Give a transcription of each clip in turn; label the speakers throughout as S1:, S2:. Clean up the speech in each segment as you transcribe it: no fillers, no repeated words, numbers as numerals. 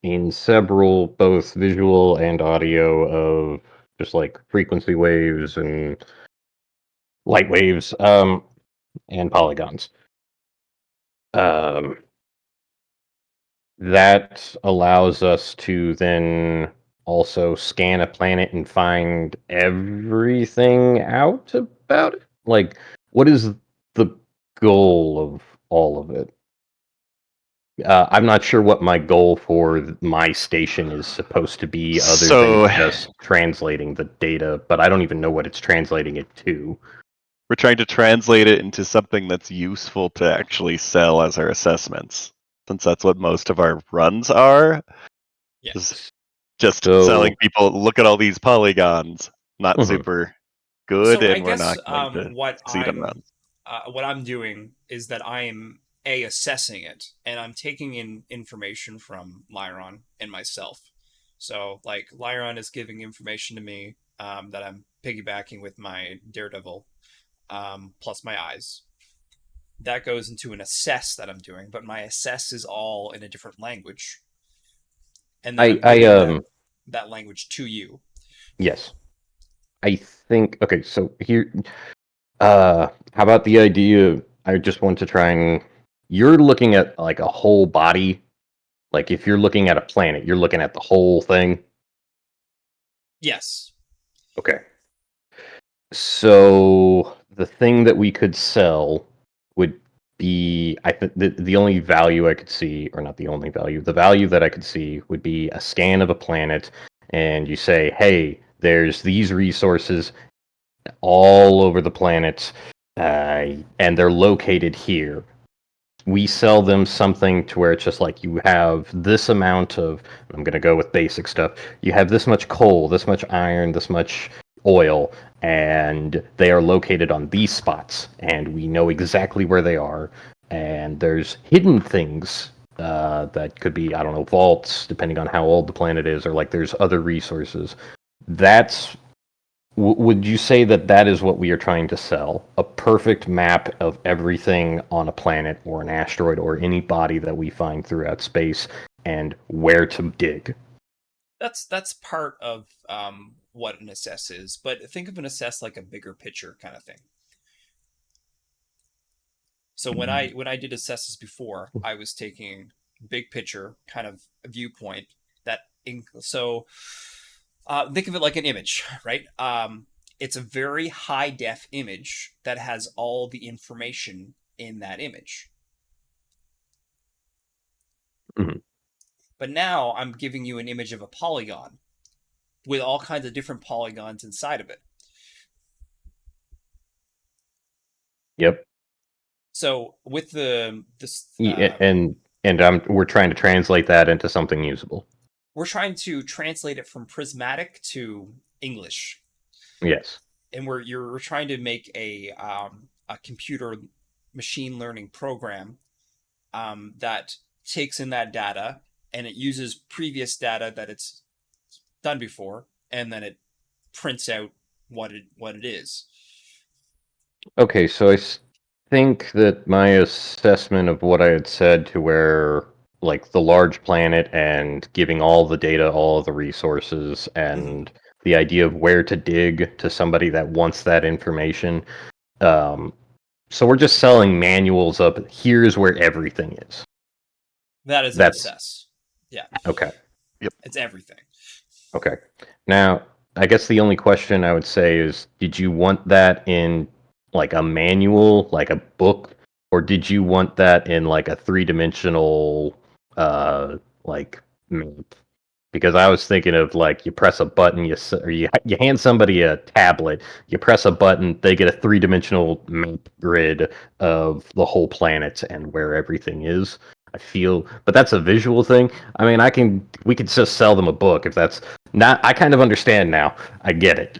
S1: in several, both visual and audio, of just like frequency waves and light waves, and polygons. Um, that allows us to then also scan a planet and find everything out about it. Like, what is the goal of all of it? I'm not sure what my goal for my station is supposed to be, other than
S2: So
S1: just translating the data, but I don't even know what it's translating it to.
S2: we're trying to translate it into something that's useful to actually sell as our assessments, since that's what most of our runs are.
S3: Yeah.
S2: Is just
S1: So,
S2: telling people, look at all these polygons. Not
S1: mhm.
S2: super good,
S3: So I
S2: and we're
S3: guess
S2: not going to succeed on runs.
S3: what I'm doing is that I am assessing it, and I'm taking in information from Lyron and myself. So like Lyron is giving information to me that I'm piggybacking with my Daredevil plus my eyes. That goes into an assess that I'm doing, but my assess is all in a different language, and then
S1: I,
S3: I'm
S1: I,
S3: giving
S1: um,
S3: that language to you.
S1: yes, I think. Okay, so here, how about the idea? I just want to try and. You're looking at like a whole body. Like if you're looking at a planet, you're looking at the whole thing.
S3: Yes.
S1: Okay. So the thing that we could sell would be, I think the only value I could see, or not the only value, the value that I could see would be a scan of a planet, and you say, hey, there's these resources all over the planet, and they're located here. We sell them something to where it's just like, you have this amount of, I'm going to go with basic stuff, you have this much coal, this much iron, this much oil, and they are located on these spots, and we know exactly where they are. And there's hidden things, that could be, I don't know, vaults, depending on how old the planet is, or like there's other resources. That's would you say that that is what we are trying to sell? A perfect map of everything on a planet or an asteroid or any body that we find throughout space, and where to dig?
S3: That's part of what an assess is, but think of an assess like a bigger picture kind of thing. So when I did assesses before, I was taking big picture kind of viewpoint so think of it like an image, right? It's a very high def image that has all the information in that image.
S1: Mhm.
S3: But now I'm giving you an image of a polygon with all kinds of different polygons inside of it.
S1: Yep.
S3: So with the this
S1: Yeah, and we're trying to translate that into something usable.
S3: we're trying to translate it from prismatic to English,
S1: Yes.
S3: and we're trying to make a computer machine learning program that takes in that data, and it uses previous data that it's done before, and then it prints out what it is.
S1: Okay, so think that my assessment of what I had said, to where like the large planet and giving all the data, all of the resources,
S3: Mm-hmm.
S1: and the idea of where to dig to somebody that wants that information. Um, so we're just selling manuals of, here's where everything is.
S3: That is an
S1: That's
S3: assess. Yeah,
S1: okay.
S2: Yep.
S3: it's everything.
S1: Okay. Now, I guess the only question I would say is, did you want that in like a manual, like a book, or did you want that in like a three-dimensional, like map? Because I was thinking of like, you press a button, or you hand somebody a tablet, you press a button, they get a three-dimensional map grid of the whole planet and where everything is. I feel, but that's a visual thing. I mean, we could just sell them a book if that's not. I kind of understand now. I get it.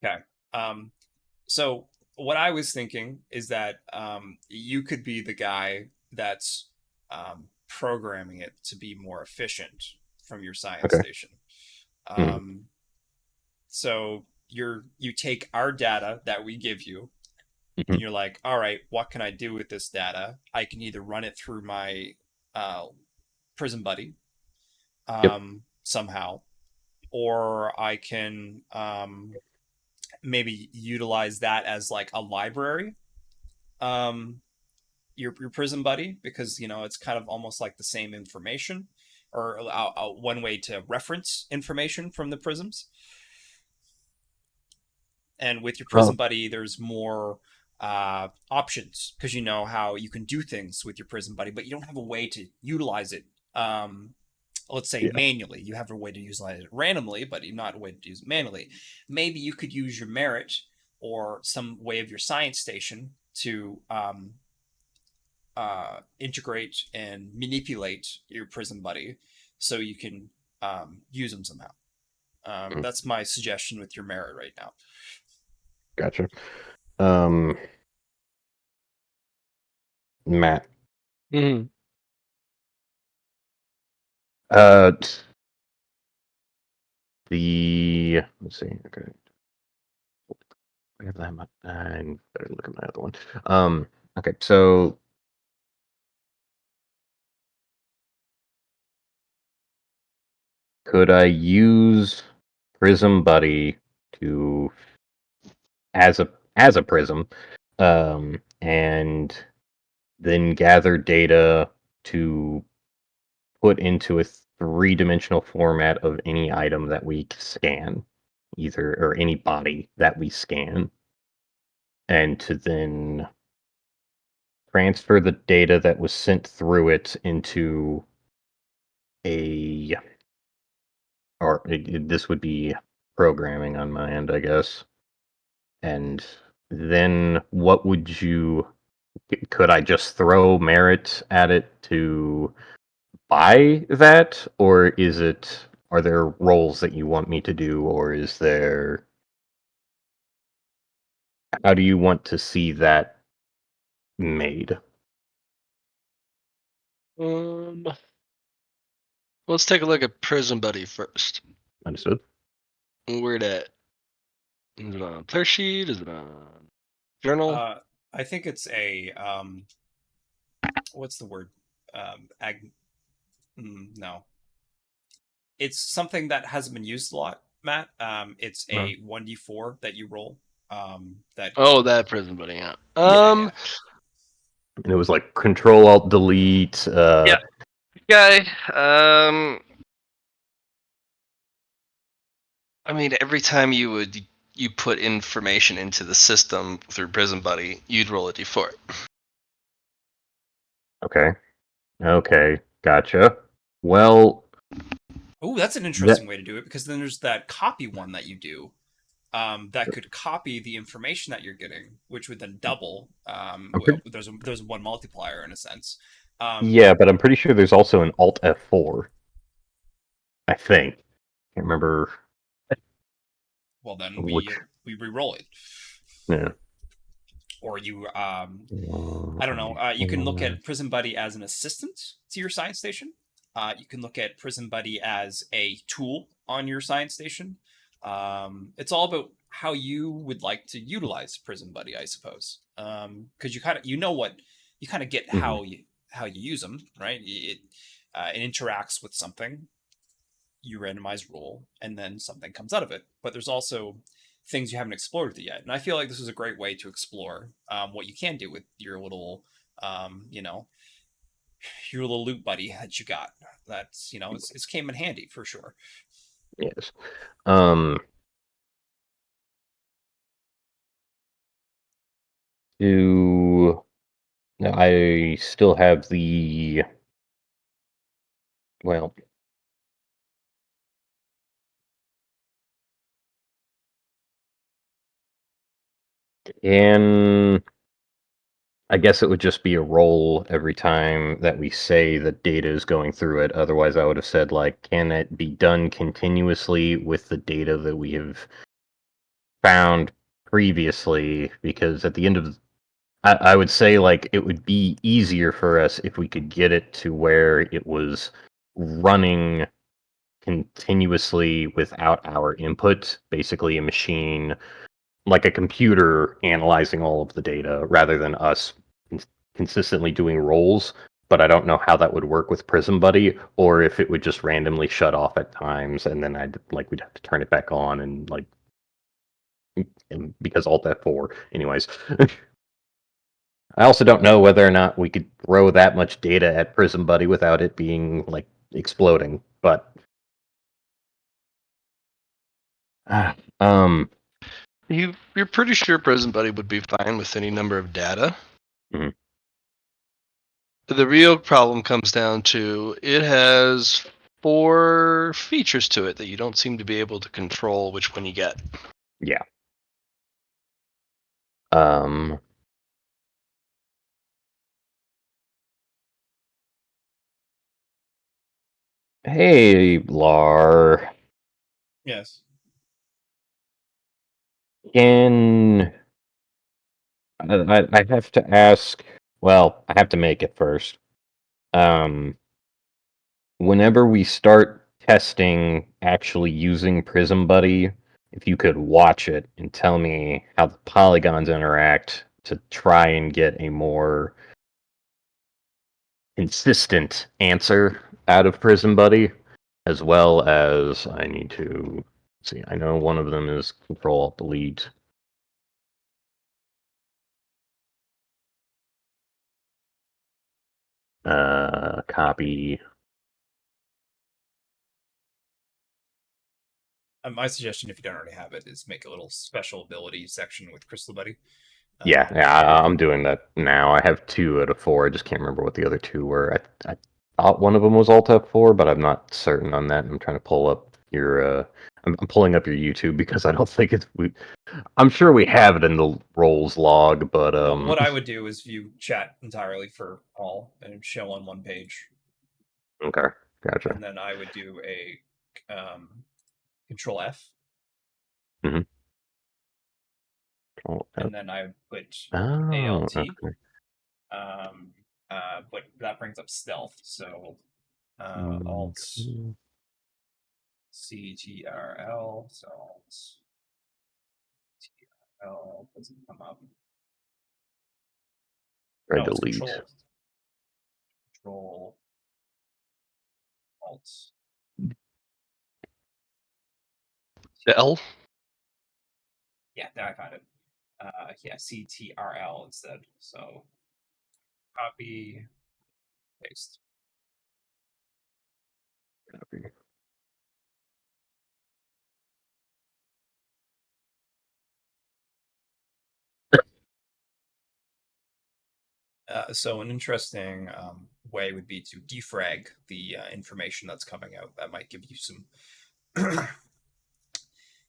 S3: Okay. Um, so what I was thinking is that you could be the guy that's programming it to be more efficient from your science
S1: Okay.
S3: station.
S1: Hmm.
S3: Um, so you take our data that we give you, and
S1: Hmm.
S3: you're like, all right, what can I do with this data? I can either run it through my Prism Buddy,
S1: Yep.
S3: somehow, or I can maybe utilize that as like a library. Um, your prison buddy, because it's kind of almost like the same information, or one way to reference information from the prisms. And with your prison
S1: Oh,
S3: buddy, there's more options, because you know how you can do things with your prison buddy, but you don't have a way to utilize it. Let's say
S1: yeah.
S3: manually. You have a way to utilize it randomly, but not a way to use it manually. Maybe you could use your merit or some way of your science station to integrate and manipulate your prison buddy so you can use them somehow.
S1: Mm,
S3: That's my suggestion with your merit right now.
S1: gotcha. Matt.
S4: Mhm.
S1: Uh, let's see. Okay, I have that. I better look at my other one. Okay, so could I use Prism Buddy to as a prism, and then gather data to put into a three-dimensional format of any item that we scan, either or any body that we scan, and to then transfer the data that was sent through it into a this would be programming on my end, I guess. And then what would you could I just throw merit at it to buy that, or are there roles that you want me to do, or is there how do you want to see that made?
S4: Um, let's take a look at Prison Buddy first.
S1: Understood?
S4: Where it at? Is it on player sheet? Is it on journal?
S3: I think it's a what's the word? No, it's something that hasn't been used a lot, Matt. It's
S1: No.
S3: a 1d4 that you roll. That
S4: Oh, that Prison Buddy. Yeah.
S3: yeah.
S1: And it was like Control Alt Delete.
S4: Yeah. Guy. I mean, every time you put information into the system through Prison Buddy, you'd roll a d4.
S1: Okay, gotcha. Well,
S3: Oh, that's an interesting way to do it, because then there's that copy one that you do. That could copy the information that you're getting, which would then double.
S1: I'm pretty,
S3: There's one multiplier in a sense.
S1: yeah, but I'm pretty sure there's also an Alt F4. I think. Can't remember
S3: Well, then
S1: which.
S3: we re-roll it,
S1: Yeah.
S3: or you I don't know. You can look at Prison Buddy as an assistant to your science station. You can look at Prison Buddy as a tool on your science station. It's all about how you would like to utilize Prison Buddy, I suppose. Because you know what you kind of get how you use them, right? It interacts with something. You randomize roll, and then something comes out of it. But there's also things you haven't explored yet, and I feel like this is a great way to explore what you can do with your little, your little loot buddy that you got. That's it's came in handy for sure.
S1: Yes. I still have the well. And I guess it would just be a roll every time that we say the data is going through it. Otherwise, I would have said, like, can it be done continuously with the data that we have found previously? Because at the end of I would say, like, it would be easier for us if we could get it to where it was running continuously without our input, basically a machine like a computer analyzing all of the data rather than us consistently doing rolls. but I don't know how that would work with Prism Buddy, or if it would just randomly shut off at times, and then we'd have to turn it back on, and because Alt F4. Anyways, I also don't know whether or not we could throw that much data at Prism Buddy without it being exploding. But
S4: You're pretty sure Prison Buddy would be fine with any number of data.
S1: Mhm.
S4: The real problem comes down to it has 4 features to it that you don't seem to be able to control which one you get.
S1: Yeah. Hey, Lar.
S3: Yes.
S1: Can I have to ask? Well, I have to make it first. Whenever we start testing actually using Prism Buddy, if you could watch it and tell me how the polygons interact to try and get a more consistent answer out of Prism Buddy, as well as I need to see. I know one of them is Control Alt Delete. Copy.
S3: My suggestion, if you don't already have it, is make a little special ability section with Crystal Buddy.
S1: Yeah, I'm doing that now. I have 2 out of 4. I just can't remember what the other 2 were. I thought one of them was Alt F4, but I'm not certain on that. I'm trying to pull up your. I'm pulling up your YouTube because I don't think it's. I'm sure we have it in the roles log, but
S3: Well, what I would do is view chat entirely for all and show on one page.
S1: Okay, gotcha.
S3: And then I would do a Control F.
S1: Mm-hmm.
S3: And then I would put
S1: ALT.
S3: Okay. But that brings up stealth. So Alt CTRL. So Alt CTRL doesn't come up.
S1: No, delete.
S3: Control Alt.
S4: The L?
S3: Yeah, there I found it. Yeah, CTRL instead. So copy, paste.
S1: Copy.
S3: So an interesting way would be to defrag the information that's coming out. That might give you some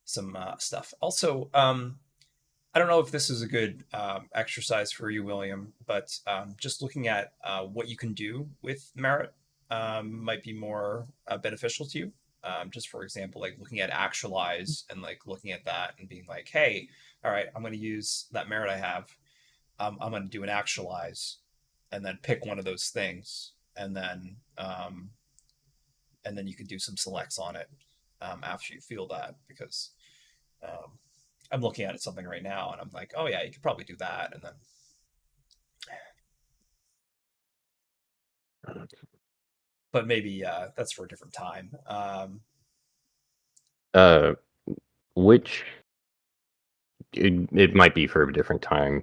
S3: some stuff. Also, I don't know if this is a good exercise for you, William, but just looking at what you can do with merit might be more beneficial to you. Just for example, like looking at actualize and looking at that and being like, hey, all right, I'm going to use that merit I have. I'm going to do an actualize and then pick one of those things. And then you can do some selects on it after you feel that, because I'm looking at something right now and I'm like, oh yeah, you could probably do that. And then, but maybe that's for a different time.
S1: Which it might be for a different time.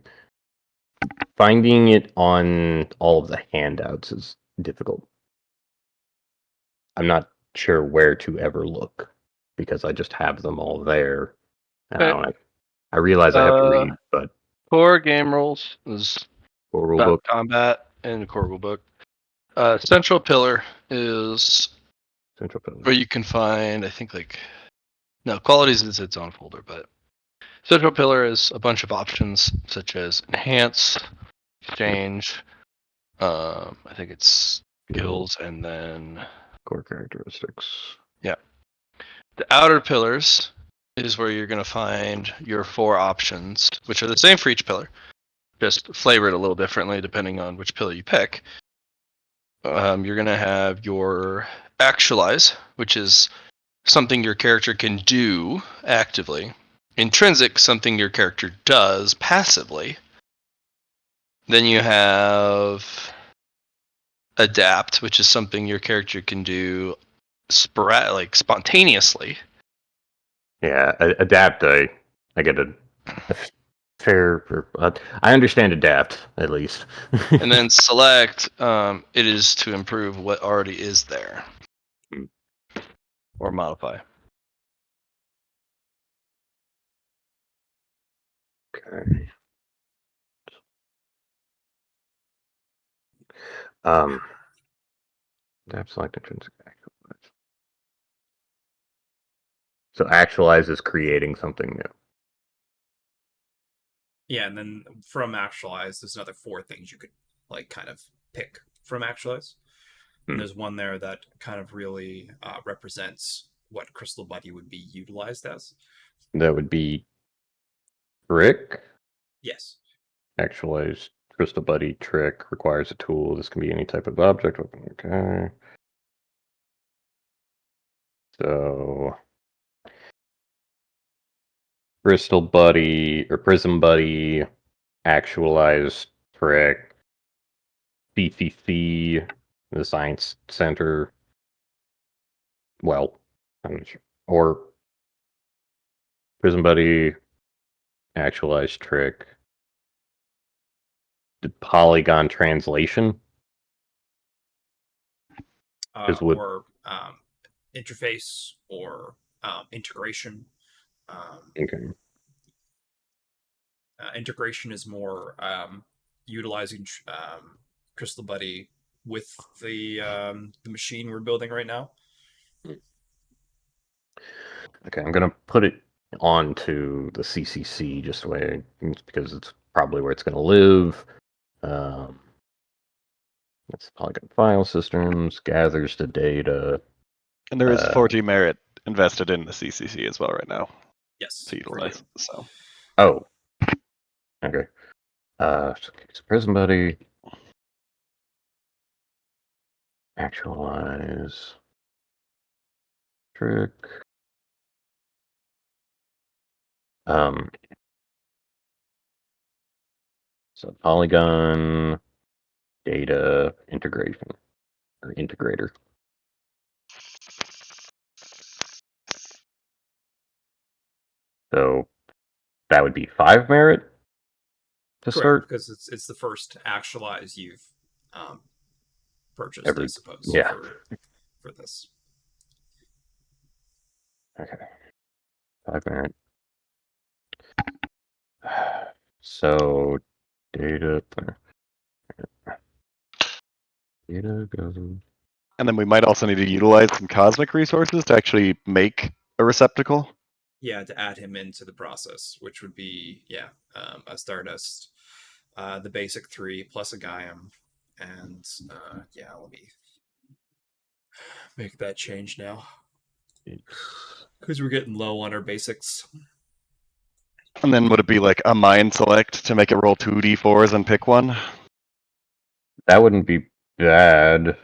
S1: Finding it on all of the handouts is difficult. I'm not sure where to ever look because I just have them all there. And I realize I have to read, but
S4: Core game rules is
S1: core rulebook.
S4: Combat and core rulebook. Central pillar is
S1: Central pillar.
S4: where you can find, I think, qualities is its own folder, but central pillar is a bunch of options such as enhance, exchange. I think it's skills and then
S1: core characteristics.
S4: Yeah. The outer pillars is where you're going to find your 4 options, which are the same for each pillar, just flavored a little differently depending on which pillar you pick. You're going to have your actualize, which is something your character can do actively. Intrinsic, something your character does passively. Then you have adapt, which is something your character can do spontaneously.
S1: Yeah, adapt. I get a fair. I understand adapt at least.
S4: And then select, it is to improve what already is there.
S2: Or modify.
S1: Okay. Adapt, select intrinsic actualize. So actualize is creating something new.
S3: Yeah, and then from actualize, there's another 4 things you could like kind of pick from actualize. And there's one there that kind of really represents what Crystal Buddy would be utilized as.
S1: That would be trick.
S3: Yes.
S1: Actualize Crystal Buddy trick requires a tool. This can be any type of object. Okay. So Crystal Buddy or Prism Buddy, actualized trick, CCC, the Science Center. Well, I'm not sure. Or Prism Buddy, actualized trick, the polygon translation.
S3: Or interface or integration.
S1: Okay.
S3: Integration is more utilizing Crystal Buddy with the machine we're building right now.
S1: Okay, I'm gonna put it onto the CCC just because it's probably where it's gonna live. It's Polygon file systems, gathers the data.
S2: And there is 40 merit invested in the CCC as well right now
S3: Yes.
S2: to utilize. So.
S1: Oh. Okay. So Prism Buddy. Actualize. Trick. So Polygon data integration or integrator. So that would be 5 merit to
S3: Correct,
S1: start.
S3: because it's the first actualize you've purchased, I suppose.
S1: Yeah.
S3: For this.
S1: Okay. 5 merit. So data goes.
S2: And then we might also need to utilize some cosmic resources to actually make a receptacle.
S3: Yeah, to add him into the process, which would be a Stardust, the basic 3 plus a Gaiam, and let me make that change now because we're getting low on our basics.
S2: And then would it be like a mind select to make it roll 2d4s and pick one?
S1: That wouldn't be bad.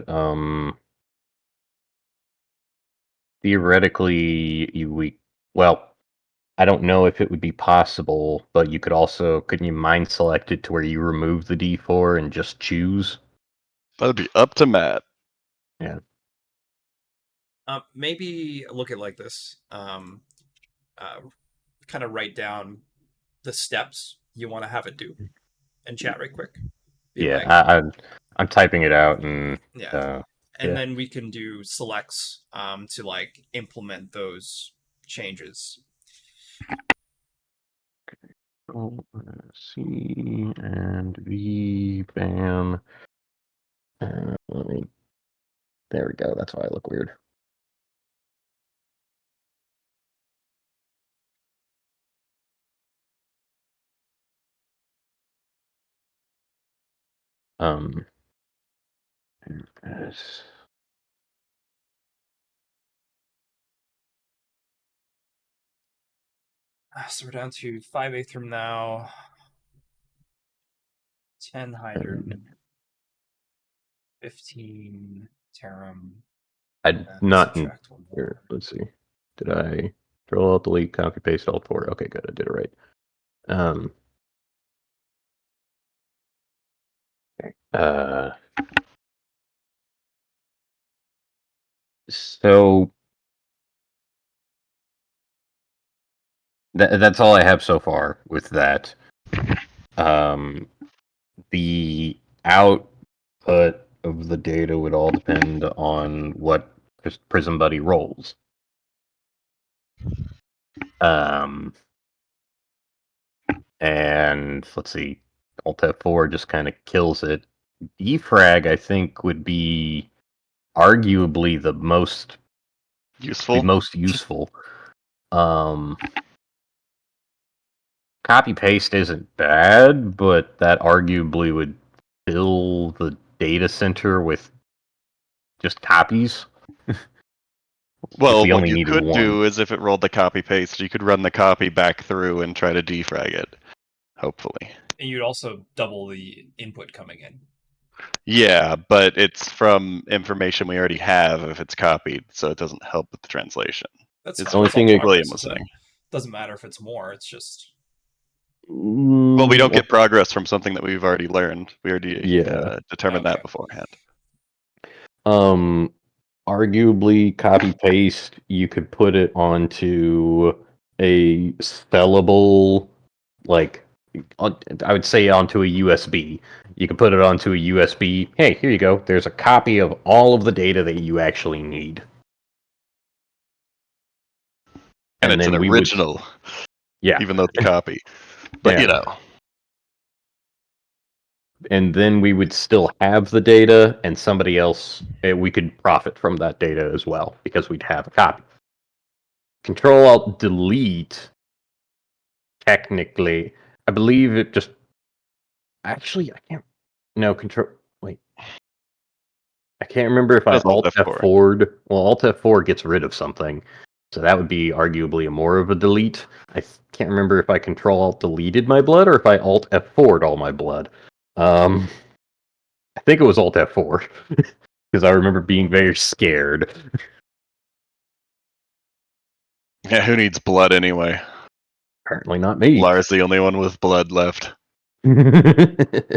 S1: Theoretically, I don't know if it would be possible, but you couldn't you mind select it to where you remove the D4 and just choose?
S2: That'd be up to Matt.
S1: Yeah.
S3: Maybe look at it like this. Kind of write down the steps you want to have it do and chat right quick.
S1: I'm typing it out and
S3: then we can do selects to like implement those changes.
S1: C and V, bam. There we go. That's why I look weird. Yes.
S3: So we're down to 5 Aethrum now. 10 Hydron. 15 Terram.
S1: I'd not. Here, let's see. Did I throw out, delete, copy, paste, alt 4? Okay, good. I did it right. Okay. So that's all I have so far with that. The output of the data would all depend on what Prism Buddy rolls. And let's see, Alt F4 just kind of kills it. Defrag, I think, would be arguably the most useful. Copy paste isn't bad, but that arguably would fill the data center with just copies.
S2: Well,
S1: we
S2: what
S1: only
S2: you
S1: needed
S2: could
S1: one.
S2: do is if it rolled the copy paste, you could run the copy back through and try to defrag it. Hopefully.
S3: And you'd also double the input coming in.
S2: Yeah, but it's from information we already have if it's copied, so it doesn't help with the translation.
S3: That's
S2: It's
S3: fine.
S1: only
S3: It's all
S1: thing
S3: progress,
S2: William was
S3: isn't it?
S2: saying.
S3: Doesn't matter if it's more. It's just
S2: Well, we don't get progress from something that we've already learned. We already determined
S3: Okay.
S2: that beforehand.
S1: Arguably, copy paste. You could put it onto a sellable, I would say onto a USB. You could put it onto a USB. Hey, here you go. There's a copy of all of the data that you actually need.
S2: And it's
S1: then
S2: an original.
S1: Yeah.
S2: Even though it's a copy. But
S1: Yeah. And then we would still have the data, and somebody else, we could profit from that data as well, because we'd have a copy. Control-Alt-Delete, technically, I believe it just... Actually, I can't... No, Wait. I can't remember if I
S2: That's Alt
S1: Alt-F4'd... Well, Alt-F4 gets rid of something, so that would be arguably more of a delete. I can't remember if I Control-Alt-Deleted my blood, or if I Alt-F4'd all my blood. I think it was Alt F4 because I remember being very scared.
S2: Yeah, who needs blood anyway?
S1: Apparently not me.
S2: Lara's the only one with blood left. Okay.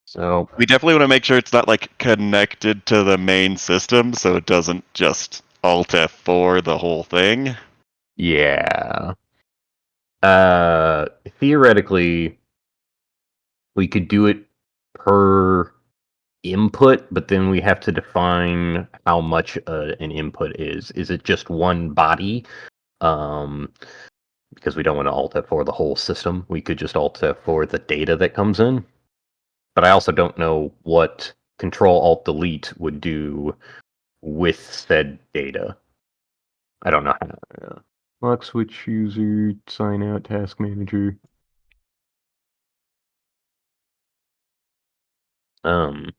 S2: So we definitely want to make sure it's not like connected to the main system, so it doesn't just Alt F4 the whole thing.
S1: Yeah. Theoretically, we could do it per input, but then we have to define how much an input is. Is it just one body? Because we don't want to Alt F4 the whole system. We could just Alt F4 the data that comes in. But I also don't know what Control-Alt-Delete would do with said data. I don't know how. Lock switch user, sign out, task manager. I'm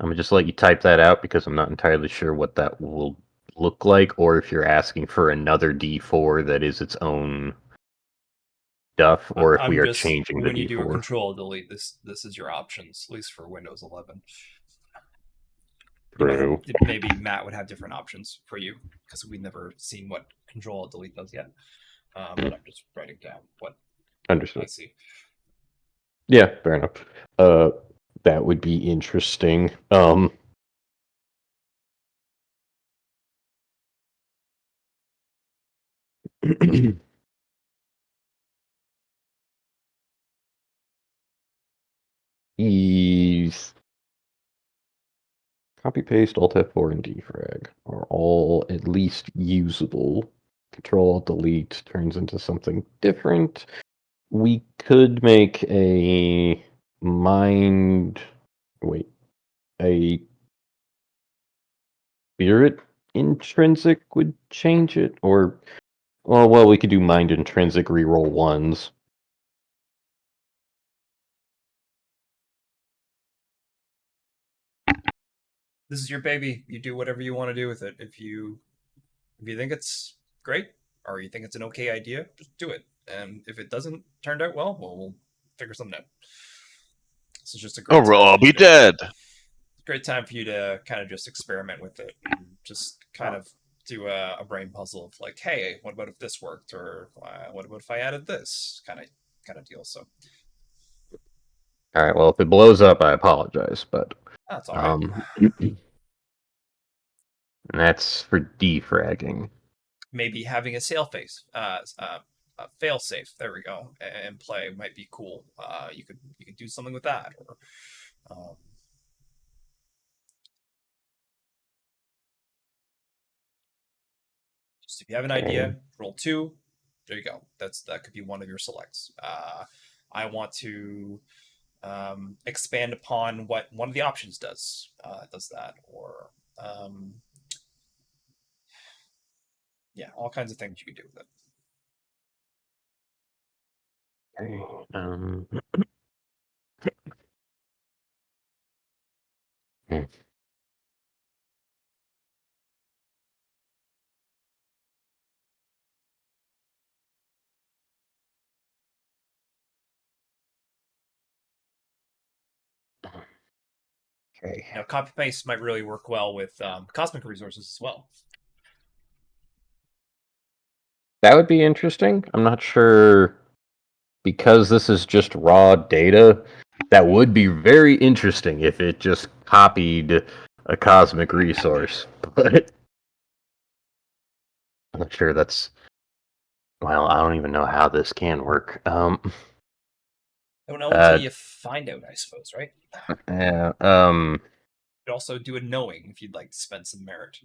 S1: gonna just let you type that out because I'm not entirely sure what that will look like, or if you're asking for another D4 that is its own stuff, or if we are changing the
S3: when you do a
S1: D4.
S3: Control-Delete, this is your options, at least for Windows 11.
S1: True.
S3: Maybe Matt would have different options for you because we've never seen what Control-Delete does yet. But I'm just writing down what
S1: Understood.
S3: I see.
S1: Yeah, fair enough. That would be interesting. Copy paste, Alt F4, and defrag are all at least usable. Control Alt Delete turns into something different. We could make a spirit intrinsic would change it, or well, we could do mind intrinsic reroll ones.
S3: This is your baby. You do whatever you want to do with it. If you think it's great or you think it's an okay idea, just do it. And if it doesn't turn out well, we'll figure something out. This is just a great.
S2: Or we'll all be dead.
S3: Great time for you to kind of just experiment with it and just kind of do a brain puzzle of like, hey, what about if this worked, or what about if I added this kind of deal. So
S1: All right. Well, if it blows up, I apologize, but
S3: that's all right.
S1: and that's for defragging.
S3: Maybe having a fail safe. There we go. And play might be cool. You could do something with that, or just if you have an idea, roll 2. There you go. That could be one of your selects. I want to expand upon what one of the options does. Does that, or yeah, all kinds of things you can do with it.
S1: Hmm. Okay.
S3: Now, copy paste might really work well with cosmic resources as well.
S1: That would be interesting. I'm not sure, because this is just raw data. That would be very interesting if it just copied a cosmic resource, but I'm not sure that's. Well, I don't even know how this can work.
S3: Don't know until you find out, I suppose, right?
S1: Yeah.
S3: You could also do a knowing if you'd like to spend some merit.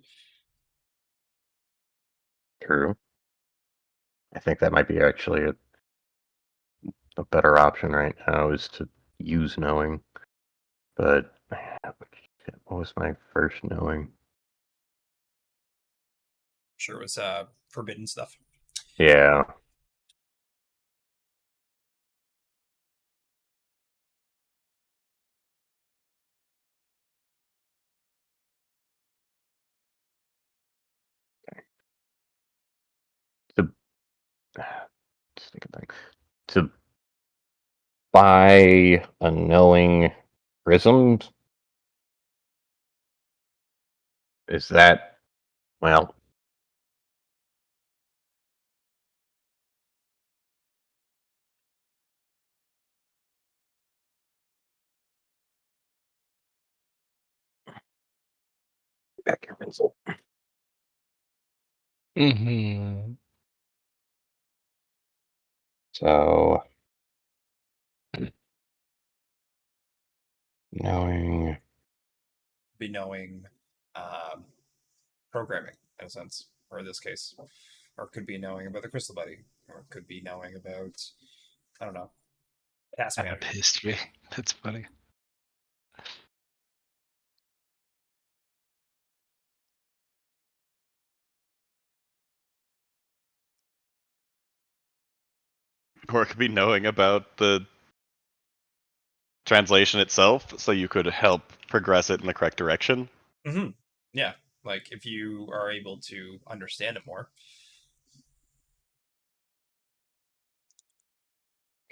S1: True. I think that might be actually a better option right now, is to use knowing. But what was my first knowing?
S3: Sure, it was forbidden stuff.
S1: Yeah. To just think about to buy a knowing prism. Is that, well? Back your pencil.
S4: Mm-hmm.
S1: So knowing.
S3: Be knowing programming in a sense, or in this case, or it could be knowing about the crystal buddy, or it could be knowing about, I don't know, task manager.
S4: History. That's funny.
S2: Or it could be knowing about the translation itself, so you could help progress it in the correct direction.
S3: Mm-hmm. Yeah, like if you are able to understand it more.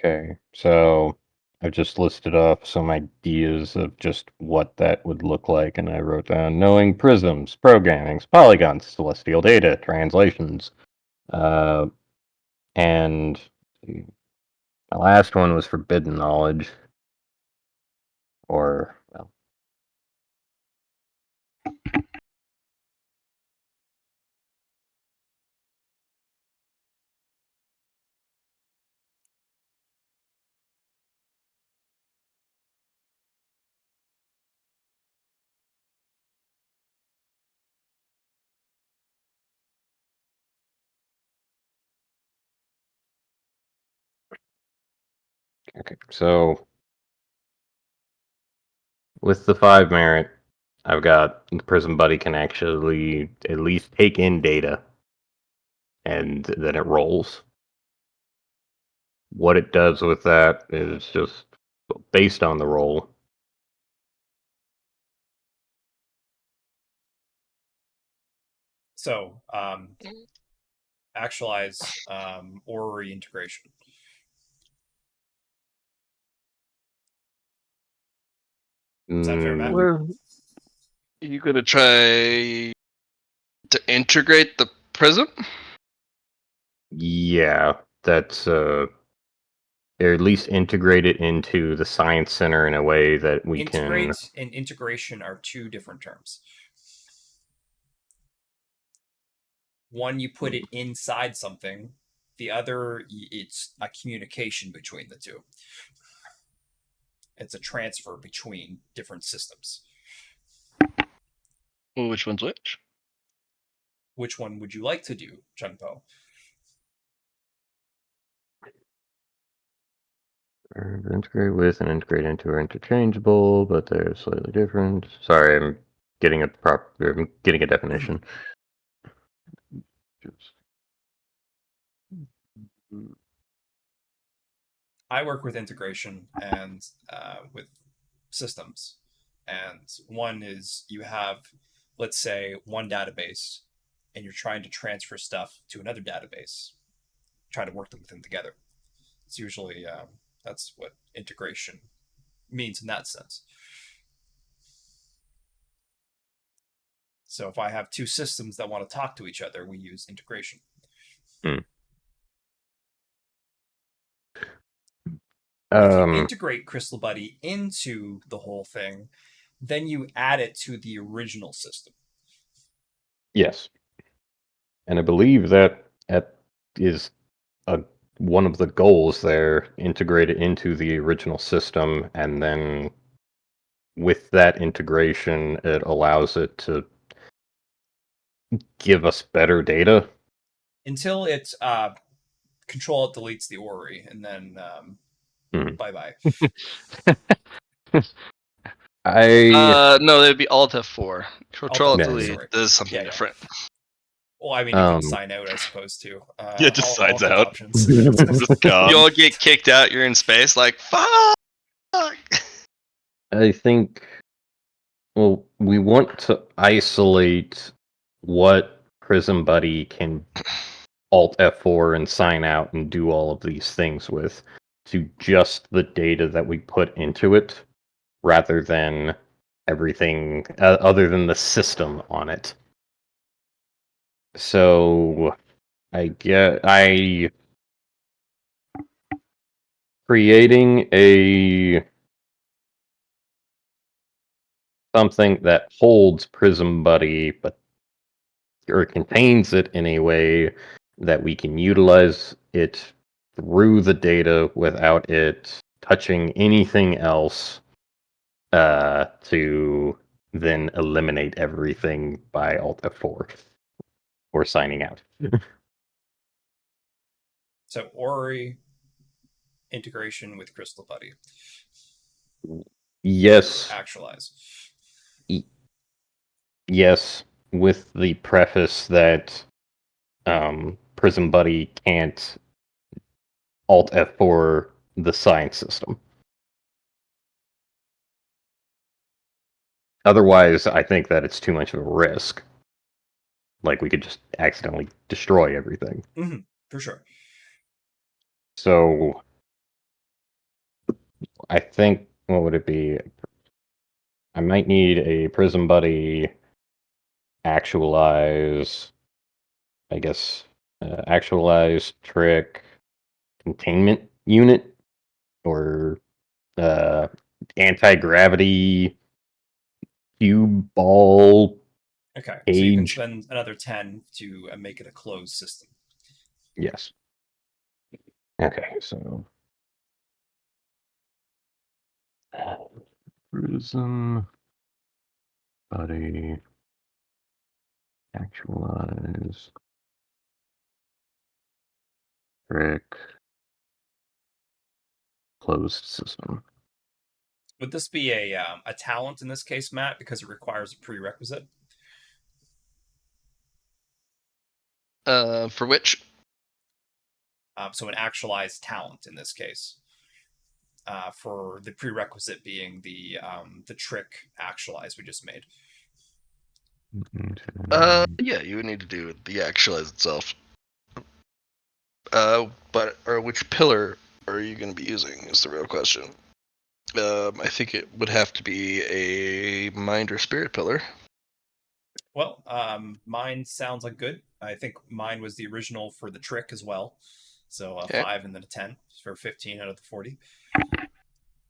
S1: Okay, so I've just listed off some ideas of just what that would look like, and I wrote down knowing prisms, programmings, polygons, celestial data, translations, and my last one was forbidden knowledge, or well, okay. So with the 5 merit, I've got the prism buddy can actually at least take in data, and then it rolls. What it does with that is just based on the roll.
S3: So, actualize or reintegration. Is that fair, Matt?
S4: Well, you gonna try To integrate the prism?
S1: Yeah, that's or at least integrate it into the science center in a way that we can.
S3: Integrate and integration are two different terms. One, you put it inside something. The other, it's a communication between the two. It's a transfer between different systems.
S4: Well, which one's which?
S3: Which one would you like to do, Chunpo?
S1: Integrate with and integrate into are interchangeable, but they're slightly different. Sorry, I'm getting a definition.
S3: I work with integration and with systems. And one is you have, let's say, one database, and you're trying to transfer stuff to another database, try to work them together. It's usually that's what integration means in that sense. So if I have two systems that want to talk to each other, we use integration. If you integrate Crystal Buddy into the whole thing, then you add it to the original system.
S1: Yes. And I believe that is one of the goals there, integrate it into the original system, and then with that integration, it allows it to give us better data.
S3: Until it control deletes the orrery, and then bye-bye.
S4: No, it'd be Alt F4. Control
S3: Alt F4,
S4: delete
S3: sorry.
S4: is something different.
S3: Well, I mean, you can sign out, I suppose, too.
S2: Yeah, just signs
S3: all
S2: out.
S3: Options.
S2: Just gone.
S4: You all get kicked out, you're in space, like, fuck!
S1: I think, well, we want to isolate what Prism Buddy can Alt F4 and sign out and do all of these things with, to just the data that we put into it, rather than everything other than the system on it. So I creating something that holds Prism Buddy, or contains it in a way that we can utilize it through the data without it touching anything else, to then eliminate everything by Alt F4 or signing out.
S3: So orrery integration with Crystal Buddy.
S1: Yes.
S3: Actualize.
S1: Yes, with the preface that Prism Buddy can't Alt F4 the science system. Otherwise, I think that it's too much of a risk. Like, we could just accidentally destroy everything.
S3: Mm-hmm, for sure.
S1: So, I think, what would it be? I might need a Prism Buddy actualize, I guess, actualize trick containment unit, or anti-gravity cube ball.
S3: Okay,
S1: cage.
S3: so you can spend another 10 to make it a closed system.
S1: Yes. Okay, so Prism Buddy actualize trick closed system.
S3: Would this be a talent in this case, Matt, because it requires a prerequisite?
S4: For which?
S3: So an actualized talent in this case. For the prerequisite being the trick actualize we just made.
S4: Yeah, you would need to do the actualize itself. Or which pillar are you going to be using is the real question. I think it would have to be a mind or spirit pillar.
S3: Well, mine sounds like good. I think mine was the original for the trick as well. So a
S4: Okay.
S3: 5 and then a 10 for 15 out of the 40.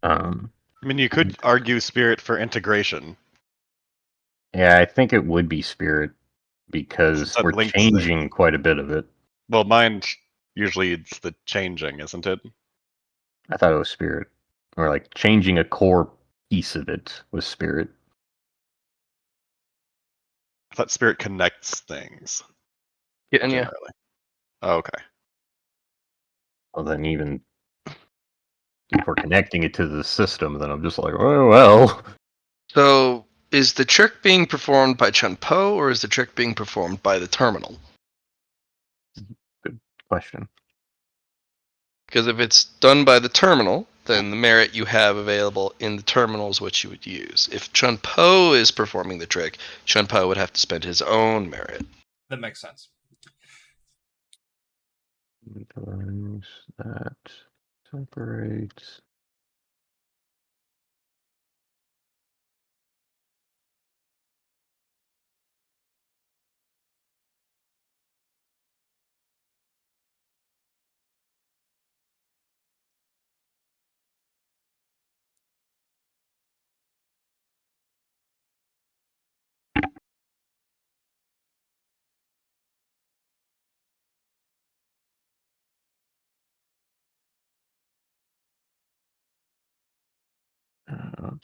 S1: Um,
S2: I mean, you could argue spirit for integration.
S1: yeah, I think it would be spirit
S2: Since
S1: because
S2: that
S1: we're
S2: links
S1: changing quite a bit of it.
S2: Well, mine usually it's the changing, isn't it?
S1: I thought it was spirit, or like changing a core piece of it was spirit.
S2: I thought spirit connects things
S4: Getting you.
S2: generally. Oh, okay.
S1: Well, then even if we're connecting it to the system, then I'm just like, oh well.
S4: So, is the trick being performed by Chun-Po, or is the trick being performed by the terminal?
S1: Good question.
S4: Because if it's done by the terminal, then the merit you have available in the terminal is what you would use. If Chun-Po is performing the trick, Chun-Po would have to spend his own merit.
S3: That makes sense.
S1: Times that separates.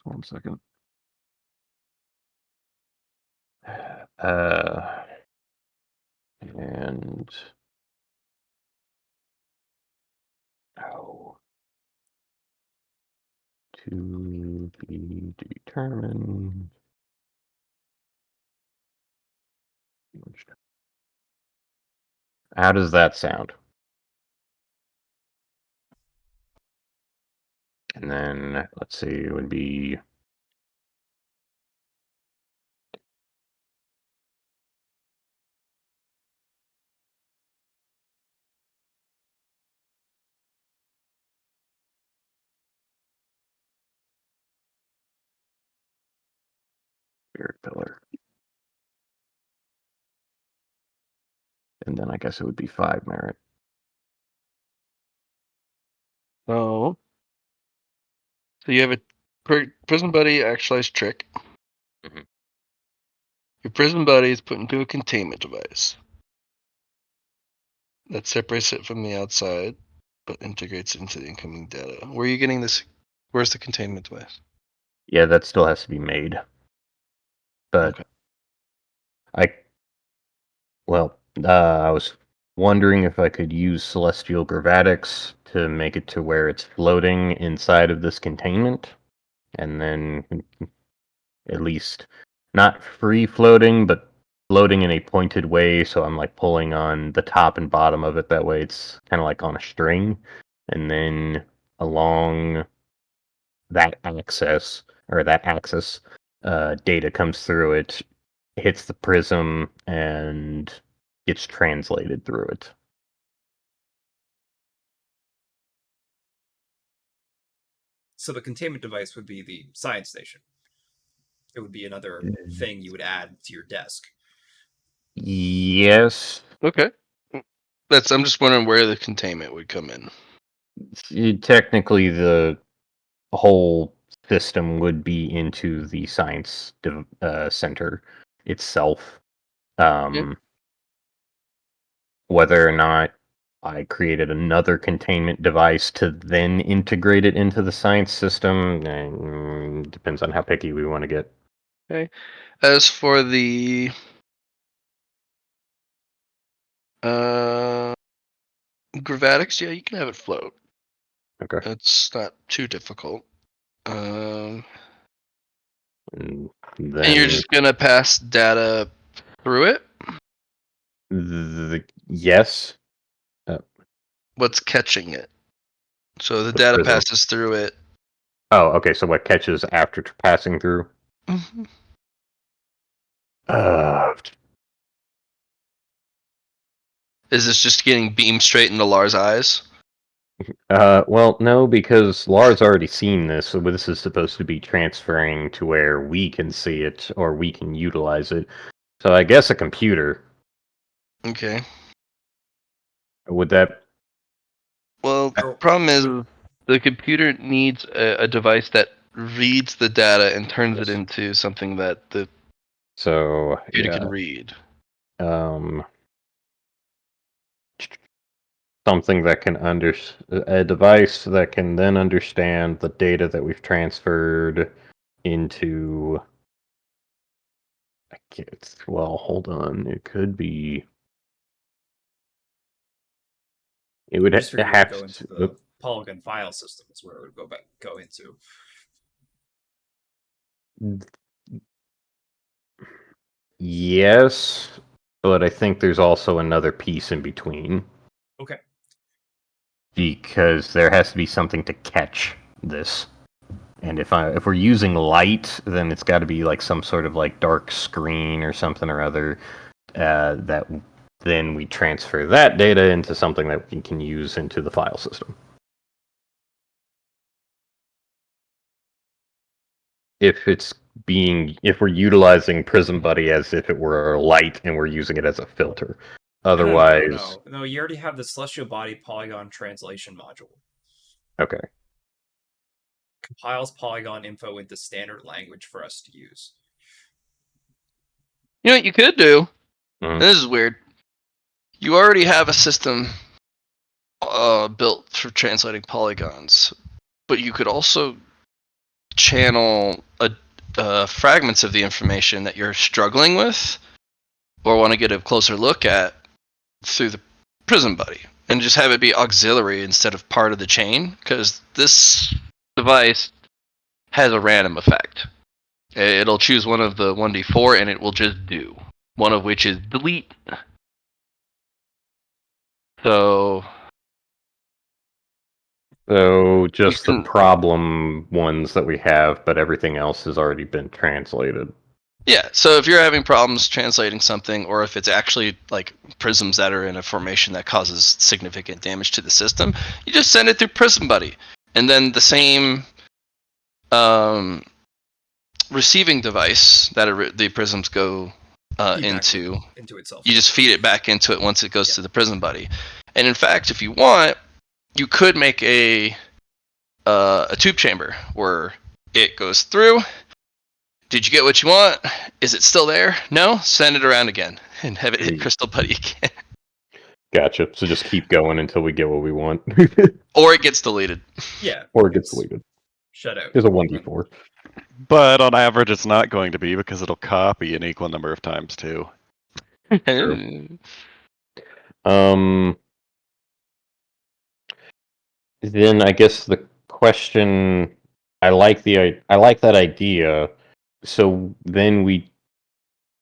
S1: One second. And oh, to be determined. How does that sound? And then let's see, it would be spirit pillar. And then I guess it would be 5 merit.
S4: So you have a prison buddy actualized trick.
S1: Mhm.
S4: Your prison buddy is put into a containment device that separates it from the outside, but integrates it into the incoming data. Where are you getting this? Where's the containment device?
S1: Yeah, that still has to be made. But
S4: Okay.
S1: I was wondering if I could use celestial gravatics to make it to where it's floating inside of this containment, and then at least not free floating, but floating in a pointed way, so I'm like pulling on the top and bottom of it. That way it's kind of like on a string, and then along that axis, data comes through it, hits the prism, and gets translated through it.
S3: So the containment device would be the science station. It would be another thing you would add to your desk.
S1: Yes.
S4: Okay. I'm just wondering where the containment would come in.
S1: Technically, the whole system would be into the science center itself. Whether or not I created another containment device to then integrate it into the science system depends on how picky we want to get.
S4: Okay. As for the gravatics, yeah, you can have it float.
S1: Okay.
S4: It's not too difficult.
S1: And
S4: And
S1: then
S4: you're just gonna pass data through it?
S1: yes.
S4: What's catching it? So the
S1: The
S4: data
S1: prism.
S4: passes through it.
S1: Oh, okay. So what catches after passing through?
S4: Mhm. Is this just getting beamed straight into Lars' eyes?
S1: Well, no, because Lars already seen this, so this is supposed to be transferring to where we can see it or we can utilize it. So I guess a computer.
S4: Okay.
S1: Would that...
S4: Well, the problem is the computer needs a device that reads the data and turns it into something that the
S1: So,
S4: computer
S1: yeah.
S4: can read.
S1: Something that can a device that can then understand the data that we've transferred into... Well, hold on. It could be... It would
S3: I just figured it would
S1: have
S3: go into
S1: to...
S3: the Polygon file system is where it would go into.
S1: Yes, but I think there's also another piece in between.
S3: Okay.
S1: Because there has to be something to catch this. And if we're using light, then it's got to be like some sort of like dark screen or something or other, that then we transfer that data into something that we can use into the file system. If we're utilizing Prism Buddy as if it were a light and we're using it as a filter. Otherwise...
S3: No, you already have the Celestial Body Polygon Translation module.
S1: Okay.
S3: Compiles Polygon info into standard language for us to use.
S4: You know what you could do?
S1: Mhm.
S4: This is weird. You already have a system built for translating polygons, but you could also channel fragments of the information that you're struggling with or want to get a closer look at through the Prism Buddy, and just have it be auxiliary instead of part of the chain, because this device has a random effect. It'll choose one of the 1d4 and it will just do, one of which is delete. So
S1: just the problem ones that we have, but everything else has already been translated.
S4: yeah, so if you're having problems translating something, or if it's actually like prisms that are in a formation that causes significant damage to the system, you just send it through Prism Buddy, and then the same receiving device that the prisms go into
S3: itself.
S4: You just feed it back into it once it goes to the Prism Buddy. And in fact, if you want, you could make a tube chamber where it goes through. Did you get what you want? Is it still there? No? Send it around again and have it hit Crystal Buddy again.
S1: Gotcha. So just keep going until we get what we want.
S4: Or it gets deleted.
S3: Yeah.
S1: Or it gets deleted.
S3: Shut out.
S1: There's a 1d4.
S2: But on average, it's not going to be, because it'll copy an equal number of times too.
S1: Then I guess the question, I like that idea. So then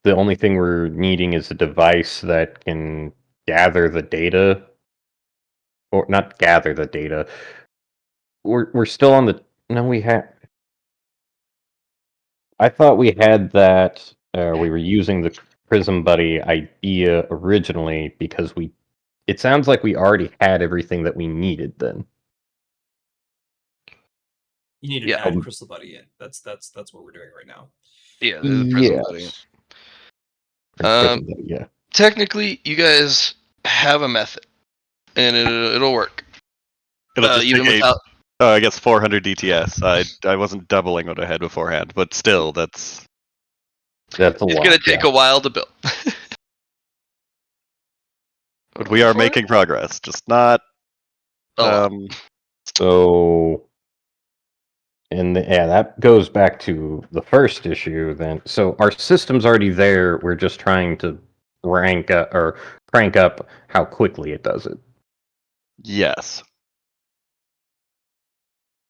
S1: the only thing we're needing is a device that can gather the data, or not gather the data. We're still on the... No, we have... I thought we had that, we were using the Prism Buddy idea originally because it sounds like we already had everything that we needed then.
S3: You need to add Crystal Buddy in. That's what we're doing right now.
S4: Yeah, the Prism Buddy.
S1: Prism Buddy, yeah.
S4: Technically, you guys have a method, and it'll work.
S2: It'll just
S4: even
S2: take
S4: without.
S2: I guess 400 DTS. I wasn't doubling what I had beforehand, but still, that's
S1: a lot.
S4: It's gonna take a while to build.
S2: But we are making progress, just not.
S1: So, and that goes back to the first issue. Then, so our system's already there. We're just trying to crank up how quickly it does it.
S2: Yes.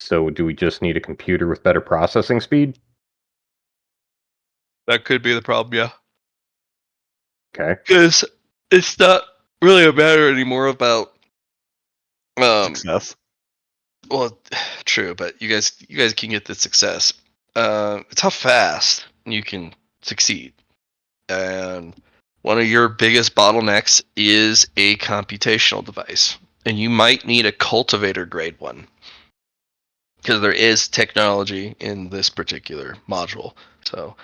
S1: So, do we just need a computer with better processing speed?
S4: That could be the problem, yeah.
S1: Okay.
S4: Because it's not really a matter anymore about
S2: Success.
S4: Well, true, but you guys can get the success. It's how fast you can succeed, and one of your biggest bottlenecks is a computational device, and you might need a cultivator grade one, because there is technology in this particular module. So,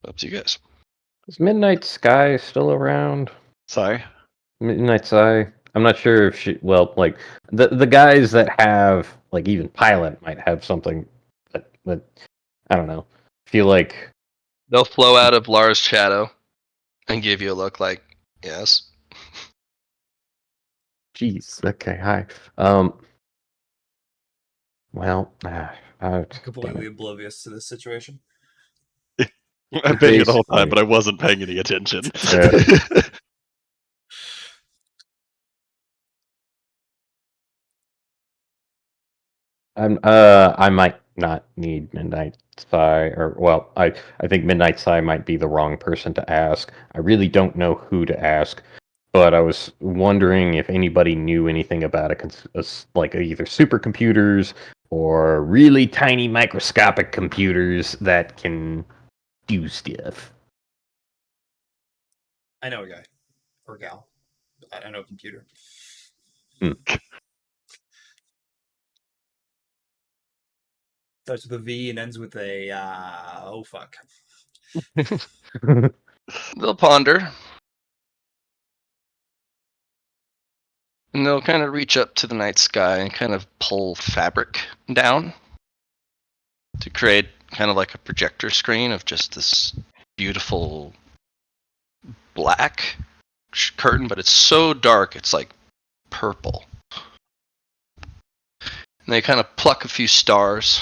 S4: Up to you guys.
S1: Is Midnight Sky still around?
S2: Sorry.
S1: Midnight Sky. I'm not sure if she. Well, like the guys that have like even Pilot might have something that I don't know. Feel like
S4: They'll flow out of Lara's shadow and give you a look like, yes.
S1: Jeez. Okay. Hi. Well.
S3: Completely oblivious to this situation.
S2: I've been here the whole time,
S1: Basically.
S2: but I wasn't paying any attention.
S1: I might not need Midnight Sky, or well, I think Midnight Sky might be the wrong person to ask. I really don't know who to ask, but I was wondering if anybody knew anything about like either supercomputers or really tiny microscopic computers that can do stuff.
S3: I know a guy or gal. I know a computer. Starts with a V and ends with a oh fuck.
S4: They'll ponder. And they'll kind of reach up to the night sky and kind of pull fabric down to create kind of like a projector screen of just this beautiful black curtain, but it's so dark it's like purple. And they kind of pluck a few stars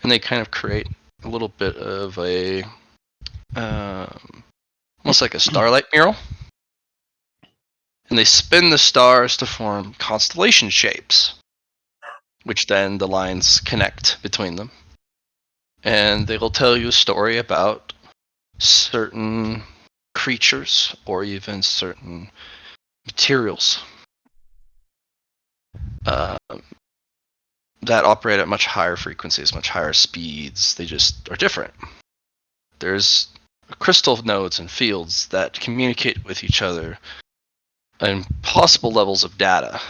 S4: and they kind of create a little bit of a almost like a starlight mural. And they spin the stars to form constellation shapes, which then the lines connect between them. And they will tell you a story about certain creatures or even certain materials that operate at much higher frequencies, much higher speeds. They just are different. There's crystal nodes and fields that communicate with each other and possible levels of data.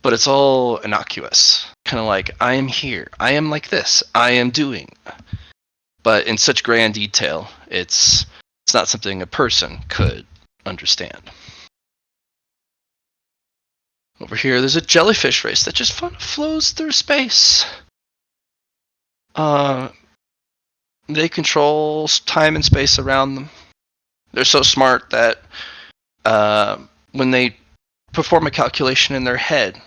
S4: But it's all innocuous. Kind of like, I am here, I am like this, I am doing. But in such grand detail, it's not something a person could understand. Over here, there's a jellyfish race that just flows through space. They control time and space around them. They're so smart that when they perform a calculation in their head,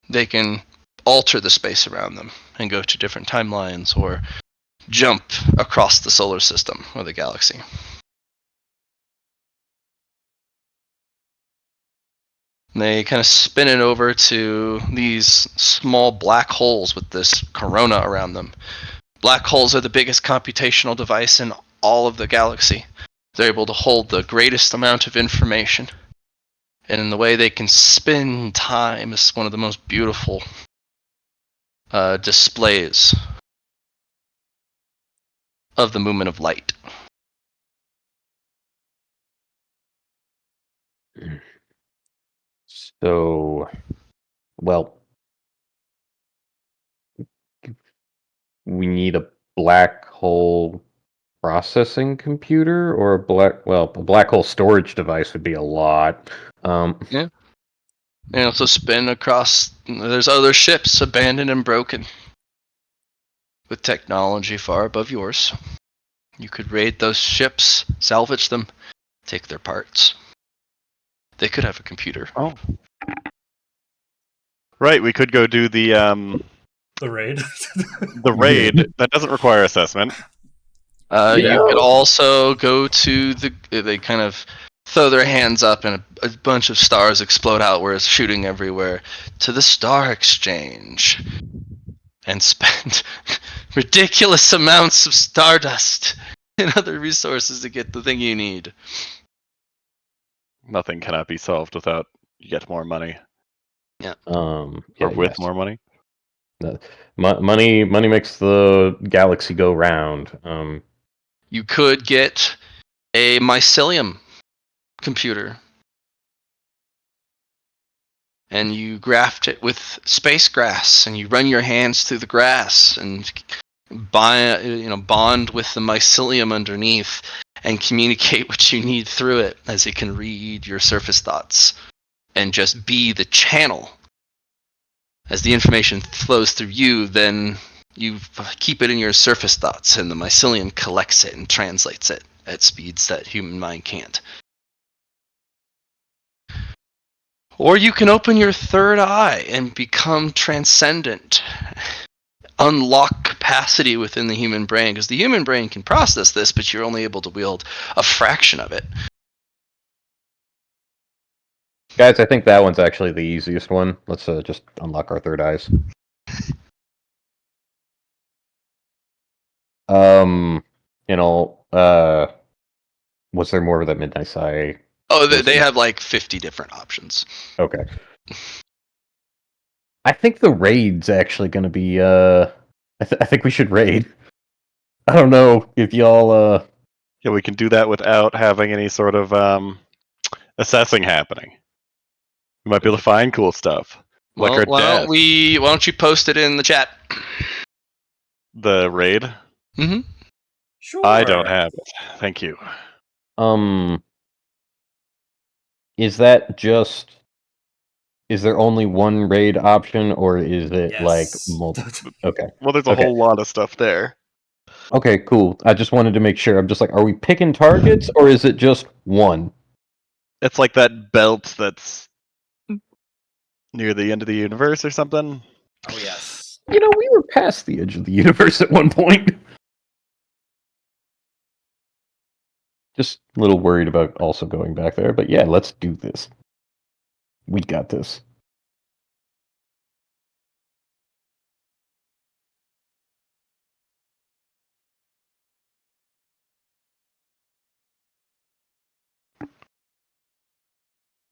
S4: they can alter the space around them and go to different timelines or jump across the solar system or the galaxy. And they kind of spin it over to these small black holes with this corona around them. Black holes are the biggest computational device in all of the galaxy. They're able to hold the greatest amount of information. And in the way they can spin time is one of the most beautiful displays of the movement of light.
S1: So, well, we need a black hole processing computer or a black hole storage device would be a lot.
S4: Yeah. And also spin across. There's other ships abandoned and broken with technology far above yours. You could raid those ships, salvage them, take their parts. They could have a computer.
S2: Oh. Right, we could go do the
S3: raid.
S2: the raid. That doesn't require assessment.
S4: You could also go to they kind of throw their hands up and a bunch of stars explode out where it's shooting everywhere, to the Star Exchange and spend ridiculous amounts of stardust and other resources to get the thing you need.
S2: Nothing cannot be solved without you get more money.
S4: Yeah.
S2: Or with more money.
S1: Money makes the galaxy go round.
S4: You could get a mycelium computer. And you graft it with space grass, and you run your hands through the grass, and bond with the mycelium underneath and communicate what you need through it, as it can read your surface thoughts and just be the channel. As the information flows through you, then you keep it in your surface thoughts, and the mycelium collects it and translates it at speeds that human mind can't. Or you can open your third eye and become transcendent. Unlock capacity within the human brain, because the human brain can process this, but you're only able to wield a fraction of it.
S1: Guys, I think that one's actually the easiest one. Let's just unlock our third eyes. Was there more of that Midnight Sigh?
S4: Oh, they have like 50 different options.
S1: Okay. I think the raid's actually going to be, I think we should raid. I don't know if y'all,
S2: Yeah, we can do that without having any sort of assessing happening. We might be able to find cool stuff. Like our
S4: Why don't you post it in the chat?
S2: The raid?
S4: Mm-hmm.
S3: Sure.
S2: I don't have it. Thank you.
S1: is that just... Is there only one raid option, or is it like multiple? Okay.
S2: Well, there's a whole lot of stuff there.
S1: Okay, cool. I just wanted to make sure. I'm just like, are we picking targets, or is it just one?
S2: It's like that belt that's near the end of the universe or something.
S3: Oh yes.
S1: You know, we were past the edge of the universe at one point. Just a little worried about also going back there, but yeah, let's do this. We got this.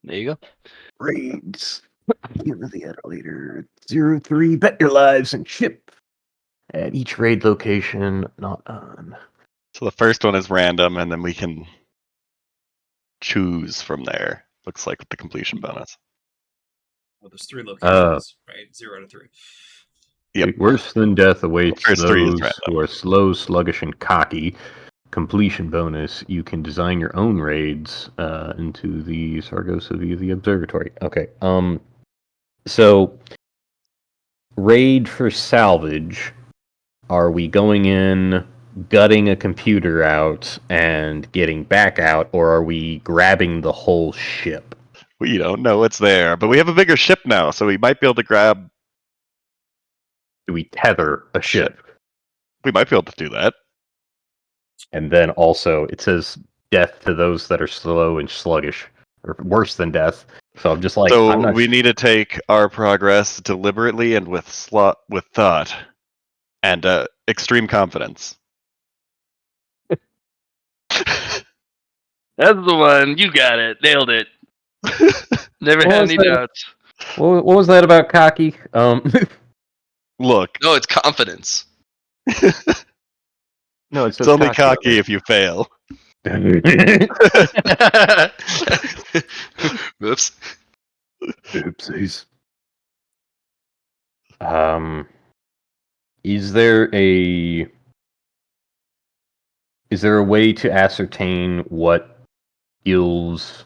S4: There you go.
S1: Raids. Give the escalator 03. Bet your lives and ship at each raid location. Not on.
S2: So the first one is random, and then we can choose from there. Looks like with the completion bonus.
S3: Well, there's 3 locations, right? 0 to 3.
S2: Yep.
S1: Worse than death awaits
S2: First 3 is
S1: those
S2: random.
S1: who are slow, sluggish, and cocky. Completion bonus. You can design your own raids into the Sargasso via the observatory. Okay. So raid for salvage. Are we going in, gutting a computer out, and getting back out, or are we grabbing the whole ship?
S2: We don't know what's there, but we have a bigger ship now, so we might be able to grab.
S1: Do we tether a ship?
S2: We might be able to do that.
S1: And then also, it says death to those that are slow and sluggish, or worse than death. So I'm just like,
S2: So
S1: I'm not
S2: we need to take our progress deliberately and with thought and extreme confidence.
S4: That's the one. You got it. Nailed it. Never had any doubts.
S1: What was that about cocky?
S2: Look.
S4: No, it's confidence.
S1: No,
S2: it's only cocky if you fail.
S4: Oops.
S1: Oopsies. Is there a way to ascertain what skills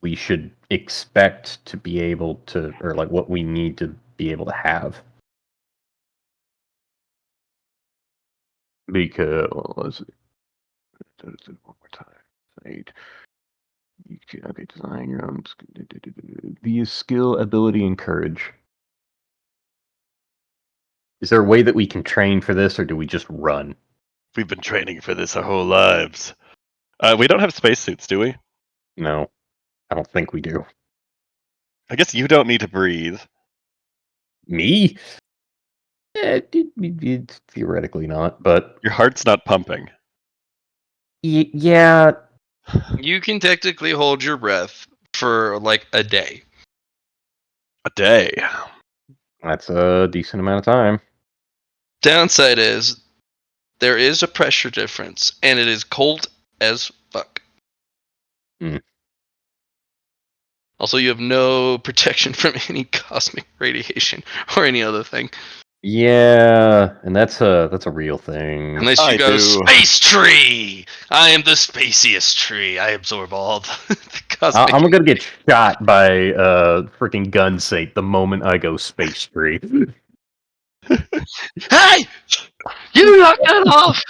S1: we should expect to be able to, or like what we need to be able to have? Because let's see. One more time. Okay, design your own. The skill, ability, and courage. Is there a way that we can train for this, or do we just run?
S2: We've been training for this our whole lives. We don't have spacesuits, do we?
S1: No, I don't think we do.
S2: I guess you don't need to breathe.
S1: Me? Theoretically not, but
S2: your heart's not pumping.
S1: Yeah.
S4: You can technically hold your breath for like a day.
S2: A day.
S1: That's a decent amount of time.
S4: Downside is there is a pressure difference, and it is cold as fuck. Also, you have no protection from any cosmic radiation or any other thing.
S1: Yeah, and that's a real thing.
S4: Unless you
S2: I
S4: go
S2: do.
S4: space tree. I am the spaciest tree. I absorb all the cosmic.
S1: I'm gonna get shot by freaking Gunsate the moment I go space tree.
S4: Hey! You knock that off!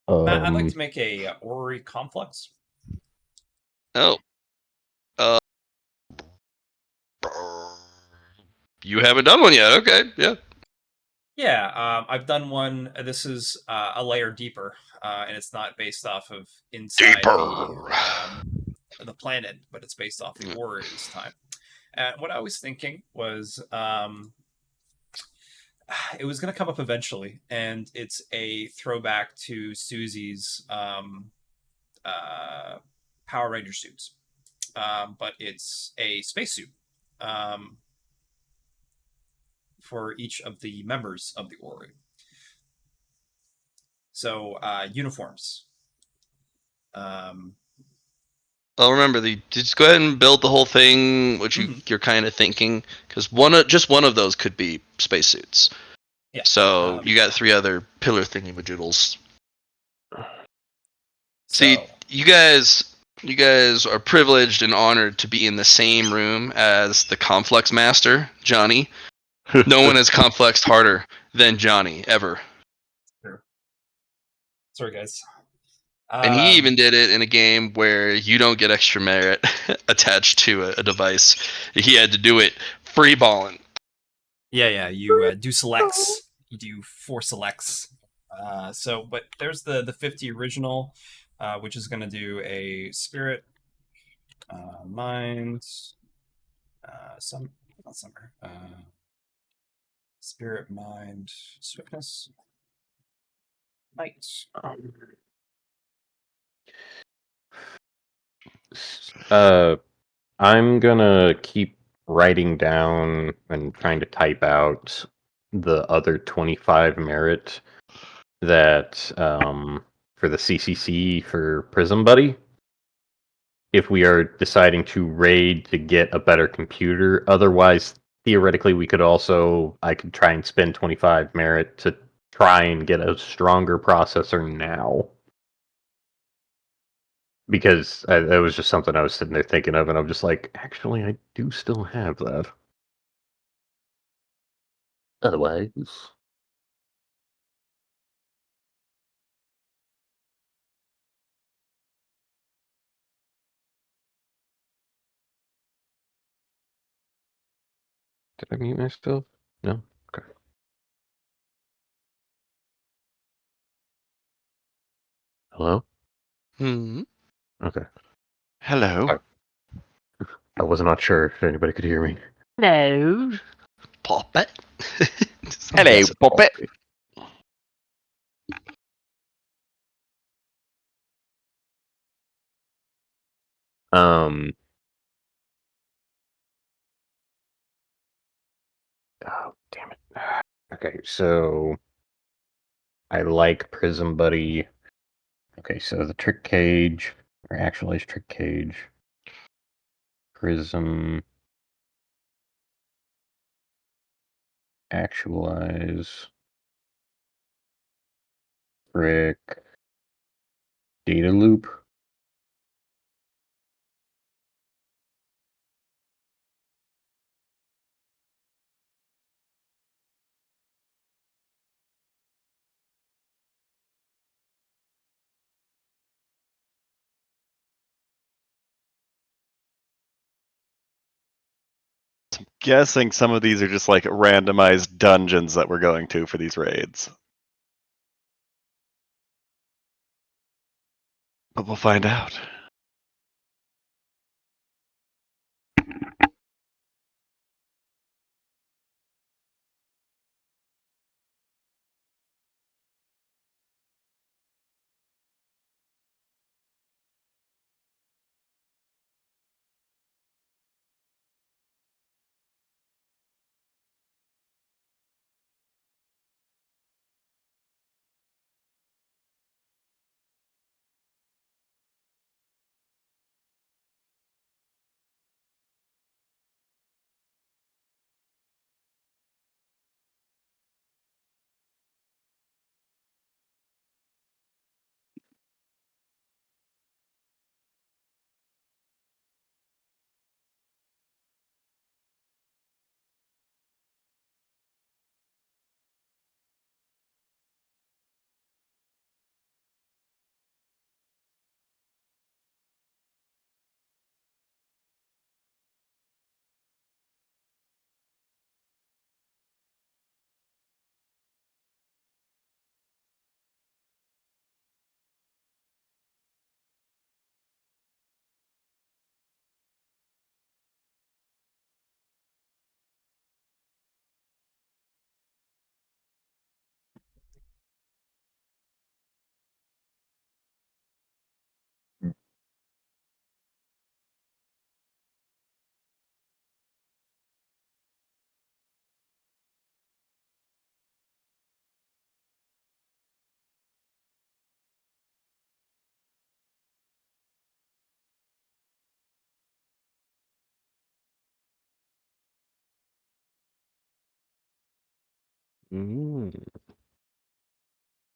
S3: Matt, I'd like
S1: Um,
S3: to make a orrery complex.
S4: Oh. You haven't done one yet. Okay, yeah.
S3: Yeah, I've done one. This is a layer deeper, and it's not based off of inside the planet, but it's based off the orrery this time. And what I was thinking was, it was going to come up eventually, and it's a throwback to Susie's Power Ranger suits, but it's a spacesuit for each of the members of the orrery. So uniforms.
S4: Well, remember, just go ahead and build the whole thing, which you're kind of thinking, because just one of those could be spacesuits.
S3: Yeah.
S4: So you got 3 other pillar thingy-majoodles. See, you guys are privileged and honored to be in the same room as the Conflux Master, Johnny. No one has complexed harder than Johnny, ever.
S3: Sure. Sorry, guys.
S4: And he even did it in a game where you don't get extra merit attached to a device. He had to do it free balling.
S3: Yeah. You do selects. You do 4 selects. But there's the 50 original, which is going to do a spirit, mind, not summer, spirit, mind, swiftness, might.
S1: I'm gonna keep writing down and trying to type out the other 25 merit that for the CCC for Prism Buddy. If we are deciding to raid to get a better computer, otherwise theoretically I could try and spend 25 merit to try and get a stronger processor now. Because that was just something I was sitting there thinking of, and I'm just like, actually, I do still have that. Otherwise, did I mute myself? No? Okay. Hello?
S4: Hmm.
S1: Okay.
S2: Hello.
S1: Sorry. I was not sure if anybody could hear me.
S4: Hello. Pop it.
S2: Hello, puppet.
S1: Um. Oh, damn it. Okay, so I like Prism Buddy. Okay, so the trick cage, or actualized trick cage, Prism, actualize, trick, data loop.
S2: Guessing some of these are just like randomized dungeons that we're going to for these raids. But we'll find out.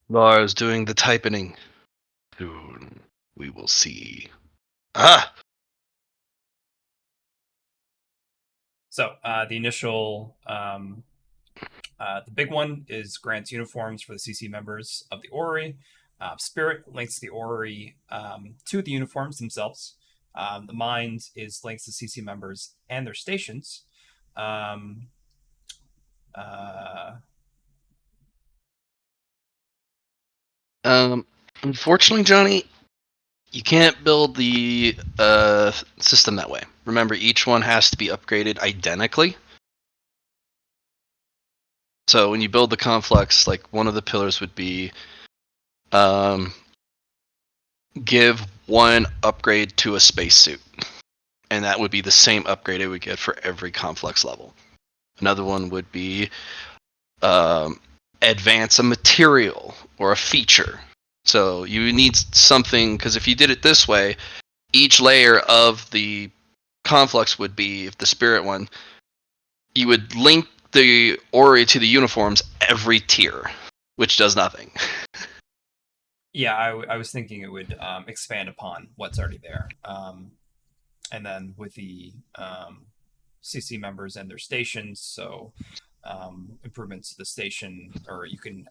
S4: Lars doing the typing. Soon we will see. Ah!
S3: So the initial, the big one is grants uniforms for the CC members of the orrery. Spirit links the orrery to the uniforms themselves. The mind is links to CC members and their stations.
S4: Unfortunately, Johnny, you can't build the system that way. Remember, each one has to be upgraded identically. So when you build the complex, like one of the pillars would be give one upgrade to a spacesuit. And that would be the same upgrade it would get for every complex level. Another one would be advance a material or a feature. So you need something, because if you did it this way, each layer of the complex would be, if the spirit one, you would link the orrery to the uniforms every tier, which does nothing.
S3: Yeah, I was thinking it would expand upon what's already there. And then with the CC members and their stations, so improvements to the station, or you can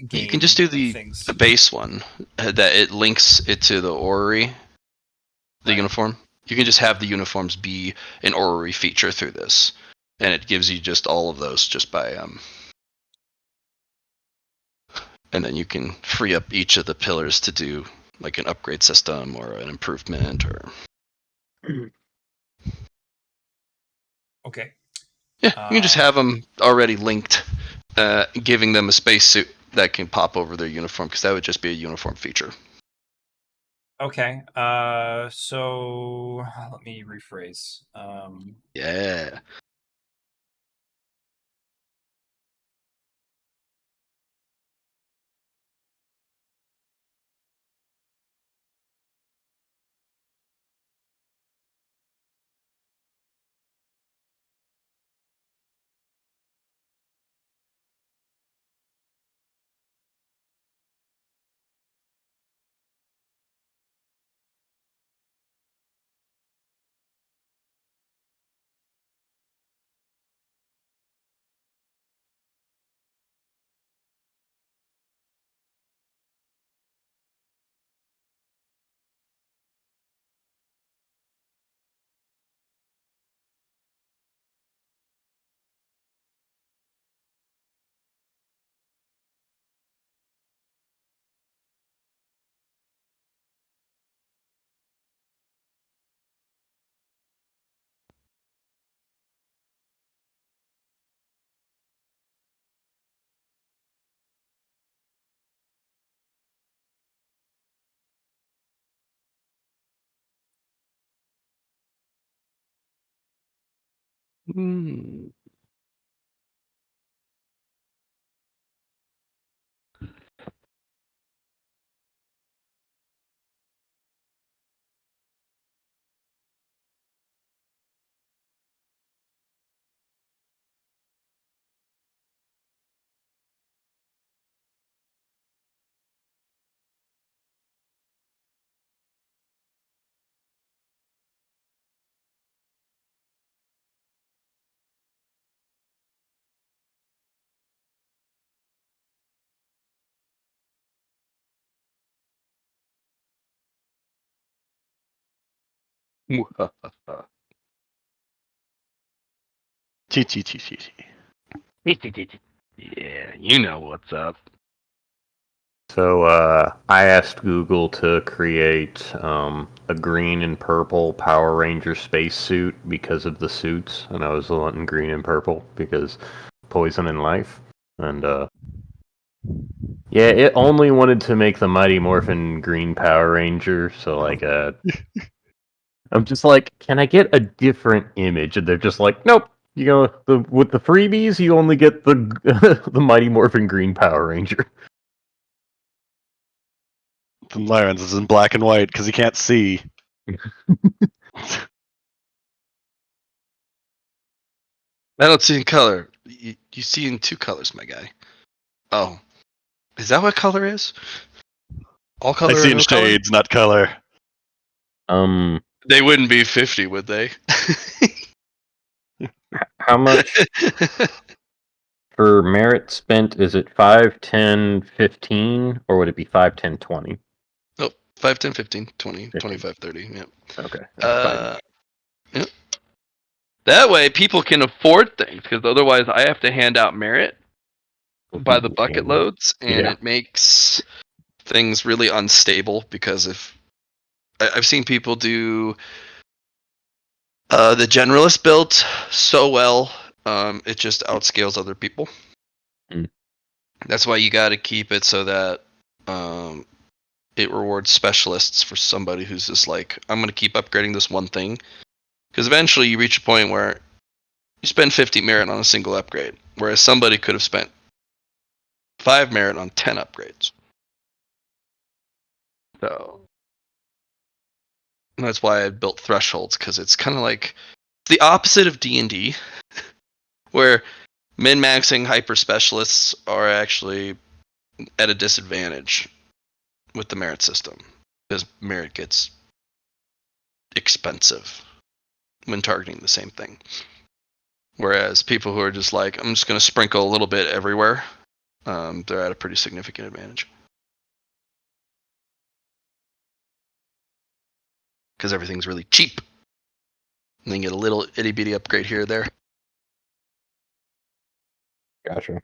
S3: gain
S4: You can just do the base one that it links it to the orrery, the uniform. You can just have the uniforms be an orrery feature through this, and it gives you just all of those just by and then you can free up each of the pillars to do like an upgrade system or an improvement or.
S3: Okay.
S4: Yeah, you can just have them already linked, giving them a spacesuit that can pop over their uniform, because that would just be a uniform feature.
S3: Okay. So let me rephrase.
S4: Yeah. Yeah, you know what's up.
S1: So I asked Google to create a green and purple Power Ranger spacesuit because of the suits, and I was wanting green and purple because poison and life. And yeah, it only wanted to make the Mighty Morphin Green Power Ranger, so like I'm just like, can I get a different image? And they're just like, nope. You know, with the freebies, you only get the the Mighty Morphin Green Power Ranger.
S2: From Lyrens is in black and white because he can't see.
S4: I don't see in color. You see in two colors, my guy. Oh, is that what color is? All color
S2: I
S4: or
S2: see in
S4: no color?
S2: shades, not color.
S4: They wouldn't be 50, would they?
S1: How much for merit spent? Is it 5, 10, 15, or would it be 5, 10, 20?
S4: Oh, 5, 10, 15, 20,
S1: 15.
S4: 25, 30. Yep.
S1: Okay.
S4: Yep. That way, people can afford things, because otherwise I have to hand out merit by the bucket loads, and
S1: Yeah.
S4: it makes things really unstable, because if I've seen people do the generalist build so well, it just outscales other people.
S1: Mm.
S4: That's why you got to keep it so that it rewards specialists for somebody who's just like, I'm going to keep upgrading this one thing. Because eventually you reach a point where you spend 50 merit on a single upgrade, whereas somebody could have spent 5 merit on 10 upgrades. So that's why I built thresholds, because it's kind of like the opposite of D&D, where min-maxing hyper specialists are actually at a disadvantage with the merit system, because merit gets expensive when targeting the same thing. Whereas people who are just like, I'm just going to sprinkle a little bit everywhere, they're at a pretty significant advantage. Because everything's really cheap. And then get a little itty bitty upgrade here or there.
S1: Gotcha.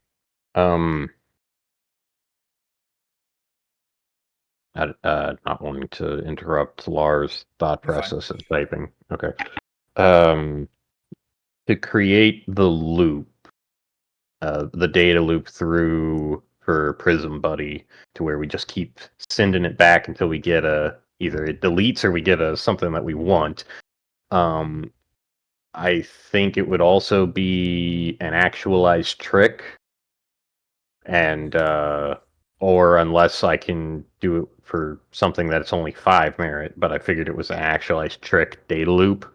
S1: Not wanting to interrupt Lars' thought
S3: You're fine.
S1: process of typing. Okay. To create the loop, the data loop through for Prism Buddy, to where we just keep sending it back until we get either it deletes or we get something that we want. I think it would also be an actualized trick, and or unless I can do it for something that's only 5 merit, but I figured it was an actualized trick data loop.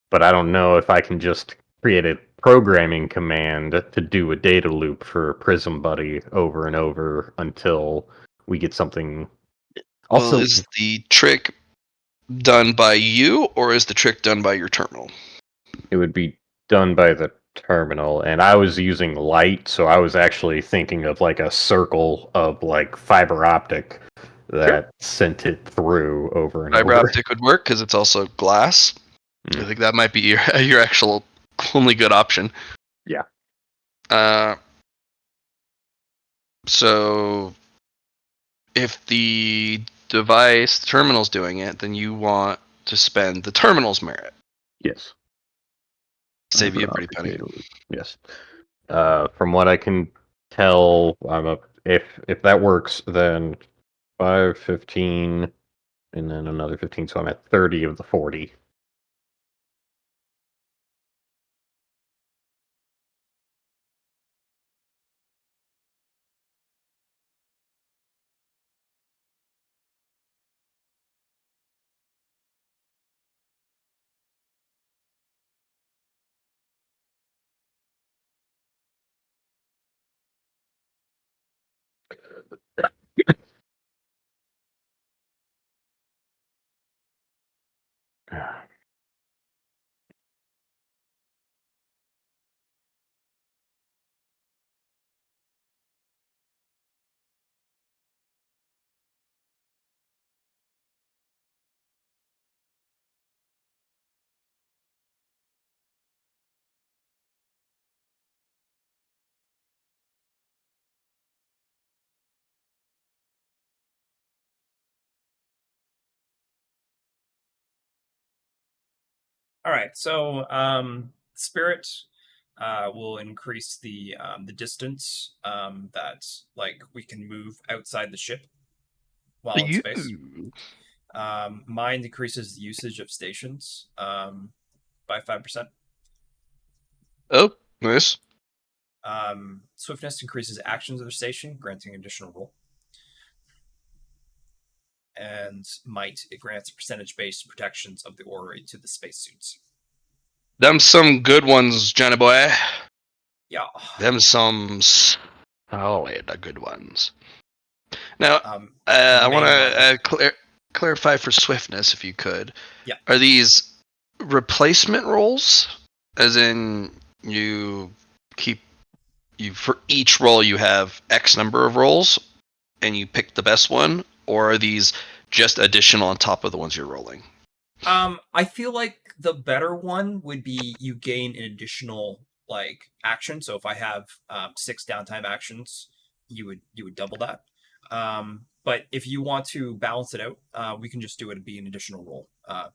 S1: But I don't know if I can just create a programming command to do a data loop for Prism Buddy over and over until we get something. Also,
S4: Well, is the trick done by you, or is the trick done by your terminal?
S1: it would be done by the terminal, and I was using light, so I was actually thinking of like a circle of like fiber optic that sent it through over and
S4: Fiber
S1: over.
S4: optic would work because it's also glass. I think that might be your actual only good option.
S1: Yeah.
S4: So if the device terminal's doing it, then you want to spend the terminal's merit.
S1: Yes.
S4: Save you a pretty penny.
S1: Yes. From what I can tell, I'm up. If that works, then 5, 15, and then another 15, so I'm at 30 of the 40.
S3: All right, so spirit will increase the distance that like we can move outside the ship while in space. Mind increases the usage of stations by 5%.
S4: Oh, nice.
S3: Swiftness increases actions of the station, granting additional roll. And might, it grants percentage-based protections of the orrery to the spacesuits.
S4: Them some good ones, Johnny boy.
S3: Yeah.
S4: Them some solid good ones. Now,
S3: The
S4: I want
S3: main
S4: to clarify for swiftness, if you could.
S3: Yeah.
S4: Are these replacement rolls? As in, you for each roll you have X number of rolls, and you pick the best one, or are these just additional on top of the ones you're rolling?
S3: I feel like the better one would be you gain an additional like action. So if I have 6 downtime actions, you would double that. But if you want to balance it out, we can just do it and be an additional roll.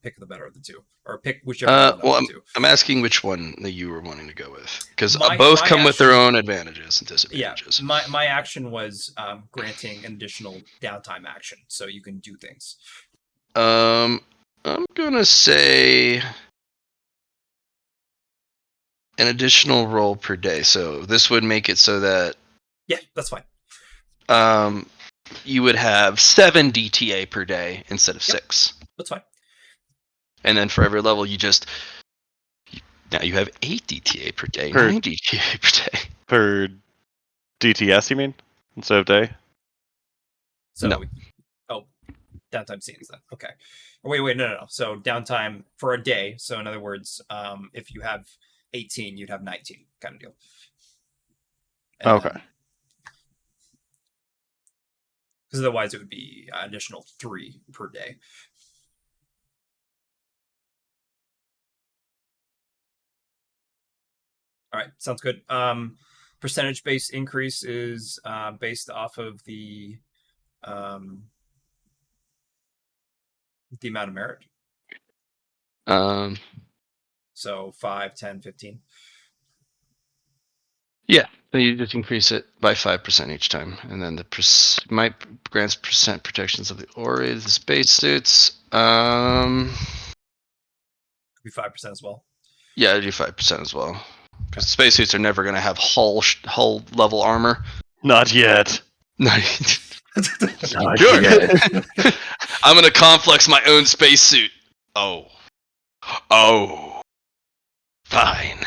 S3: Pick the better of the two, or pick whichever one of the two.
S4: I'm asking which one that you were wanting to go with, because
S3: My
S4: both come with their
S3: action-
S4: own advantages and disadvantages.
S3: My action was granting an additional downtime action, so you can do things.
S4: I'm gonna say an additional roll per day. So this would make it so that
S3: Yeah, that's fine.
S4: you would have 7 DTA per day instead of 6.
S3: That's fine.
S4: And then for every level, now you have 8 DTA per day, 9 DTA per day.
S2: Per DTS, you mean? Instead of day?
S3: So,
S4: No.
S3: Oh, downtime scenes then. Okay. Wait, no. So downtime for a day. So in other words, if you have 18, you'd have 19 kind of deal. And
S2: Okay.
S3: because otherwise it would be an additional 3 per day. All right, sounds good. Percentage based increase is based off of the amount of merit. So 5, 10, 15.
S4: Yeah, so you just increase it by 5% each time, and then the might grants percent protections of the aura, the spacesuits.
S3: Could be 5% as well.
S4: Yeah, I do 5% as well, because spacesuits are never going to have hull level armor.
S2: Not yet.
S4: No.
S1: Not
S4: Sure.
S1: yet.
S4: I'm gonna complex my own spacesuit. Oh, fine.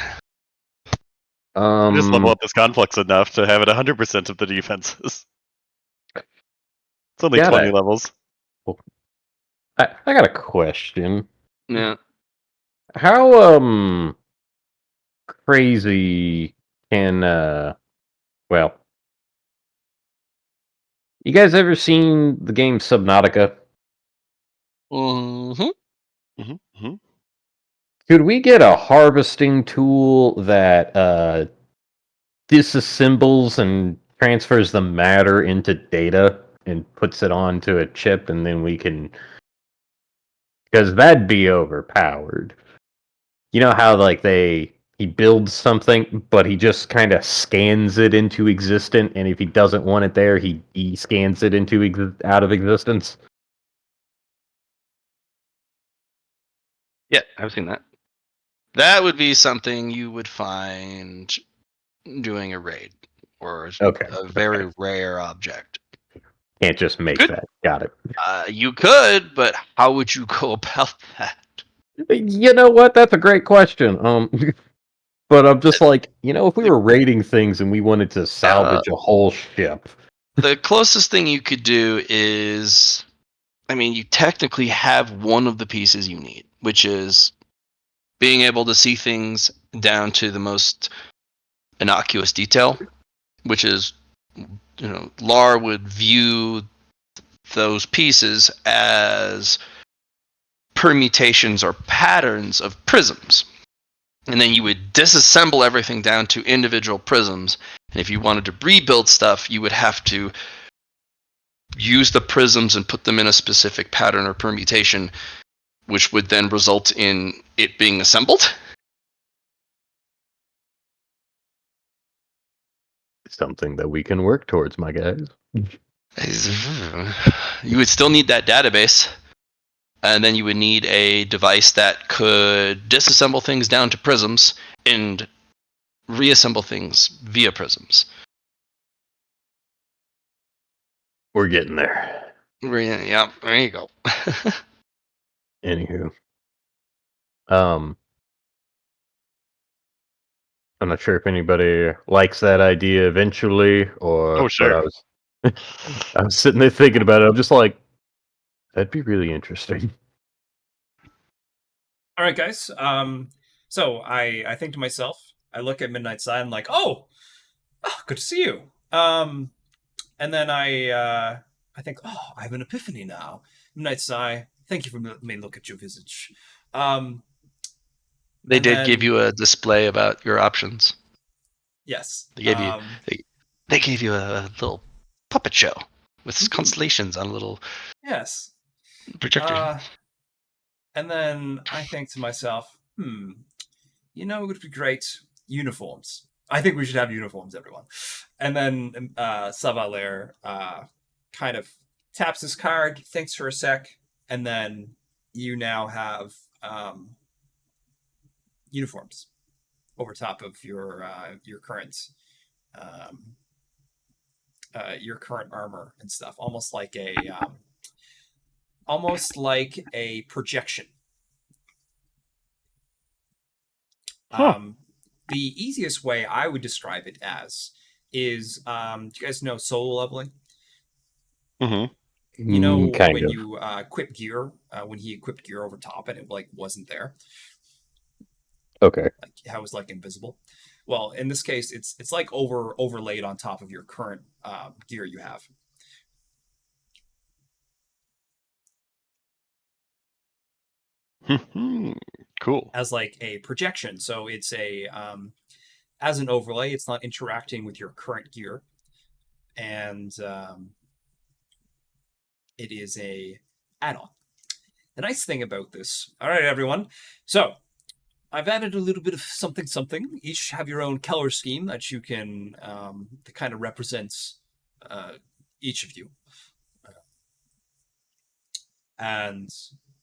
S2: Just level up this complex enough to have it 100% of the defenses. It's only 20 levels.
S1: I got a question.
S4: Yeah.
S1: How crazy can well, you guys ever seen the game Subnautica?
S4: Mm-hmm.
S1: Could we get a harvesting tool that disassembles and transfers the matter into data and puts it onto a chip, and then we can, because that'd be overpowered. You know how like he builds something, but he just kind of scans it into existence, and if he doesn't want it there, he scans it into out of existence.
S4: Yeah, I've seen that. That would be something you would find doing a raid or a very rare object.
S1: Can't just make that. Got it.
S4: You could, but how would you go about that?
S1: You know what? That's a great question. But I'm just like, if we were raiding things and we wanted to salvage a whole ship.
S4: The closest thing you could do is, you technically have one of the pieces you need, which is being able to see things down to the most innocuous detail, which is, Lar would view those pieces as permutations or patterns of prisms. And then you would disassemble everything down to individual prisms. And if you wanted to rebuild stuff, you would have to use the prisms and put them in a specific pattern or permutation, which would then result in it being assembled.
S1: Something that we can work towards, my guys.
S4: You would still need that database. And then you would need a device that could disassemble things down to prisms and reassemble things via prisms.
S1: We're getting there.
S4: Yeah, there you go.
S1: Anywho. I'm not sure if anybody likes that idea eventually, or
S2: Oh, sure.
S1: But I was sitting there thinking about it. I'm just like, that'd be really interesting.
S3: All right, guys. So I think to myself, I look at Midnight Side, I'm like, good to see you. And then I think, oh, I have an epiphany now. Midnight Sigh, thank you for letting me look at your visage.
S4: They
S3: And
S4: did give
S3: then
S4: you a display about your options.
S3: yes,
S4: They gave you they gave you a little puppet show with constellations on a little
S3: yes.
S4: projector.
S3: And then I think to myself, it would be great uniforms. I think we should have uniforms, everyone. And then Savalair kind of taps his card, thinks for a sec, and then you now have uniforms over top of um, your current armor and stuff, almost like a projection.
S2: Huh.
S3: The easiest way I would describe it as is, do you guys know solo leveling?
S2: Mm-hmm.
S3: You know
S1: Kind
S3: when
S1: of.
S3: you equip gear, when he equipped gear over top and it like wasn't there,
S1: Okay.
S3: like how it was like invisible. Well, in this case, it's like overlaid on top of your current gear you have.
S2: Cool.
S3: As like a projection. So it's as an overlay, it's not interacting with your current gear, and it is a add-on. The nice thing about this, all right, everyone. So I've added a little bit of something something. Each have your own color scheme that you can that kind of represents each of you, and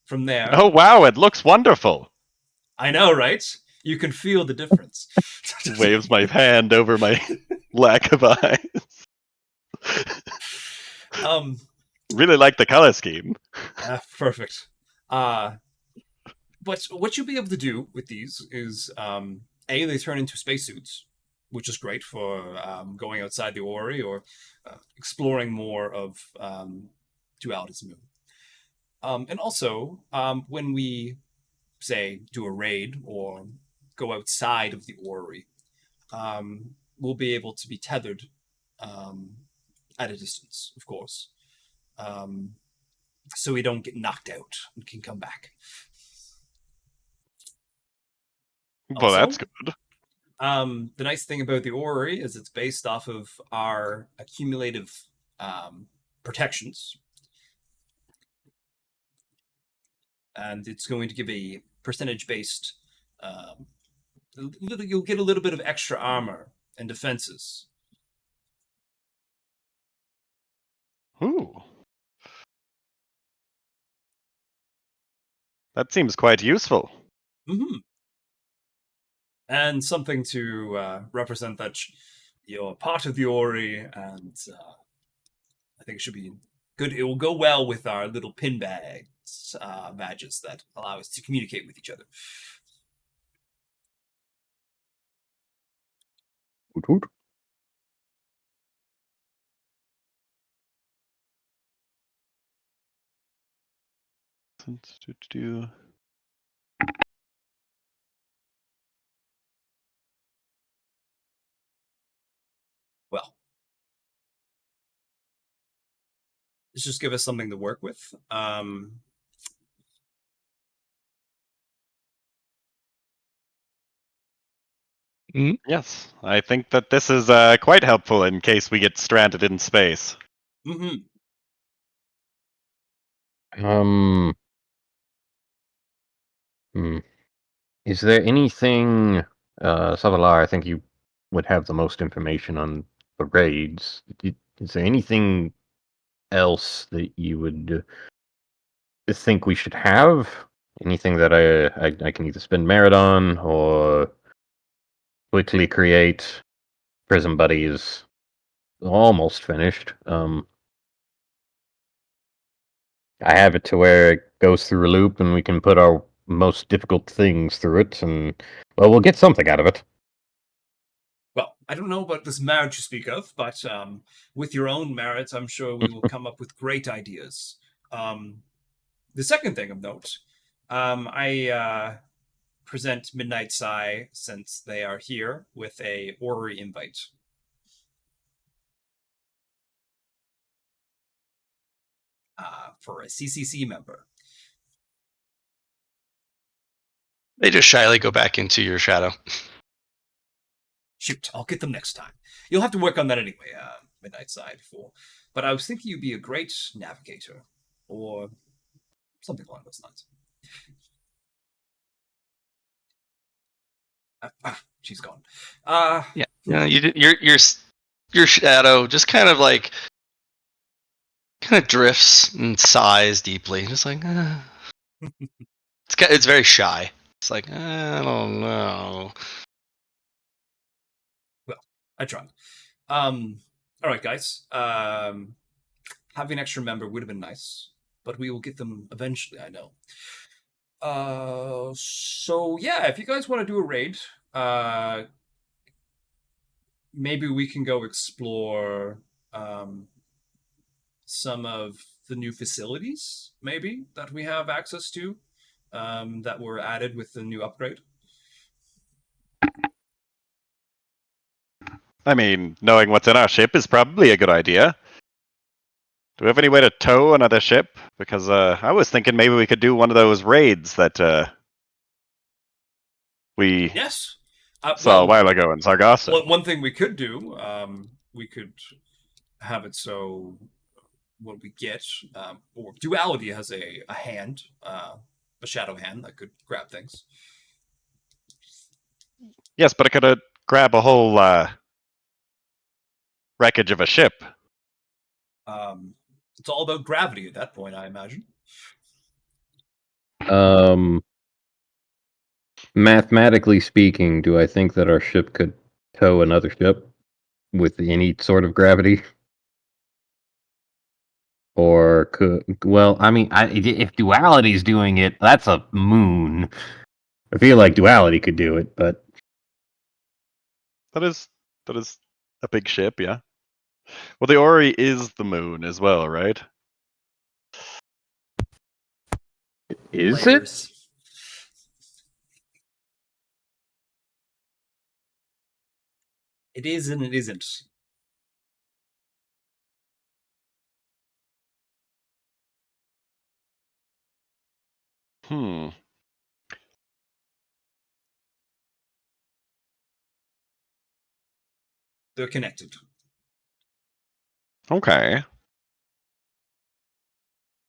S3: from there,
S2: Oh, wow, it looks wonderful.
S3: I know, right? You can feel the difference.
S2: Waves my hand over my lack of eyes. Really like the color scheme.
S3: Perfect. But what you'll be able to do with these is, they turn into spacesuits, which is great for going outside the Ori or exploring more of Duality's moon. And also, when we, say, do a raid or go outside of the Ori, we'll be able to be tethered at a distance, of course. So we don't get knocked out and can come back.
S2: Well, that's good.
S3: The nice thing about the Ori is it's based off of our accumulative protections. And it's going to give a percentage-based... you'll get a little bit of extra armor and defenses.
S2: Ooh. That seems quite useful.
S3: Mm-hmm. And something to represent that you're part of the Ori, and I think it should be good. It will go well with our little pin bags, badges that allow us to communicate with each other.
S1: Woot woot.
S3: Well, let's just give us something to work with.
S2: Yes, I think that this is quite helpful in case we get stranded in space.
S3: Mm-hmm.
S1: Is there anything, Savalar, I think you would have the most information on the raids. Is there anything else that you would think we should have? Anything that I can either spend merit on or quickly create? Prison Buddy is almost finished. I have it to where it goes through a loop and we can put our most difficult things through it, and well, we'll get something out of it.
S3: Well, I don't know about this marriage you speak of, but with your own merits, I'm sure we will come up with great ideas. The second thing of note, I present Midnight Sigh, since they are here, with a orrery invite. For a CCC member.
S4: They just shyly go back into your shadow.
S3: Shoot, I'll get them next time. You'll have to work on that anyway, Midnight Side for. But I was thinking you'd be a great navigator, or something along those lines. She's gone.
S4: Yeah, your shadow just kind of drifts and sighs deeply, just like it's very shy. It's like I don't know.
S3: Well, I tried. All right, guys. Having an extra member would have been nice, but we will get them eventually. I know. So yeah, if you guys want to do a raid, maybe we can go explore some of the new facilities, maybe that we have access to, that were added with the new upgrade.
S2: I mean, knowing what's in our ship is probably a good idea. Do we have any way to tow another ship? Because I was thinking maybe we could do one of those raids that we
S3: Yes.
S2: saw a while ago in Sargasso.
S3: One thing we could do, we could have it so what we get, or Duality has a hand, a shadow hand that could grab things.
S2: Yes, but it could grab a whole wreckage of a ship.
S3: It's all about gravity at that point, I imagine.
S1: Mathematically speaking, do I think that our ship could tow another ship with any sort of gravity? Or could, well, I mean, if duality's doing it, that's a moon. I feel like duality could do it, but
S2: That is a big ship, yeah. Well, the Ori is the moon as well, right?
S1: is
S3: Layers. It is and it isn't. They're connected.
S2: Okay.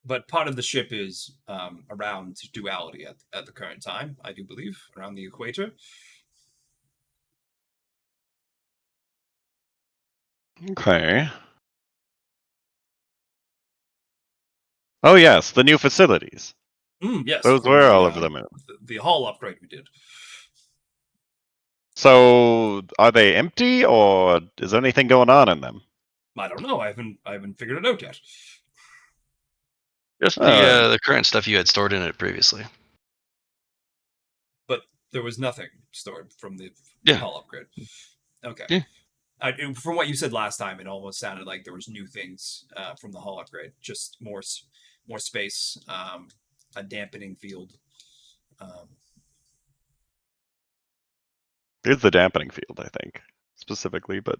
S3: But part of the ship is around duality at the current time, I do believe, around the equator.
S2: Okay. Oh yes, the new facilities.
S3: Yes,
S2: Those
S3: from
S2: were all over the moon.
S3: the hull upgrade we did.
S2: So are they empty, or is there anything going on in them?
S3: I don't know. I haven't figured it out yet.
S4: Just the current stuff you had stored in it previously.
S3: But there was nothing stored from the
S4: Yeah.
S3: hull upgrade. Okay.
S4: Yeah.
S3: From what you said last time, it almost sounded like there was new things from the hull upgrade, just more space, a dampening field.
S2: Here's the dampening field, I think, specifically, but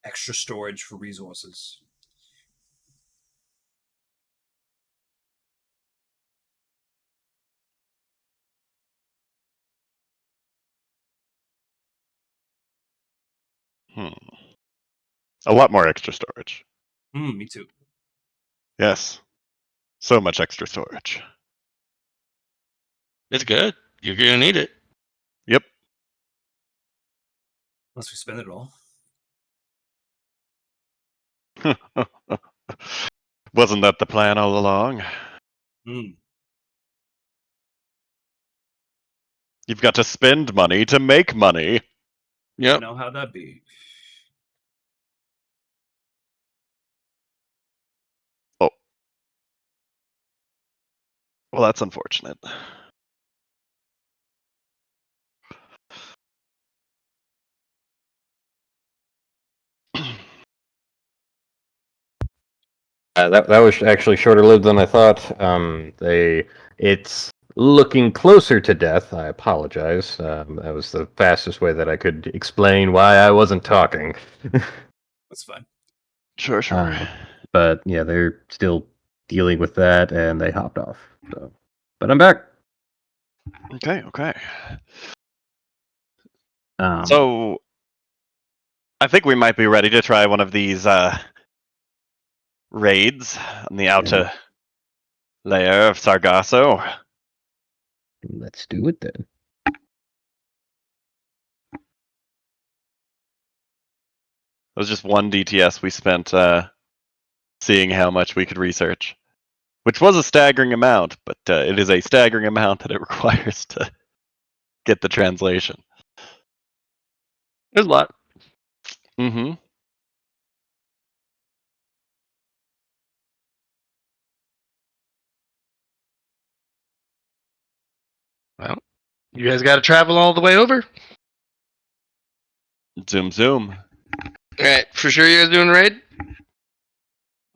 S3: Extra storage for resources.
S2: a lot more extra storage.
S3: Me too.
S2: Yes. So much extra storage.
S4: It's good. You're gonna need it.
S2: Yep.
S3: Unless we spend it all.
S2: Wasn't that the plan all along? You've got to spend money to make money.
S3: Yep. You know how that be.
S2: Oh. Well, that's unfortunate.
S1: That was actually shorter lived than I thought. It's looking closer to death. I apologize. That was the fastest way that I could explain why I wasn't talking.
S3: That's fine.
S2: Sure.
S1: But yeah, they're still dealing with that, and they hopped off. So, but I'm back.
S2: Okay.
S1: Um,
S2: So I think we might be ready to try one of these raids on the outer layer of Sargasso.
S1: let's do it then.
S2: It was just one DTS we spent seeing how much we could research, which was a staggering amount, but it is a staggering amount that it requires to get the translation.
S4: There's a lot.
S2: Mm-hmm.
S4: Well, you guys got to travel all the way over.
S2: Zoom.
S4: All right, for sure you guys doing a raid?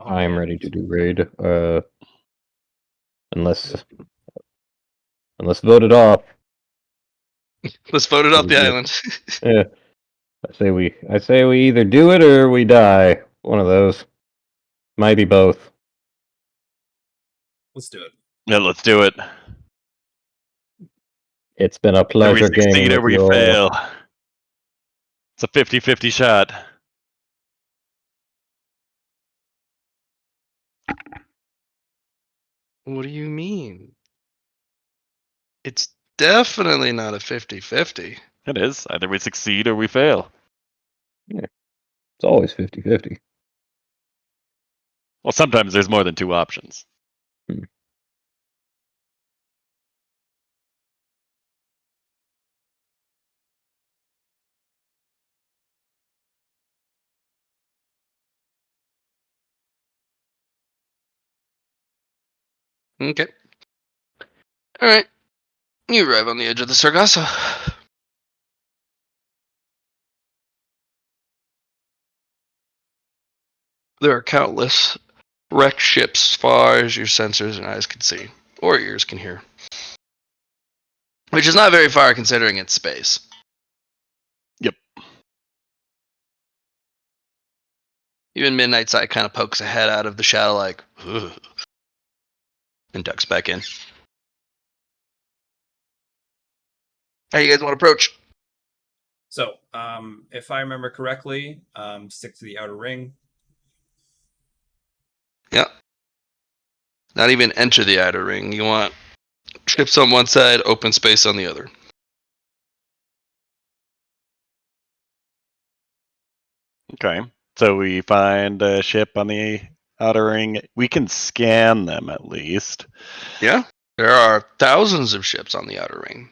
S3: Oh,
S1: I am
S3: man.
S1: ready to do raid. Unless voted off.
S4: Let's vote it off the
S1: Yeah.
S4: island.
S1: Yeah. I say we either do it or we die. One of those. Might be both.
S3: Let's do it.
S2: Yeah, let's do it.
S1: It's been a
S2: Either we
S1: pleasure gaming
S2: succeed or
S1: with
S2: we
S1: you all.
S2: fail. It's a 50-50 shot.
S4: What do you mean? It's definitely not a 50-50.
S2: It is. Either we succeed or we fail.
S1: It's always 50-50.
S2: Well, sometimes there's more than two options.
S4: Okay. All right. You arrive on the edge of the Sargasso. There are countless wrecked ships as far as your sensors and eyes can see, or ears can hear. Which is not very far considering it's space.
S2: Yep.
S4: Even Midnight Sight kind of pokes a head out of the shadow like, ugh, and ducks back in. How you guys want to approach?
S3: So, if I remember correctly, stick to the outer ring.
S4: Yeah. Not even enter the outer ring. You want ships on one side, open space on the other.
S2: Okay. So we find a ship on the outer ring. We can scan them at least.
S4: Yeah. There are thousands of ships on the outer ring.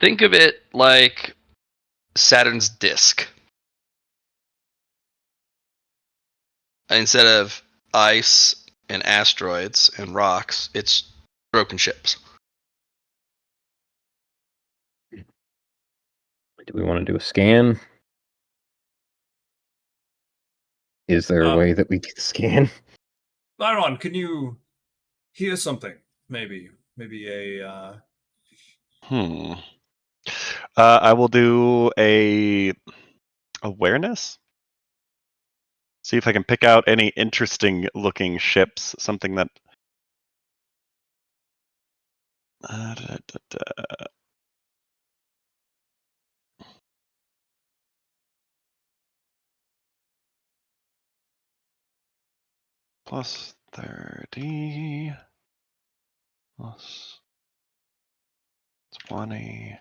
S4: Think of it like Saturn's disk. Instead of ice and asteroids and rocks, it's broken ships.
S1: Do we want to do a scan? Is there a way that we can scan?
S3: Lyron, can you hear something? Maybe a
S2: I will do a awareness. See if I can pick out any interesting looking ships. Something that. Plus 30. Plus 20.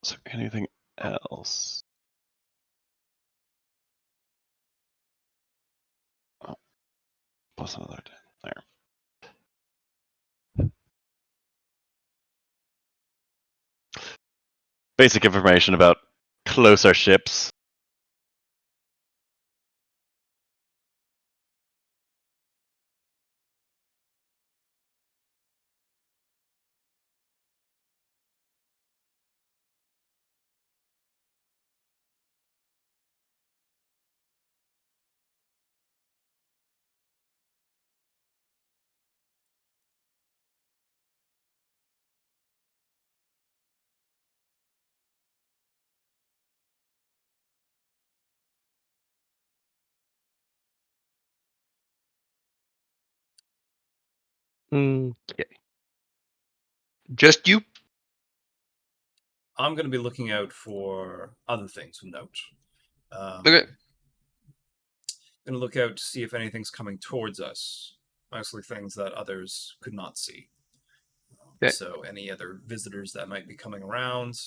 S2: Is there anything else? Oh, plus another 10. There. Basic information about closer ships.
S1: Okay.
S4: Just you?
S3: I'm going to be looking out for other things of note.
S4: Okay.
S3: Going to look out to see if anything's coming towards us. Mostly things that others could not see.
S4: Okay.
S3: So any other visitors that might be coming around.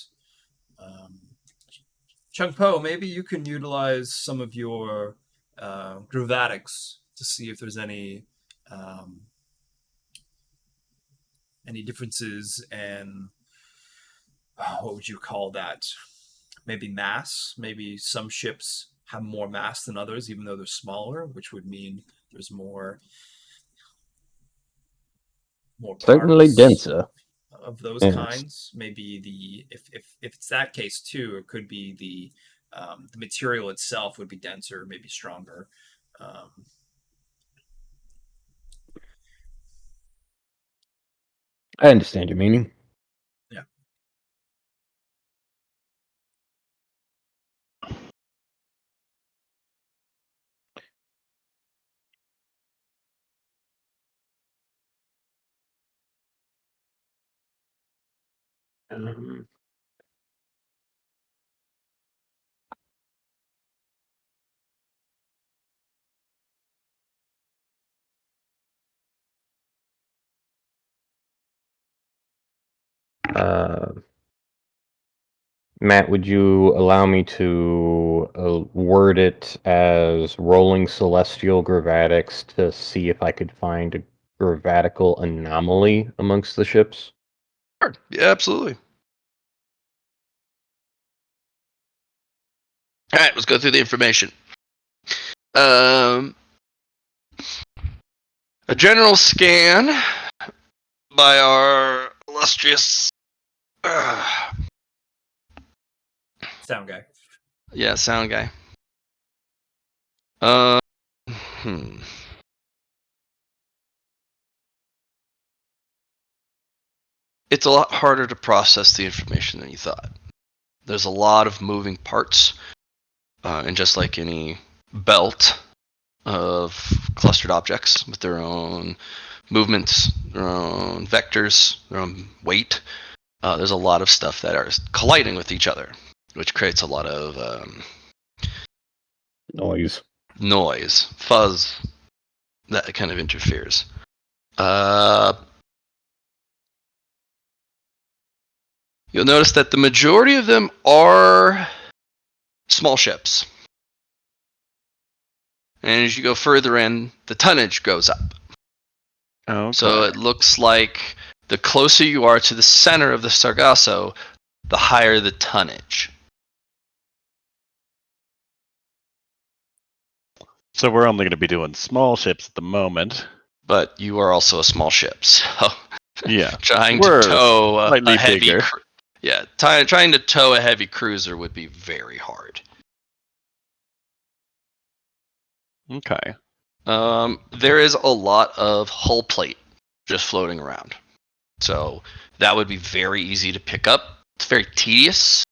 S3: Chung Po, maybe you can utilize some of your gravatics to see if there's any differences in what would you call that? Maybe mass. Maybe some ships have more mass than others, even though they're smaller, which would mean there's more
S1: Certainly
S3: parts
S1: denser.
S3: of those
S1: Yes.
S3: kinds. Maybe if it's that case too, it could be the material itself would be denser, maybe stronger.
S1: I understand your meaning.
S3: Yeah.
S1: Um, Matt, would you allow me to word it as rolling celestial gravatics to see if I could find a gravatical anomaly amongst the ships?
S4: Sure. Yeah, absolutely. All right, let's go through the information. A general scan by our illustrious
S3: Sound guy.
S4: sound guy. Uh, It's a lot harder to process the information than you thought. There's a lot of moving parts, and just like any belt of clustered objects with their own movements, their own vectors, their own weight, there's a lot of stuff that are colliding with each other, which creates a lot of
S1: Noise.
S4: fuzz, that kind of interferes. You'll notice that the majority of them are small ships. And as you go further in, the tonnage goes up.
S2: Okay.
S4: So it looks like the closer you are to the center of the Sargasso, the higher the tonnage.
S2: So we're only going to be doing small ships at the moment.
S4: But you are also a small ship, so
S2: Yeah.
S4: trying
S2: We're
S4: to tow
S2: slightly
S4: a heavy
S2: bigger.
S4: trying to tow a heavy cruiser would be very hard.
S2: Okay.
S4: There is a lot of hull plate just floating around, so that would be very easy to pick up. It's very tedious,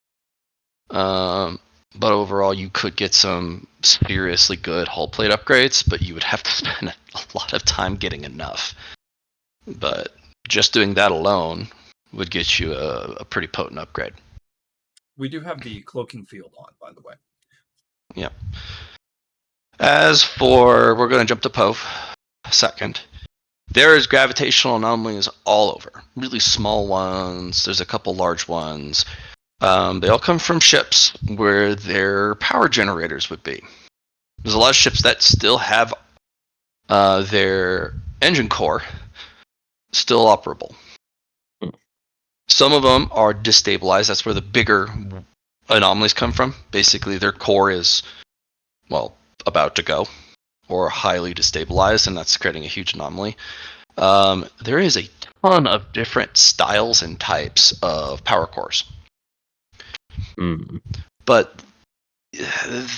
S4: but overall you could get some seriously good hull plate upgrades, but you would have to spend a lot of time getting enough. But just doing that alone would get you a pretty potent upgrade.
S3: We do have the cloaking field on, by the way.
S4: Yeah. As for, we're going to jump to Poe a second. There is gravitational anomalies all over. Really small ones. There's a couple large ones. They all come from ships where their power generators would be. There's a lot of ships that still have their engine core still operable. Some of them are destabilized. That's where the bigger anomalies come from. Basically, their core is, well, about to go or highly destabilized, and that's creating a huge anomaly. There is a ton of different styles and types of power cores. But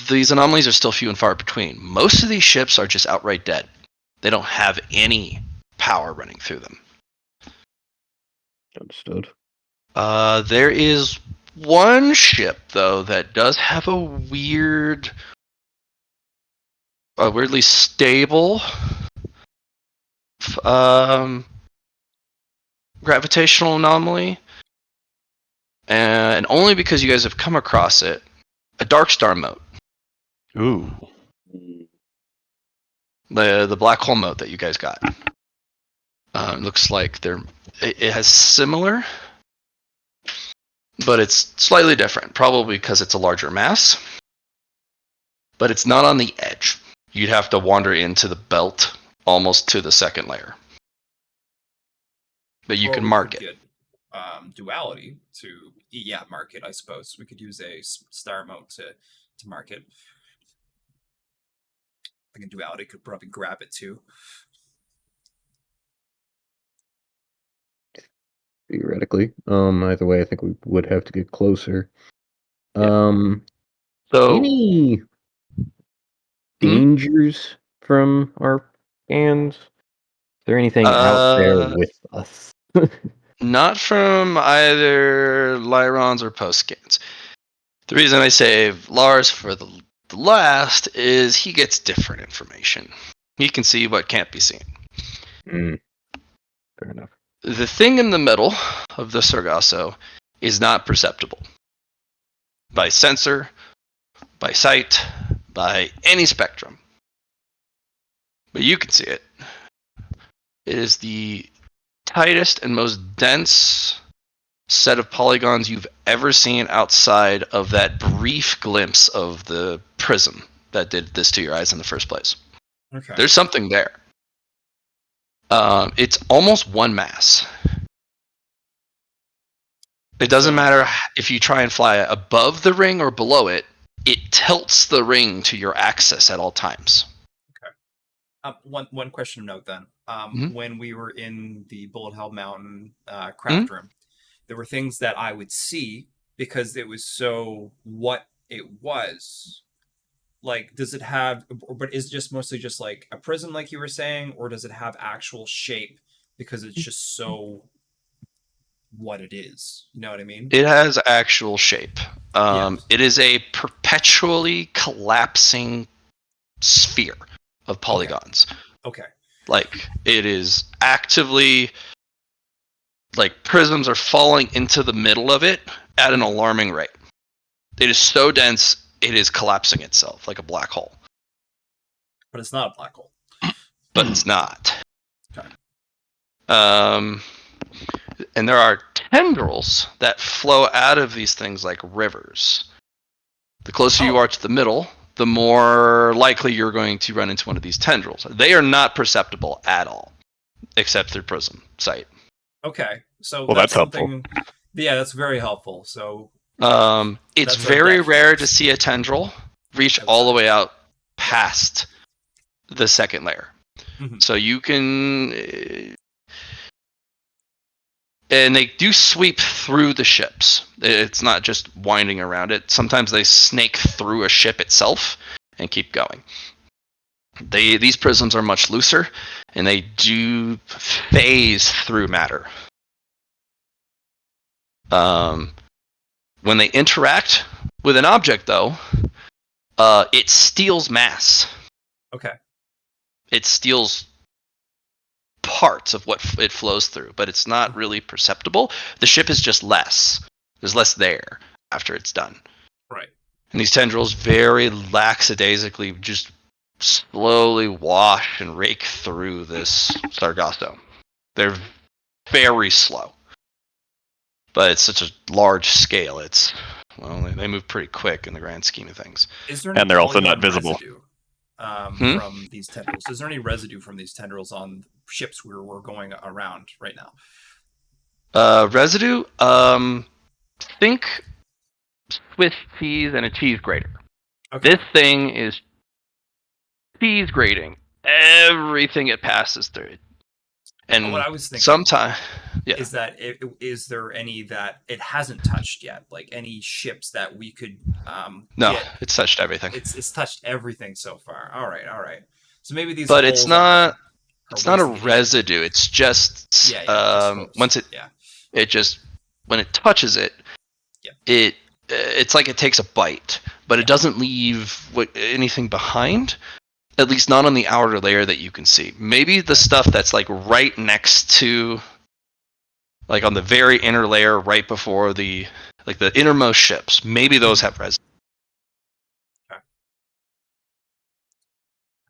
S4: these anomalies are still few and far between. Most of these ships are just outright dead. They don't have any power running through them.
S1: Understood.
S4: There is one ship, though, that does have a weirdly stable gravitational anomaly, and only because you guys have come across it, a dark star mote,
S2: Ooh.
S4: the black hole mote that you guys got. Looks like it has similar, but it's slightly different, probably because it's a larger mass. But it's not on the edge. You'd have to wander into the belt almost to the second layer. But you can mark it.
S3: Get, duality to mark it. I suppose we could use a star mode to mark it. I think a duality could probably grab it too.
S1: Theoretically, either way, I think we would have to get closer.
S4: So
S1: Any dangers from our scans? Is there anything out there with us?
S4: Not from either Lyrons or post scans. The reason I save Lars for the last is he gets different information. He can see what can't be seen.
S1: Fair enough.
S4: The thing in the middle of the Sargasso is not perceptible by sensor, by sight, by any spectrum. But you can see it. It is the tightest and most dense set of polygons you've ever seen outside of that brief glimpse of the prism that did this to your eyes in the first place.
S3: Okay.
S4: There's something there. It's almost one mass. It doesn't matter if you try and fly above the ring or below it, it tilts the ring to your axis at all times.
S3: Okay. One question to note then. When we were in the Bullet Hell Mountain craft room, there were things that I would see because it was so what it was. Like, does it have, but is it just mostly just like a prism, like you were saying, or does it have actual shape because it's just so what it is? You know what I mean?
S4: It has actual shape. It is a perpetually collapsing sphere of polygons.
S3: Okay.
S4: Like, it is actively, like, prisms are falling into the middle of it at an alarming rate. It is so dense, it is collapsing itself like a black hole.
S3: But it's not a black hole.
S4: But it's not.
S3: Okay.
S4: And there are tendrils that flow out of these things like rivers. The closer you are to the middle, the more likely you're going to run into one of these tendrils. They are not perceptible at all, except through prism sight.
S3: Okay, so
S2: that's helpful.
S3: Yeah, that's very helpful. So
S4: it's very rare to see a tendril reach all the way out past the second layer. So you can, and they do sweep through the ships. It's not just winding around it. Sometimes they snake through a ship itself and keep going. These prisms are much looser, and they do phase through matter. When they interact with an object, though, it steals mass.
S3: Okay.
S4: It steals parts of what it flows through, but it's not really perceptible. The ship is just less. There's less there after it's done.
S3: Right.
S4: And these tendrils very lackadaisically just slowly wash and rake through this Sargasso. They're very slow. But it's such a large scale. They move pretty quick in the grand scheme of things.
S2: And they're also not visible.
S3: From these tendrils. Is there any residue from these tendrils on ships we're going around right now?
S4: Residue? Think Swiss cheese and a cheese grater. Okay. This thing is cheese grating everything it passes through. And
S3: what I was thinking is that is there any that it hasn't touched yet? Like any ships that we could
S4: No, it's touched everything.
S3: It's touched everything so far. All right. So maybe these
S4: But it's not a residue. It's just once it just when it touches it, it's like it takes a bite, but it doesn't leave anything behind. At least not on the outer layer that you can see. Maybe the stuff that's like right next to like on the very inner layer, right before the innermost ships. Maybe those have res.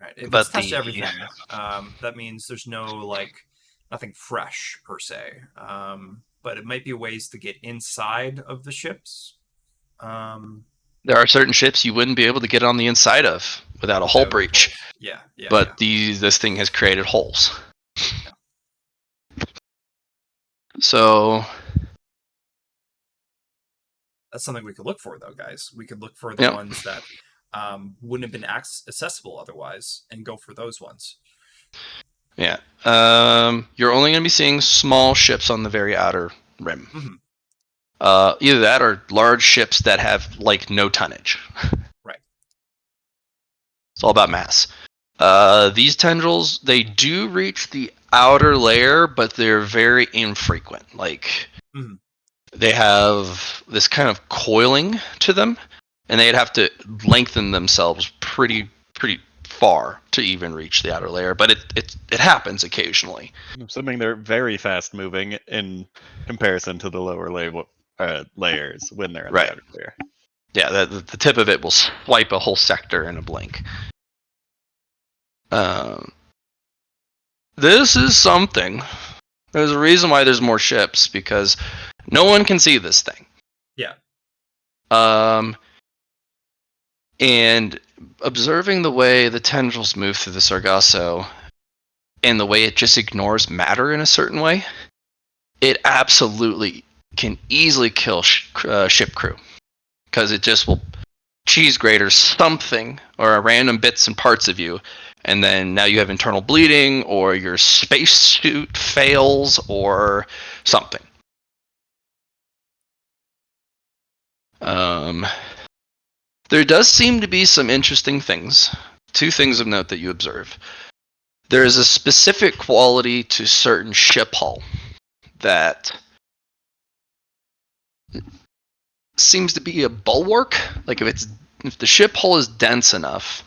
S3: Right. If
S4: But
S3: it's touched everything, that means there's nothing fresh per se. But it might be ways to get inside of the ships.
S4: There are certain ships you wouldn't be able to get on the inside of without a hull breach.
S3: Yeah.
S4: But this thing has created holes.
S3: Yeah.
S4: So
S3: that's something we could look for, though, guys. We could look for the ones that wouldn't have been accessible otherwise, and go for those ones.
S4: Yeah. You're only going to be seeing small ships on the very outer rim.
S3: Mm-hmm.
S4: Either that or large ships that have no tonnage.
S3: Right.
S4: It's all about mass. These tendrils, they do reach the outer layer, but they're very infrequent. They have this kind of coiling to them, and they'd have to lengthen themselves pretty far to even reach the outer layer. But it happens occasionally.
S2: I'm assuming they're very fast moving in comparison to the lower layers when they're in the outer layer.
S4: Yeah, the tip of it will swipe a whole sector in a blink. This is something. There's a reason why there's more ships, because no one can see this thing.
S3: Yeah.
S4: And observing the way the tendrils move through the Sargasso and the way it just ignores matter in a certain way, it absolutely can easily kill ship crew. Because it just will cheese grater something or random bits and parts of you, and then now you have internal bleeding, or your spacesuit fails, or something. There does seem to be some interesting things. Two things of note that you observe. There is a specific quality to certain ship hull that seems to be a bulwark. Like if the ship hull is dense enough,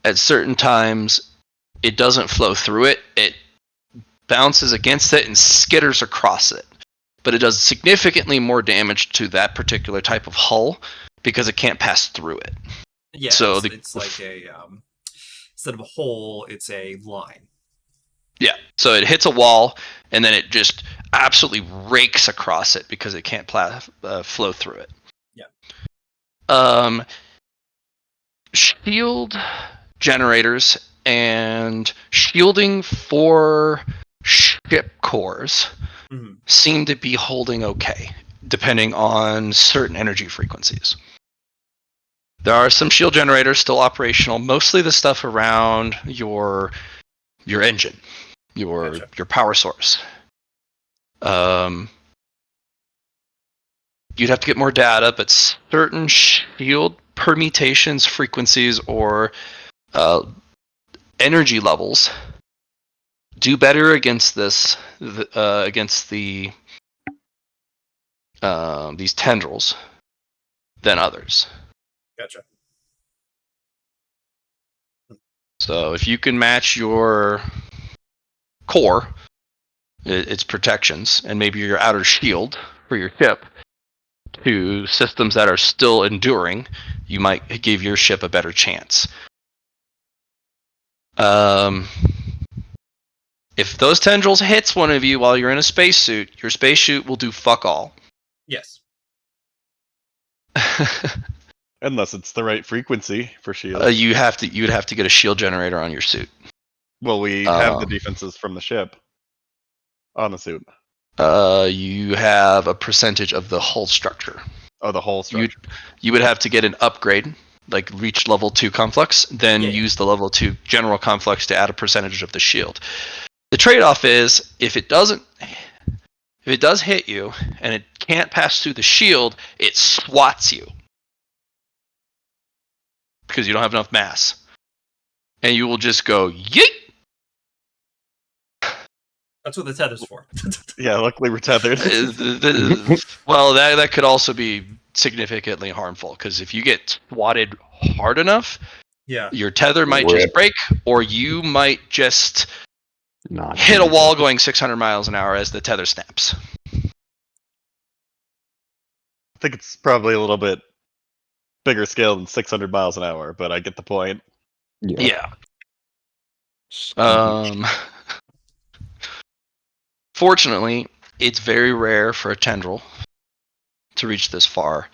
S4: at certain times it doesn't flow through it. It bounces against it and skitters across it. But it does significantly more damage to that particular type of hull because it can't pass through it.
S3: Yeah,
S4: so
S3: it's like a instead of a hole, it's a line.
S4: Yeah, so it hits a wall and then it just absolutely rakes across it because it can't flow through it.
S3: Yeah.
S4: Shield generators and shielding for ship cores seem to be holding okay, depending on certain energy frequencies. There are some shield generators still operational, mostly the stuff around your engine, your power source. You'd have to get more data, but certain shield permutations, frequencies, or energy levels do better against these tendrils than others.
S3: Gotcha.
S4: So if you can match your core, its protections, and maybe your outer shield for your ship to systems that are still enduring, you might give your ship a better chance. If those tendrils hits one of you while you're in a spacesuit, your spacesuit will do fuck all.
S3: Yes.
S2: Unless it's the right frequency for shield.
S4: You'd have to get a shield generator on your suit.
S2: Well, we have the defenses from the ship on the suit.
S4: You have a percentage of the hull structure.
S2: Oh, the hull structure.
S4: You would have to get an upgrade, like reach level 2 conflux, then use the level 2 general conflux to add a percentage of the shield. The trade-off is if it does hit you and it can't pass through the shield, it swats you because you don't have enough mass, and you will just go yeet.
S3: That's what the tether's for.
S2: Yeah, luckily we're tethered.
S4: Well, that could also be significantly harmful, because if you get swatted hard enough, your tether might just break, or you might just hit a wall going 600 miles an hour as the tether snaps.
S2: I think it's probably a little bit bigger scale than 600 miles an hour, but I get the point.
S4: Yeah. Fortunately, it's very rare for a tendril to reach this far.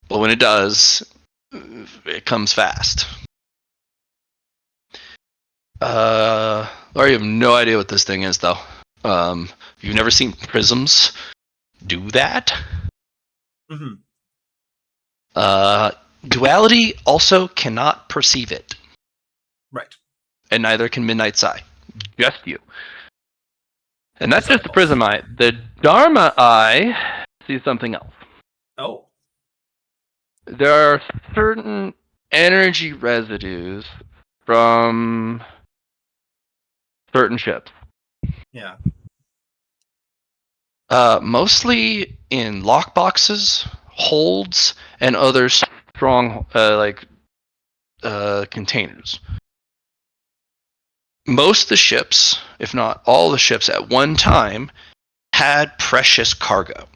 S4: But when it does, it comes fast. I have no idea what this thing is, though. You've never seen prisms do that?
S3: Mm-hmm.
S4: Duality also cannot perceive it.
S3: Right.
S4: And neither can Midnight's Eye. Just you. And that's
S3: His
S4: just the
S3: eyeballs.
S4: Prism Eye. The Dharma Eye sees something else.
S3: Oh.
S4: There are certain energy residues from certain ships.
S3: Yeah.
S4: Mostly in lockboxes, holds, and other strong containers. Most of the ships, if not all the ships at one time, had precious cargo.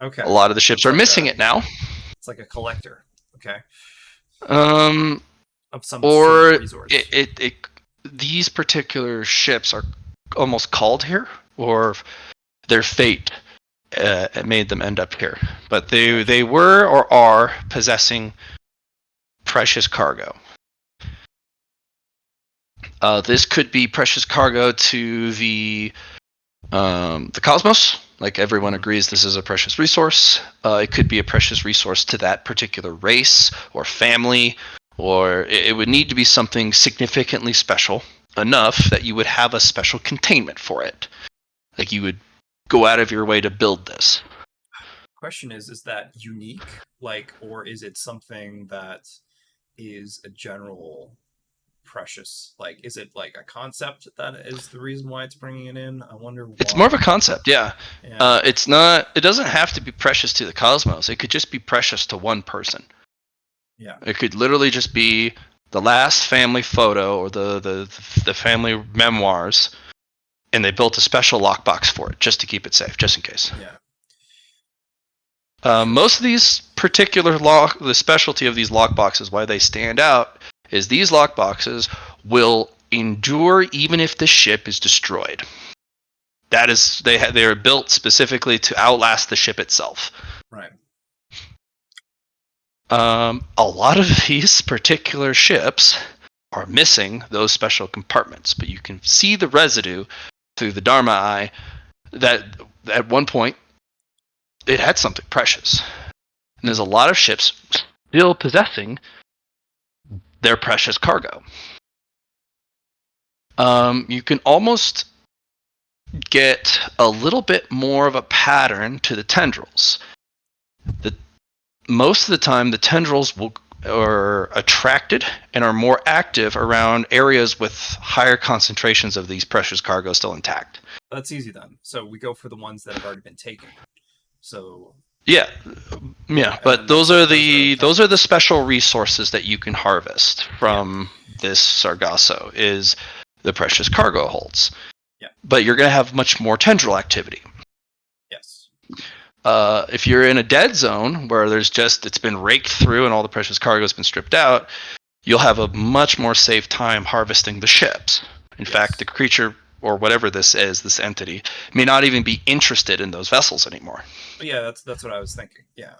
S3: Okay.
S4: A lot of the ships
S3: It's
S4: are
S3: like
S4: missing it now.
S3: It's like a collector. Okay. Of some sort
S4: Or
S3: of resource.
S4: these particular ships are almost called here, or their fate made them end up here. But they were or are possessing precious cargo. This could be precious cargo to the cosmos. Like everyone agrees, this is a precious resource. It could be a precious resource to that particular race or family, or it would need to be something significantly special enough that you would have a special containment for it. Like you would go out of your way to build this.
S3: Question is that unique? Like, or is it something that is a general precious? Like, is it like a concept that is the reason why it's bringing it in? I wonder why.
S4: It's more of a concept, yeah.
S3: Yeah.
S4: It's not. It doesn't have to be precious to the cosmos. It could just be precious to one person.
S3: Yeah.
S4: It could literally just be the last family photo or the family memoirs, and they built a special lockbox for it just to keep it safe, just in case.
S3: Yeah.
S4: Most of these particular the specialty of these lockboxes, why they stand out, is these lockboxes will endure even if the ship is destroyed. That is, they are built specifically to outlast the ship itself.
S3: Right.
S4: A lot of these particular ships are missing those special compartments, but you can see the residue through the Dharma Eye that at one point it had something precious. And there's a lot of ships still possessing their precious cargo. You can almost get a little bit more of a pattern to the tendrils. Most of the time, the tendrils are attracted and are more active around areas with higher concentrations of these precious cargo still intact.
S3: That's easy then. So we go for the ones that have already been taken. So
S4: yeah, but those are the special resources that you can harvest from this Sargasso is the precious cargo holds.
S3: Yeah.
S4: But you're going to have much more tendril activity.
S3: Yes.
S4: If you're in a dead zone where it's been raked through and all the precious cargo has been stripped out, you'll have a much more safe time harvesting the ships. In fact, the creature or whatever this is, this entity, may not even be interested in those vessels anymore.
S3: Yeah, that's what I was thinking. Yeah.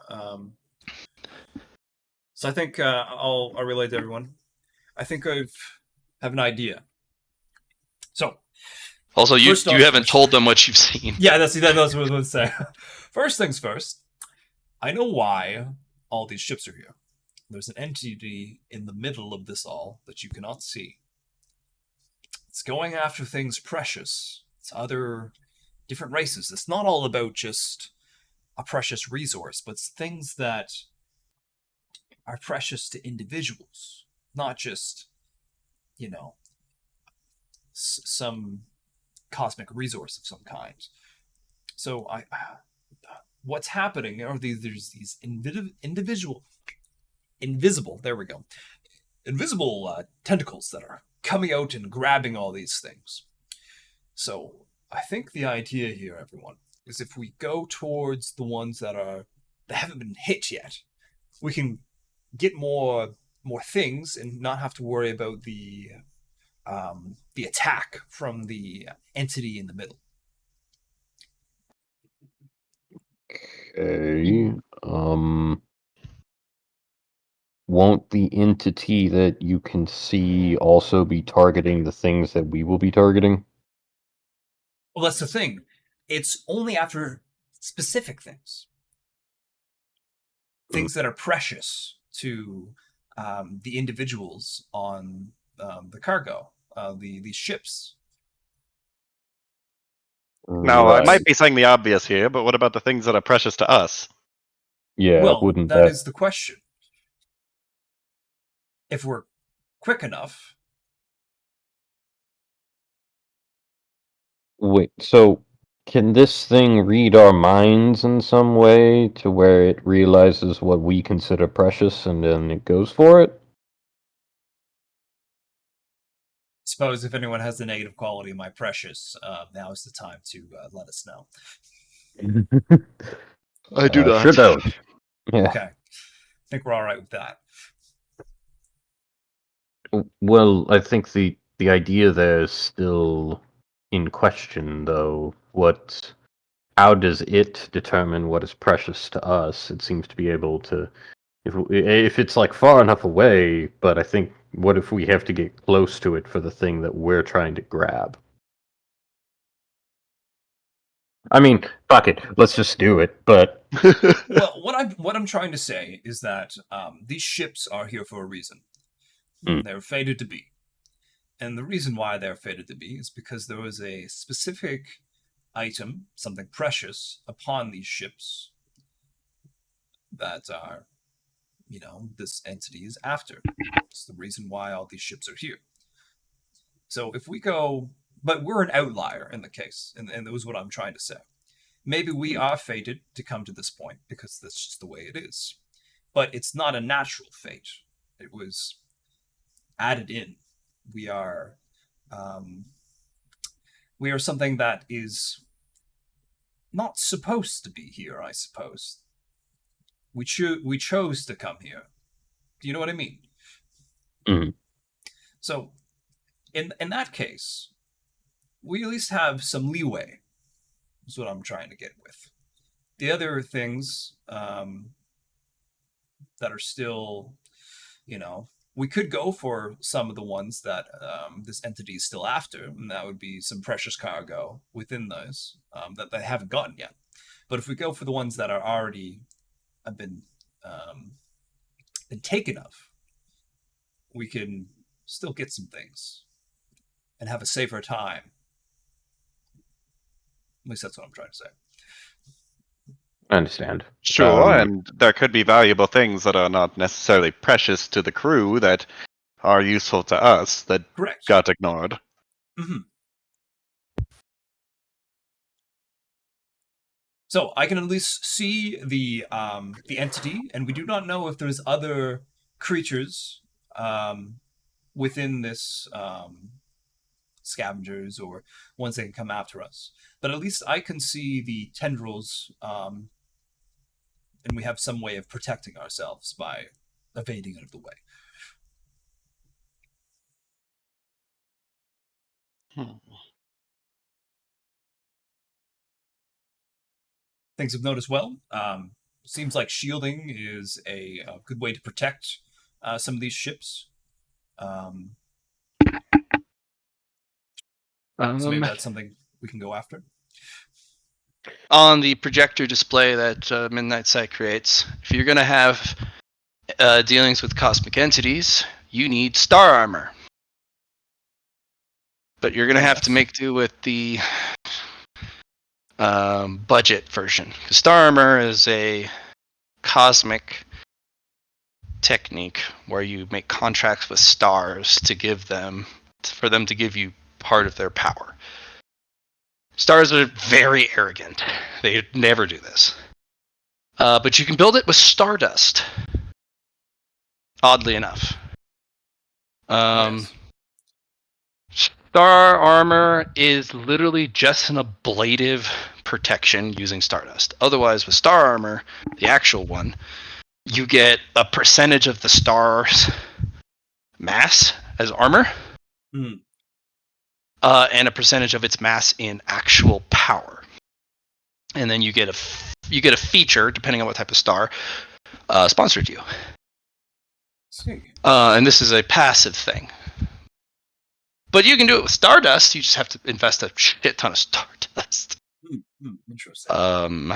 S3: So I think I'll relay to everyone. I think I have an idea. So.
S4: Also, you haven't told them what you've seen.
S3: Yeah, that's what I was going to say. First things first, I know why all these ships are here. There's an entity in the middle of this all that you cannot see. It's going after things precious. It's other different races. It's not all about just a precious resource, but it's things that are precious to individuals, not just, some cosmic resource of some kind. So what's happening are there's these invisible tentacles that are coming out and grabbing all these things. So I think the idea here, everyone, is if we go towards the ones that haven't been hit yet, we can get more things and not have to worry about the attack from the entity in the middle.
S1: Okay. Won't the entity that you can see also be targeting the things that we will be targeting?
S3: Well, that's the thing. It's only after specific things. Things that are precious to the individuals on the cargo, these ships.
S2: Now, I
S1: Right.
S2: might be saying the obvious here, but what about the things that are precious to us?
S1: Yeah,
S3: Well,
S1: wouldn't
S3: that
S1: that...
S3: is the question. If we're quick enough,
S1: Wait, so can this thing read our minds in some way to where it realizes what we consider precious and then it goes for it?
S3: suppose if anyone has the negative quality of my precious, now is the time to let us know.
S4: I do not.
S1: Sure don't. Yeah.
S3: Okay. I think we're all right with that.
S1: Well, I think the idea there is still in question, though. How does it determine what is precious to us? It seems to be able to, if it's like far enough away. But I think, what if we have to get close to it for the thing that we're trying to grab? I mean, fuck it, let's just do it. But
S3: Well, what I'm trying to say is that these ships are here for a reason.
S1: Hmm.
S3: They're fated to be. And the reason why they're fated to be is because there was a specific item, something precious, upon these ships that are, this entity is after. It's the reason why all these ships are here. So if we go, but we're an outlier in the case, and that was what I'm trying to say. Maybe we are fated to come to this point because that's just the way it is. But it's not a natural fate. It was added in. We are something that is not supposed to be here, I suppose. We chose to come here. Do you know what I mean?
S1: Mhm.
S3: So, in that case, we at least have some leeway. Is what I'm trying to get with. The other things that are still, we could go for some of the ones that this entity is still after, and that would be some precious cargo within those that they haven't gotten yet. But if we go for the ones that are already have been taken of, we can still get some things and have a safer time. At least that's what I'm trying to say.
S1: I understand.
S2: Sure, and there could be valuable things that are not necessarily precious to the crew that are useful to us that
S3: Correct.
S2: got ignored.
S3: Mm-hmm. So I can at least see the entity, and we do not know if there's other creatures within this scavengers or ones that can come after us. But at least I can see the tendrils, and we have some way of protecting ourselves by evading out of the way. Things have noticed well. Seems like shielding is a good way to protect some of these ships. So maybe that's something we can go after.
S4: On the projector display that Midnight Sight creates, if you're going to have dealings with cosmic entities, you need star armor. But you're going to have to make do with the budget version. Star armor is a cosmic technique where you make contracts with stars for them to give you part of their power. Stars are very arrogant. They never do this. But you can build it with stardust. Oddly enough.
S3: Yes.
S4: Star armor is literally just an ablative protection using Stardust. Otherwise, with Star armor, the actual one, you get a percentage of the star's mass as armor,
S3: Hmm.
S4: and a percentage of its mass in actual power. And then you get a feature depending on what type of star sponsored you.
S3: See.
S4: And this is a passive thing. But you can do it with Stardust. You just have to invest a shit ton of Stardust.
S3: Interesting.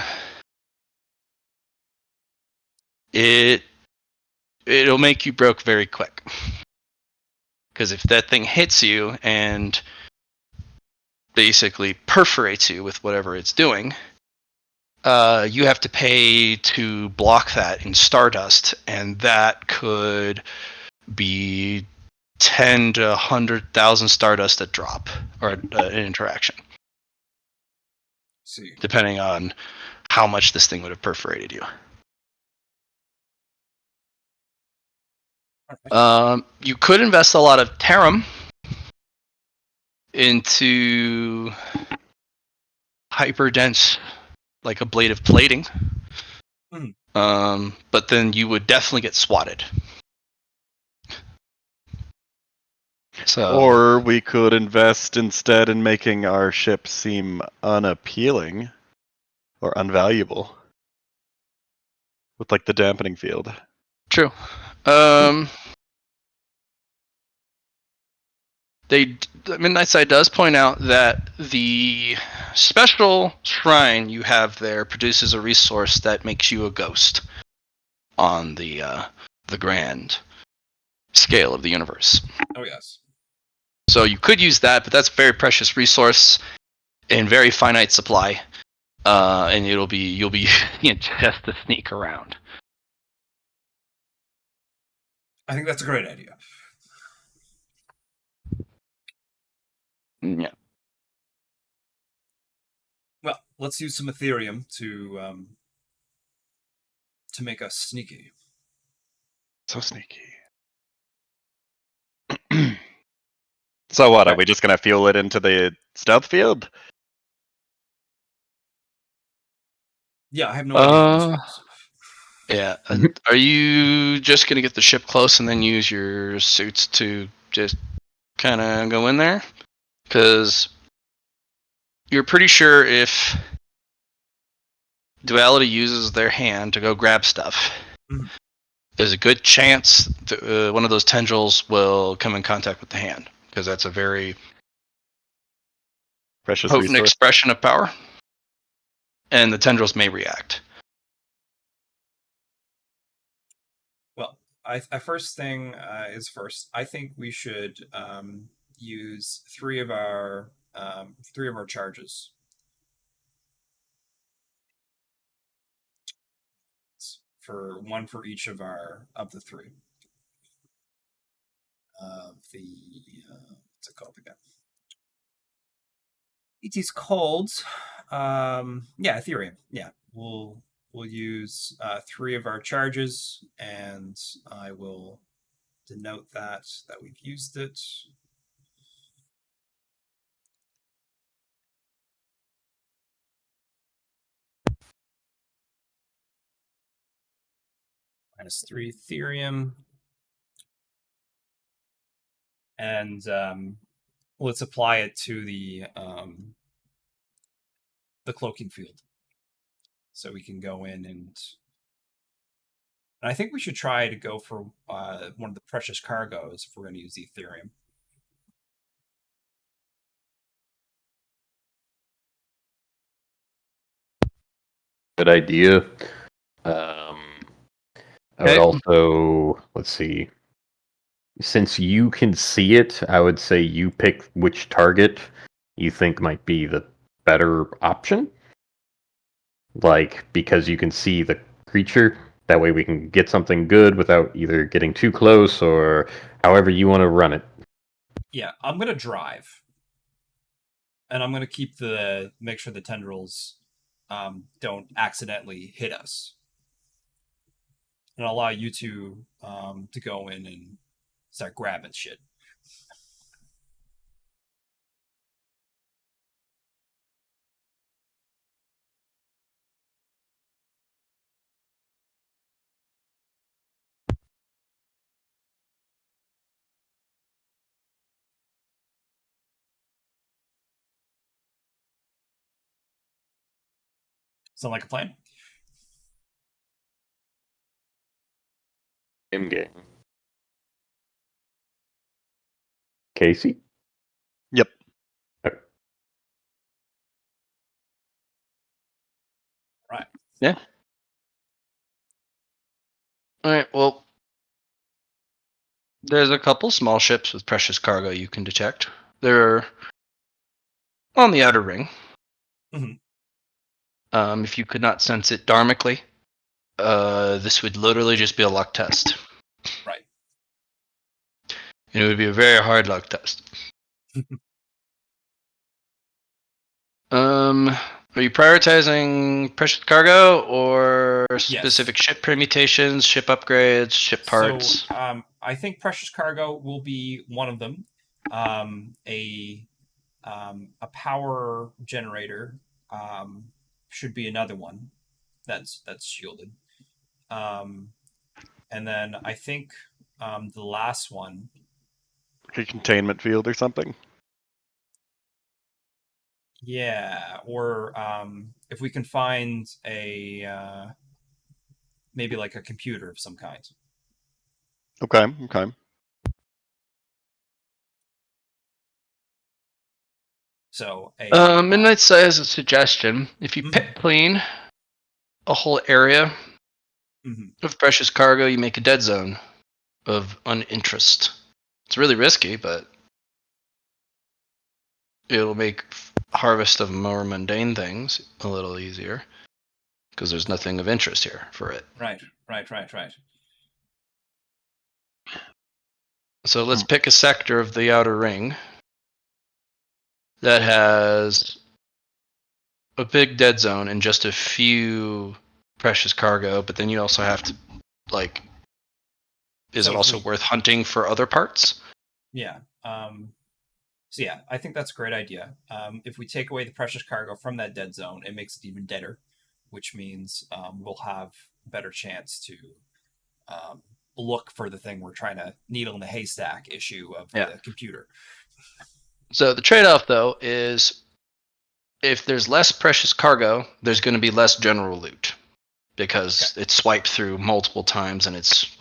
S4: It'll make you broke very quick. Because if that thing hits you and basically perforates you with whatever it's doing, you have to pay to block that in Stardust, and that could be 10 to 100,000 Stardust a drop, or an interaction.
S3: See.
S4: Depending on how much this thing would have perforated you. You could invest a lot of Tarum into hyperdense, like ablative plating. But then you would definitely get swatted. So,
S2: Or we could invest instead in making our ship seem unappealing or unvaluable with like the dampening field.
S4: true. The Midnight Side does point out that the special shrine you have there produces a resource that makes you a ghost on the grand scale of the universe.
S3: Oh yes.
S4: So you could use that, but that's a very precious resource in very finite supply, and you'll be just to sneak around.
S3: I think that's a great idea.
S4: Yeah.
S3: Well, let's use some Ethereum to make us sneaky.
S2: So sneaky. So what? Are
S4: Right.
S2: we just gonna fuel it into the stealth field?
S3: Yeah, I have no idea how this works.
S4: Yeah. Are you just gonna get the ship close and then use your suits to just kind of go in there? Because you're pretty sure if Duality uses their hand to go grab stuff, there's a good chance that, one of those tendrils will come in contact with the hand, because that's a very
S2: Precious
S4: potent
S2: resource.
S4: expression of power, and the tendrils may react.
S3: Well, I first thing is first. I think we should use three of our charges. For one for each of the three. What's it called again? It is called Ethereum. Yeah. We'll use three of our charges, and I will denote that we've used it. -3 Ethereum. And let's apply it to the cloaking field. So we can go in and I think we should try to go for one of the precious cargoes if we're going to use the Ethereum.
S1: Good idea. I would also, let's see. Since you can see it, I would say you pick which target you think might be the better option. Like, because you can see the creature, that way we can get something good without either getting too close or however you want to run it.
S3: Yeah, I'm going to drive. And I'm going to make sure the tendrils don't accidentally hit us. And I'll allow you two to go in and start grabbing shit. Sound like a plan?
S1: In-game. Casey?
S2: Yep.
S1: Okay.
S3: Right.
S4: Yeah. All right. Well, there's a couple small ships with precious cargo you can detect. They're on the outer ring.
S3: Mhm.
S4: If you could not sense it dharmically, this would literally just be a luck test.
S3: Right.
S4: And it would be a very hard luck test. Are you prioritizing precious cargo or specific ship permutations, ship upgrades, ship parts?
S3: So, I think precious cargo will be one of them. A power generator should be another one that's shielded. And then I think the last one.
S2: Like a containment field or something.
S3: Yeah, or if we can find a maybe like a computer of some kind.
S2: Okay.
S3: So
S4: Midnight Sky has a suggestion. If you pick clean a whole area of precious cargo, you make a dead zone of uninterest. It's really risky, but it'll make harvest of more mundane things a little easier because there's nothing of interest here for it.
S3: Right.
S4: So let's pick a sector of the outer ring that has a big dead zone and just a few precious cargo, but then you also have to, like, is
S3: So
S4: it
S3: if
S4: also
S3: we-
S4: worth hunting for other parts?
S3: Yeah. So yeah, I think that's a great idea. If we take away the precious cargo from that dead zone, it makes it even deader, which means we'll have a better chance to look for the thing we're trying to needle in the haystack issue of the computer.
S4: So the trade-off, though, is if there's less precious cargo, there's going to be less general loot because it's swiped through multiple times and it's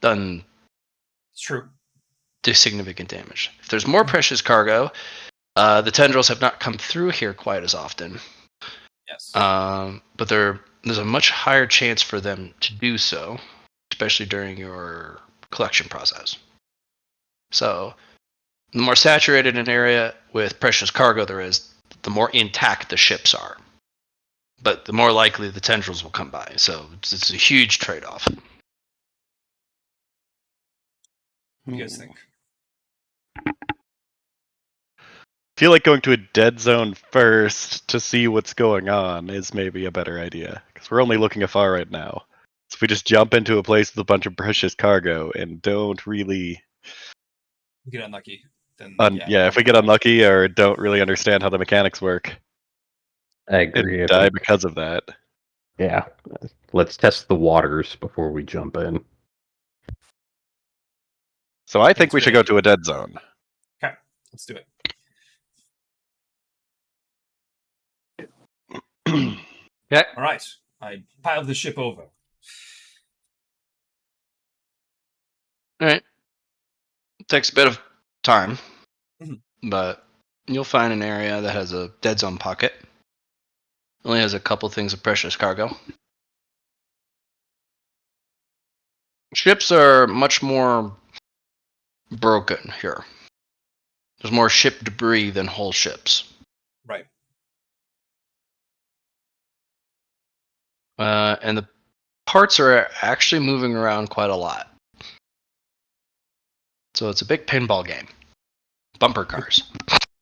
S4: done
S3: It's true.
S4: significant damage. If there's more precious cargo, the tendrils have not come through here quite as often.
S3: Yes.
S4: But there's a much higher chance for them to do so, especially during your collection process. So the more saturated an area with precious cargo there is, the more intact the ships are. But the more likely the tendrils will come by. So it's a huge trade-off.
S3: What do you guys think?
S2: I feel like going to a dead zone first to see what's going on is maybe a better idea because we're only looking afar right now. So if we just jump into a place with a bunch of precious cargo and don't really,
S3: Get unlucky, then
S2: if we get unlucky or don't really understand how the mechanics work,
S1: I agree.
S2: and die because of that.
S1: Yeah. Let's test the waters before we jump in.
S2: So I think
S3: That's
S2: we
S3: a
S2: should
S3: good
S2: go to a dead zone.
S3: Okay, let's do it.
S4: Yeah.
S3: All right, I pile the ship over.
S4: All right. It takes a bit of time,
S3: Mhm.
S4: but you'll find an area that has a dead zone pocket. Only has a couple things of precious cargo. Ships are much more broken here. There's more ship debris than whole ships.
S3: Right.
S4: And the parts are actually moving around quite a lot. So it's a big pinball game. Bumper cars.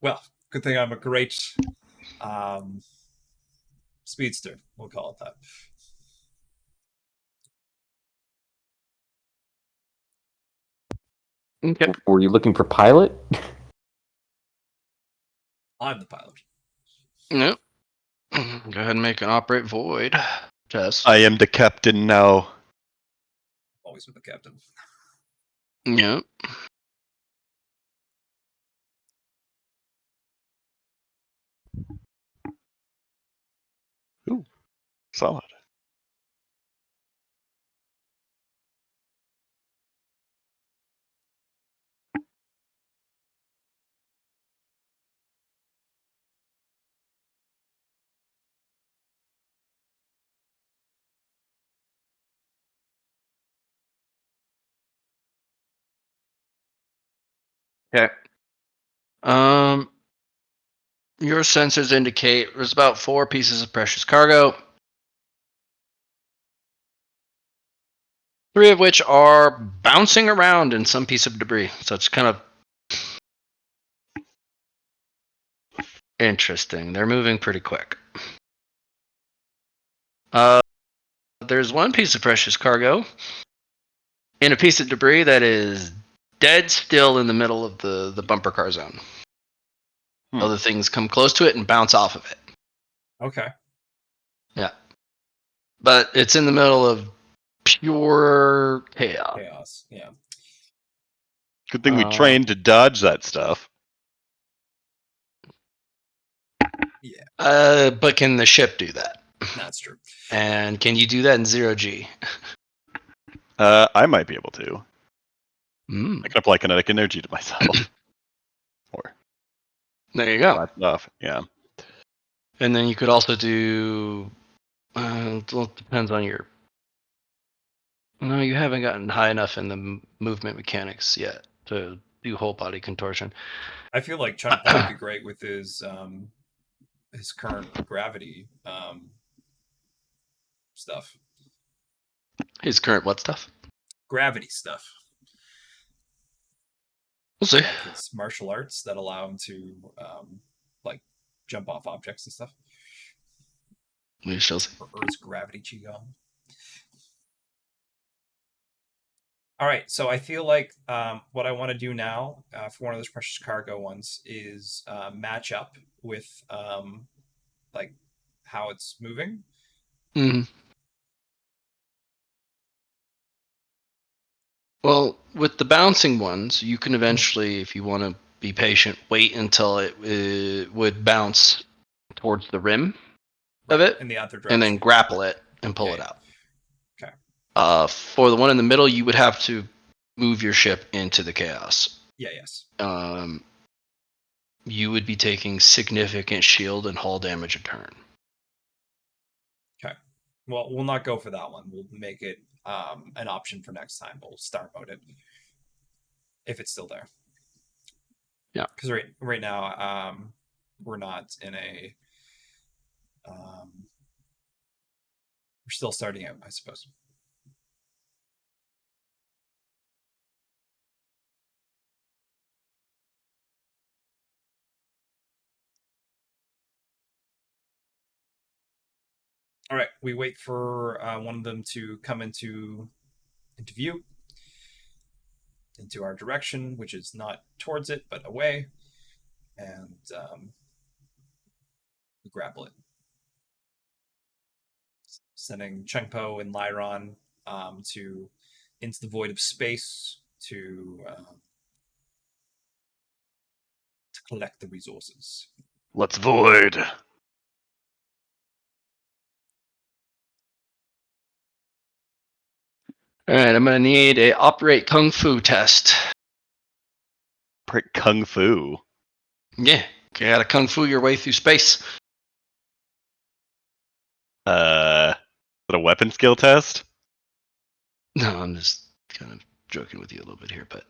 S3: Well, good thing I'm a great speedster. We'll call it that.
S4: Okay.
S1: Were you looking for pilot?
S3: I'm the pilot.
S4: Yep. Go ahead and make an operate void test.
S2: I am the captain now.
S3: Always with the captain.
S4: Yep.
S2: Ooh. Solid.
S4: Okay. Um, your sensors indicate there's about 4 pieces of precious cargo, 3 of which are bouncing around in some piece of debris. So it's kind of interesting. They're moving pretty quick. There's 1 piece of precious cargo in a piece of debris that is dead still in the middle of the bumper car zone. Other things come close to it and bounce off of it.
S3: Okay.
S4: Yeah. But it's in the middle of pure chaos.
S3: Chaos. Yeah.
S2: Good thing we trained to dodge that stuff.
S3: Yeah.
S4: But can the ship do that?
S3: That's true.
S4: And can you do that in 0G?
S2: I might be able to.
S4: Mm.
S2: I can apply kinetic energy to myself. Or
S4: There you go.
S2: that stuff. Yeah.
S4: And then you could also do. Well, it depends on your. No, you haven't gotten high enough in the movement mechanics yet to do whole body contortion.
S3: I feel like Chunpa would be great with his current gravity stuff.
S4: His current what stuff?
S3: Gravity stuff.
S4: We'll see.
S3: Like his martial arts that allow him to like jump off objects and stuff.
S4: We shall see.
S3: Or his gravity qigong. All right, so I feel like what I want to do now for one of those precious cargo ones is match up with like how it's moving.
S4: Mm. Well, with the bouncing ones, you can eventually, if you want to be patient, wait until it would bounce towards the rim of it,
S3: in the other direction,
S4: and then grapple it and pull it out.
S3: Okay.
S4: For the one in the middle, you would have to move your ship into the chaos.
S3: Yeah. Yes.
S4: You would be taking significant shield and hull damage a turn.
S3: Okay. Well, we'll not go for that one. We'll make it an option for next time. We'll start mode it if it's still there.
S4: Yeah.
S3: Because right now we're not in a we're still starting out, I suppose. All right, we wait for one of them to come into view, into our direction, which is not towards it, but away, and we grapple it. Sending Chengpo and Lyron into the void of space to collect the resources.
S2: Let's void.
S4: All right, I'm gonna need a operate kung fu test.
S2: Prick kung fu.
S4: Yeah, you gotta kung fu your way through space.
S2: Is it a weapon skill test?
S4: No, I'm just kind of joking with you a little bit here, but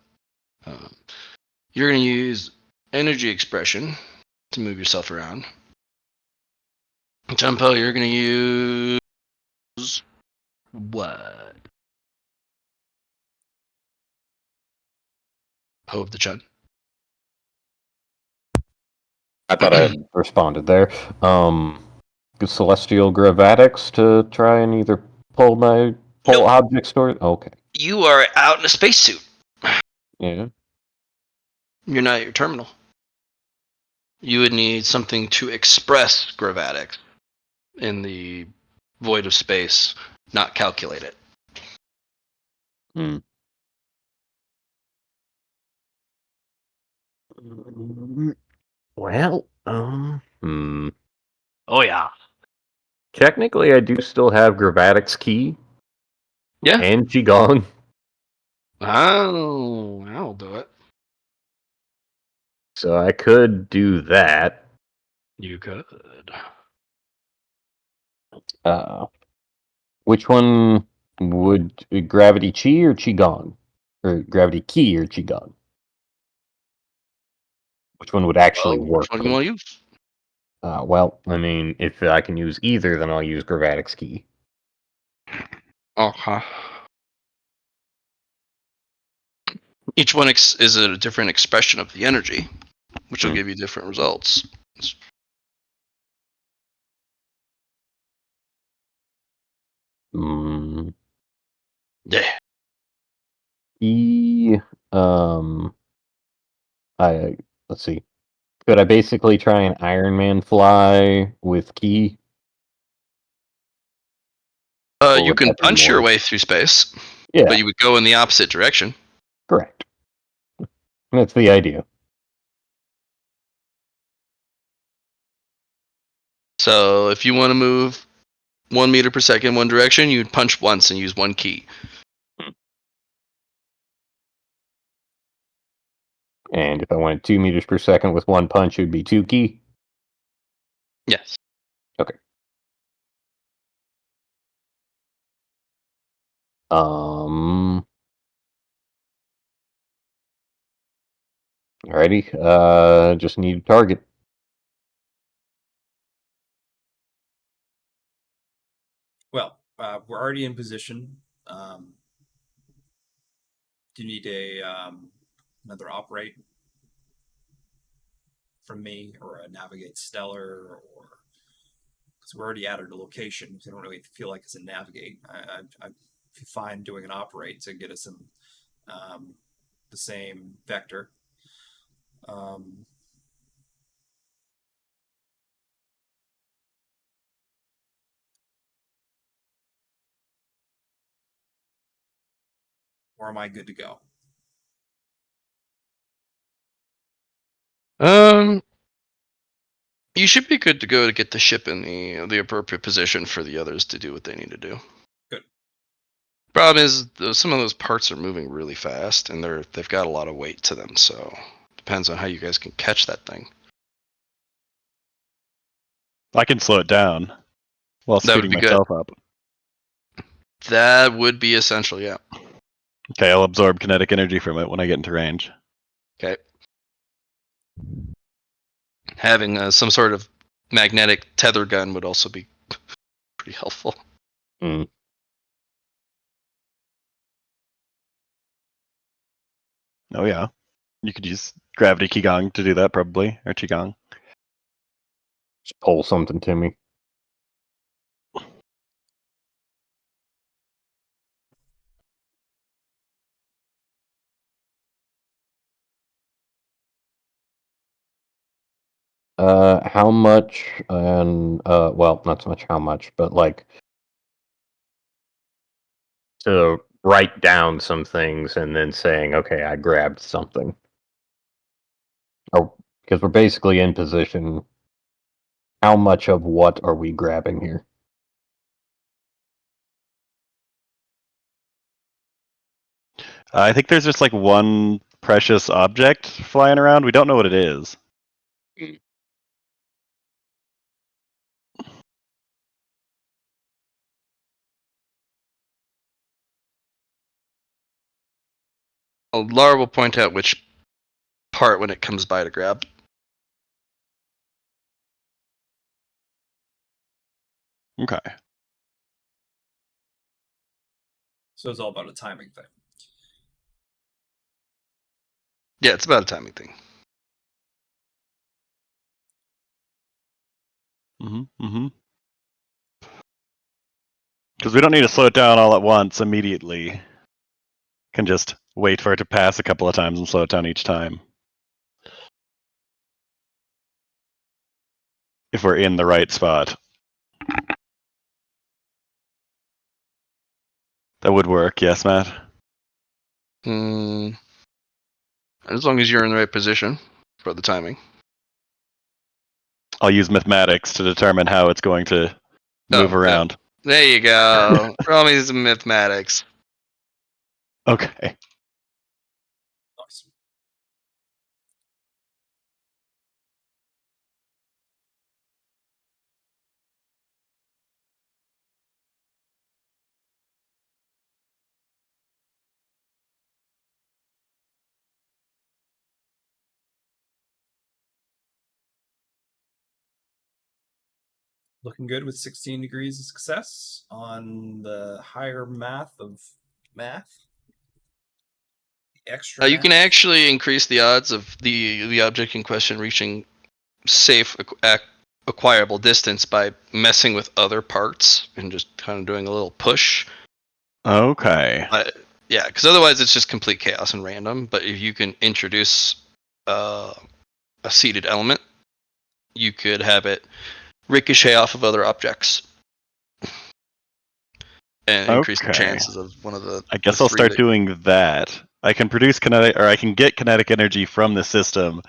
S4: you're gonna use energy expression to move yourself around. Tempo, you're gonna use what? Po of the Chun.
S1: I thought I had responded there. Celestial gravatics to try and either pull objects toward. Okay.
S4: You are out in a spacesuit.
S1: Yeah.
S4: You're not at your terminal. You would need something to express gravatics in the void of space, not calculate it.
S1: Well,
S4: Oh yeah.
S1: technically, I do still have Gravatic's key.
S4: Yeah.
S1: And Qigong.
S4: Oh, I'll do it.
S1: So I could do that.
S4: You could.
S1: Which one would Gravity Chi or Qigong? Or Gravity Key or Qigong? Which one would actually
S4: Which
S1: work?
S4: one do you want to use?
S1: Well, I mean, if I can use either, then I'll use Gravatic's Key.
S4: Okay. Each one is a different expression of the energy, which will give you different results.
S1: Mm.
S4: Yeah.
S1: Let's see. Could I basically try an Iron Man fly with Key? Or
S4: You
S1: would
S4: can
S1: that be
S4: punch your
S1: more-
S4: way through space,
S1: Yeah,
S4: but you would go in the opposite direction.
S1: correct. That's the idea.
S4: So if you want to move 1 meter per second one direction, you'd punch once and use one key.
S1: And if I went 2 meters per second with one punch, it would be 2 Key.
S4: Yes.
S1: Okay. Alrighty. Just need a target.
S3: Well, we're already in position. Do you need another operate from me, or a navigate stellar, or because we're already at a location, so I don't really feel like it's a navigate. I feel fine doing an operate to get us in the same vector. Or am I good to go?
S4: You should be good to go to get the ship in the appropriate position for the others to do what they need to do.
S3: Good.
S4: Problem is, some of those parts are moving really fast, and they've got a lot of weight to them. So depends on how you guys can catch that thing.
S2: I can slow it down while
S4: That would
S2: speeding
S4: be good.
S2: myself up.
S4: That would be essential, yeah.
S2: Okay, I'll absorb kinetic energy from it when I get into range.
S4: Okay. Having some sort of magnetic tether gun would also be pretty helpful.
S1: Mm.
S2: Oh yeah, you could use gravity Qigong to do that probably, or Qigong.
S1: Just pull something to me. How much? And well, not so much how much, but like to write down some things and then saying, okay, I grabbed something. Or because we're basically in position. How much of what are we grabbing here?
S2: I think there's just like one precious object flying around. We don't know what it is.
S4: Laura will point out which part when it comes by to grab.
S2: Okay.
S3: So it's all about a timing thing.
S4: Yeah, it's about a timing thing.
S2: Because we don't need to slow it down all at once immediately. Can just wait for it to pass a couple of times and slow it down each time. If we're in the right spot. That would work, yes, Matt?
S4: As long as you're in the right position for the timing.
S2: I'll use mathematics to determine how it's going to move
S4: Oh, yeah.
S2: around.
S4: There you go. Roll me some mathematics.
S2: Okay.
S3: Nice. Looking good with 16 degrees of success on the higher math of math. The extra
S4: You can
S3: math.
S4: actually increase the odds of the object in question reaching safe acquirable distance by messing with other parts and just kind of doing a little push.
S2: Okay.
S4: Yeah, because otherwise it's just complete chaos and random. But if you can introduce a seeded element, you could have it ricochet off of other objects and increase the
S2: Okay.
S4: chances of one of the.
S2: I guess
S4: the
S2: I'll
S4: three
S2: start
S4: that-
S2: doing that. I can produce kinetic, or I can get kinetic energy from the system.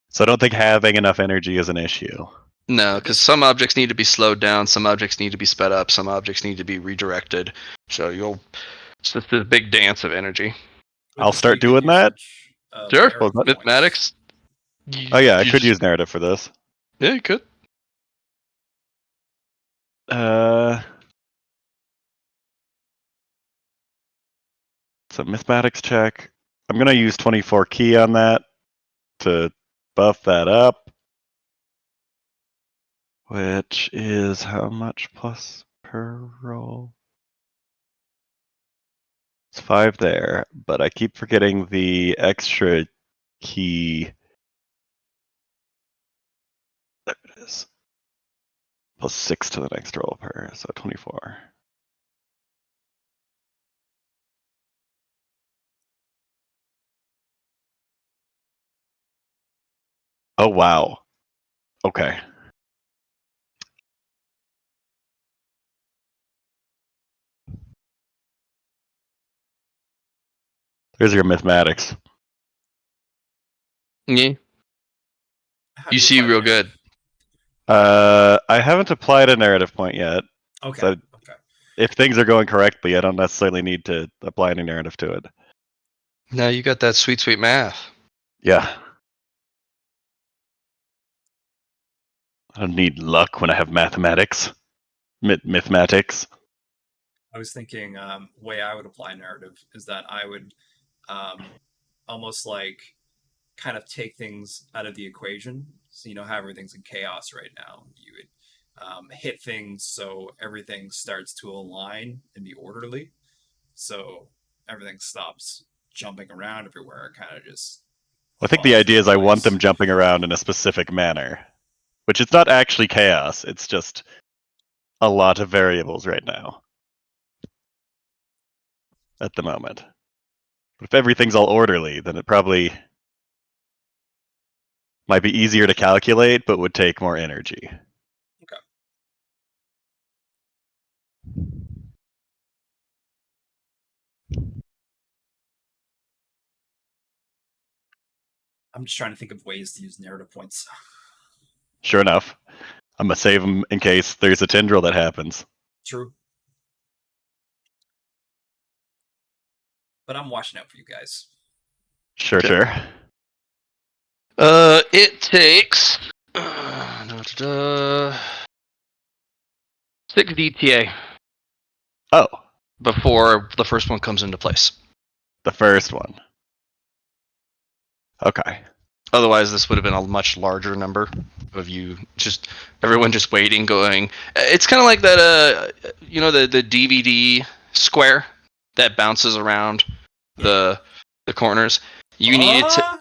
S2: So I don't think having enough energy is an issue.
S4: No, because some objects need to be slowed down, some objects need to be sped up, some objects need to be redirected. So it's just this big dance of energy.
S3: Would
S2: I'll
S3: this
S2: start
S3: be a good
S2: doing that.
S3: usage of
S4: Sure.
S3: narrative points?
S4: Mathematics.
S2: Oh yeah, I
S4: You
S2: could
S4: just-
S2: use narrative for this.
S4: Yeah, you could.
S2: So mathematics check. I'm gonna use 24 key on that to buff that up. Which is how much plus per roll? It's 5 there, but I keep forgetting the extra key. There it is. Plus 6 to the next roll per, so 24. Oh wow. Okay. There's your mathematics.
S4: Yeah.
S3: How do
S4: You see
S3: apply the
S4: real good.
S3: narrative?
S2: I haven't applied a narrative point yet.
S3: Okay.
S2: So
S3: Okay.
S2: if things are going correctly, I don't necessarily need to apply any narrative to it.
S4: Now you got that sweet, sweet math.
S2: Yeah. I don't need luck when I have mathematics. Mathematics.
S3: I was thinking, way I would apply narrative is that I would almost like kind of take things out of the equation. So you know how everything's in chaos right now. You would hit things so everything starts to align and be orderly. So everything stops jumping around everywhere. It kind of just.
S2: I think the
S3: falls
S2: idea is
S3: into
S2: I want
S3: place.
S2: them jumping around in a specific manner, which is not actually chaos. It's just a lot of variables right now at the moment. But if everything's all orderly, then it probably might be easier to calculate, but would take more energy.
S3: Okay. I'm just trying to think of ways to use narrative points.
S2: Sure enough, I'm gonna save them in case there's a tendril that happens.
S3: True. But I'm watching out for you guys.
S2: Sure,
S4: Okay.
S2: sure.
S4: It takes 6 DTA
S2: Oh,
S4: before the first one comes into place.
S2: the first one. Okay.
S4: Otherwise, this would have been a much larger number of you. Just everyone just waiting, going. It's kind of like that. The DVD square that bounces around the corners. You needed to.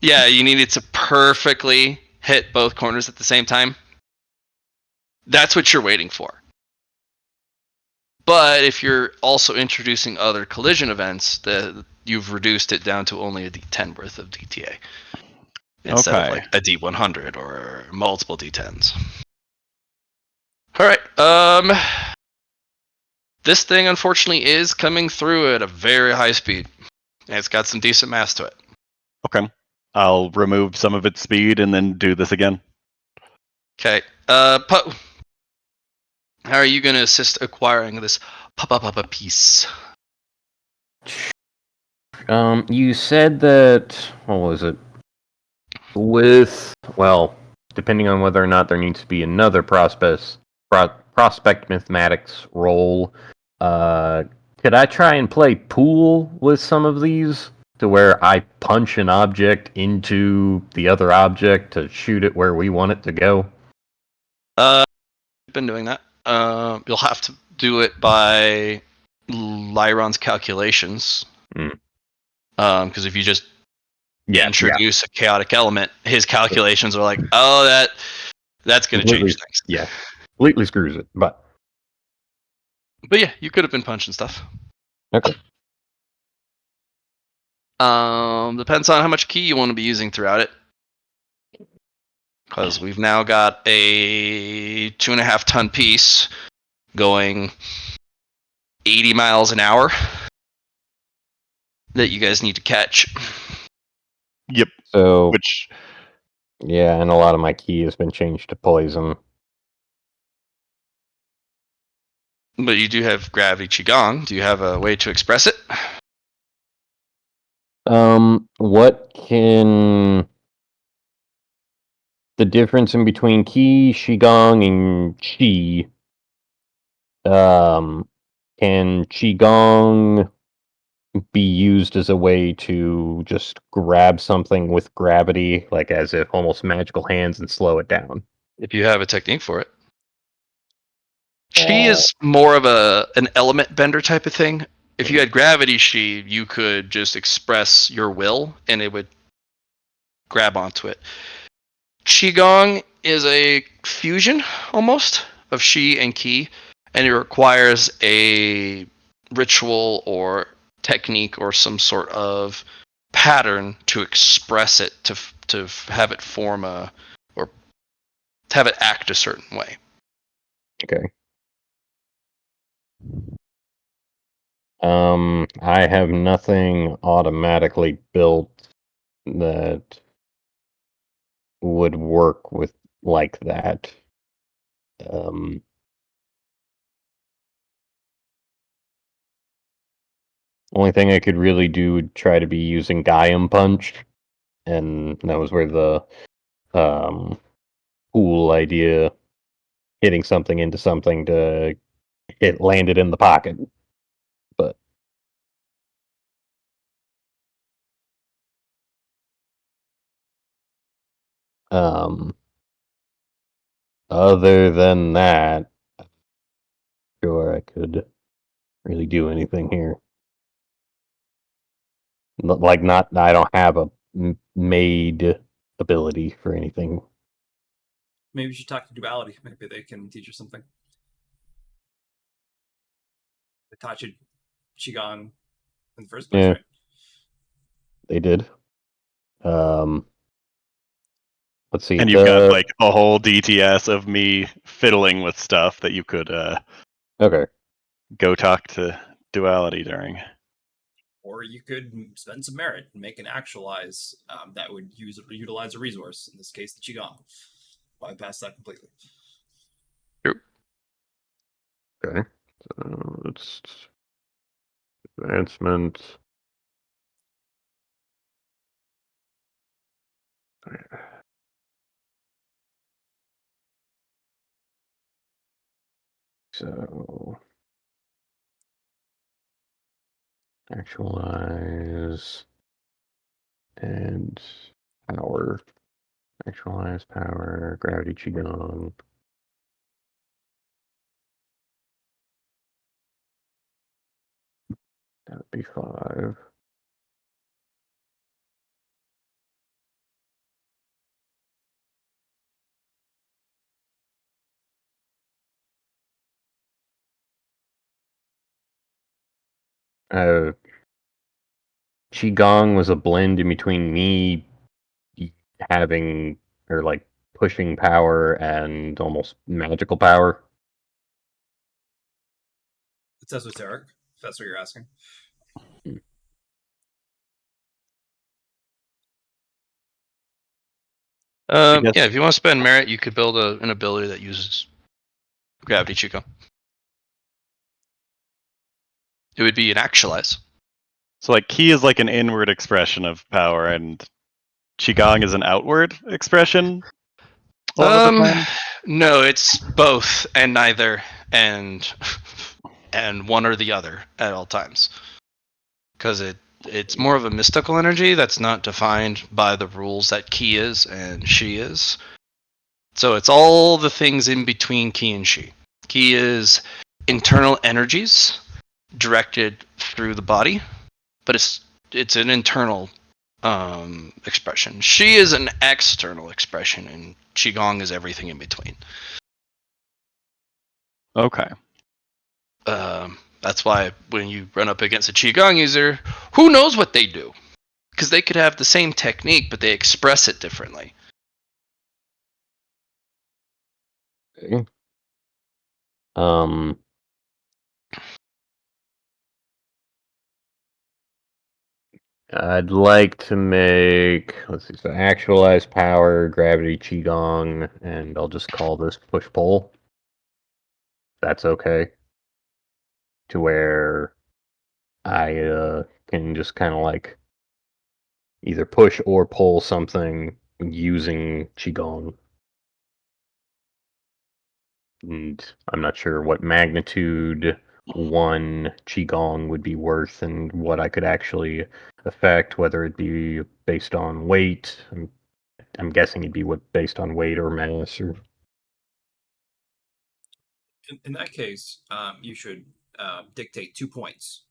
S4: Yeah, you needed to perfectly hit both corners at the same time. That's what you're waiting for. But if you're also introducing other collision events, you've reduced it down to only a D10 worth of DTA. Instead of
S2: Okay.
S4: like a D100 or multiple D10s. Alright, this thing unfortunately is coming through at a very high speed. And it's got some decent mass to it.
S2: Okay. I'll remove some of its speed and then do this again.
S4: Okay, How are you going to assist acquiring this papa piece?
S1: You said that, what was it? Depending on whether or not there needs to be another prospect mathematics roll, could I try and play pool with some of these to where I punch an object into the other object to shoot it where we want it to go?
S4: Been doing that. You'll have to do it by Lyron's calculations. Because if you just introduce a chaotic element, his calculations are like, oh, that's going to change things.
S1: Yeah, completely screws it. But
S4: yeah, you could have been punching stuff.
S1: Okay.
S4: Depends on how much key you want to be using throughout it. Because we've now got a 2.5 ton piece going 80 miles an hour that you guys need to catch.
S2: Yep.
S1: So,
S2: Which,
S1: yeah, and a lot of my key has been changed to poison.
S4: But you do have gravity qigong. Do you have a way to express it?
S1: What can the difference in between Qi, Qigong, and Qi? Can Qigong be used as a way to just grab something with gravity, like as if almost magical hands, and slow it down?
S4: If you have a technique for it. Qi is more of an element bender type of thing. If you had gravity Qi, you could just express your will and it would grab onto it. Qigong is a fusion almost of Qi and Qi, and it requires a ritual or technique or some sort of pattern to express it, to have it form or to have it act a certain way.
S1: Okay. I have nothing automatically built that would work with like that. Only thing I could really do would try to be using Gaiam Punch, and that was where the pool idea, hitting something into something to it landed in the pocket. But other than that, sure, I could really do anything here. Like, not, I don't have a made ability for anything.
S3: Maybe you should talk to Duality. Maybe they can teach you something. They taught you Qigong in the first place,
S1: Yeah.
S3: right?
S1: They did. Let's see.
S2: and you've got like a whole DTS of me fiddling with stuff that you could
S1: Okay.
S2: go talk to Duality during.
S3: Or you could spend some merit and make an actualize that would utilize a resource, in this case the Qigong. Bypass that completely.
S1: Okay. So it's advancement. So actualize and power. Actualize power, gravity qigong. That would be 5. Qigong was a blend in between me having, or like pushing power and almost magical power.
S3: It's esoteric, if that's what you're asking.
S4: Yeah, if you want to spend merit, you could build an ability that uses gravity qigong. It would be an actualize.
S2: So like ki is like an inward expression of power, and qigong is an outward expression. A lot of the time.
S4: No, it's both and neither, and one or the other at all times. Because it's more of a mystical energy that's not defined by the rules that ki is and shi is. So it's all the things in between ki and shi. Ki is internal energies directed through the body, but it's an internal expression. Shi is an external expression, and qigong is everything in between.
S2: Okay.
S4: That's why when you run up against a qigong user, who knows what they do? Because they could have the same technique, but they express it differently.
S1: Okay. I'd like to make, let's see, so actualized power, gravity, qigong, and I'll just call this push pull. That's okay. To where I can just kind of like either push or pull something using qigong. And I'm not sure what magnitude one qigong would be worth and what I could actually affect, whether it be based on weight. I'm guessing it'd be based on weight or mass. Or
S3: In that case, you should dictate 2 points.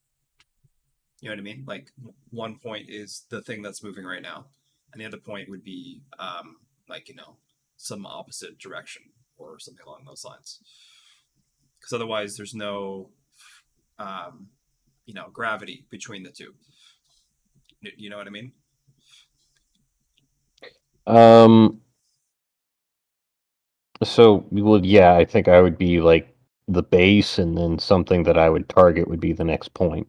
S3: You know what I mean? Like 1 point is the thing that's moving right now, and the other point would be like some opposite direction or something along those lines. Because otherwise, there's no gravity between the two. You know what I mean?
S1: So, well, yeah, I think I would be like the base, and then something that I would target would be the next point.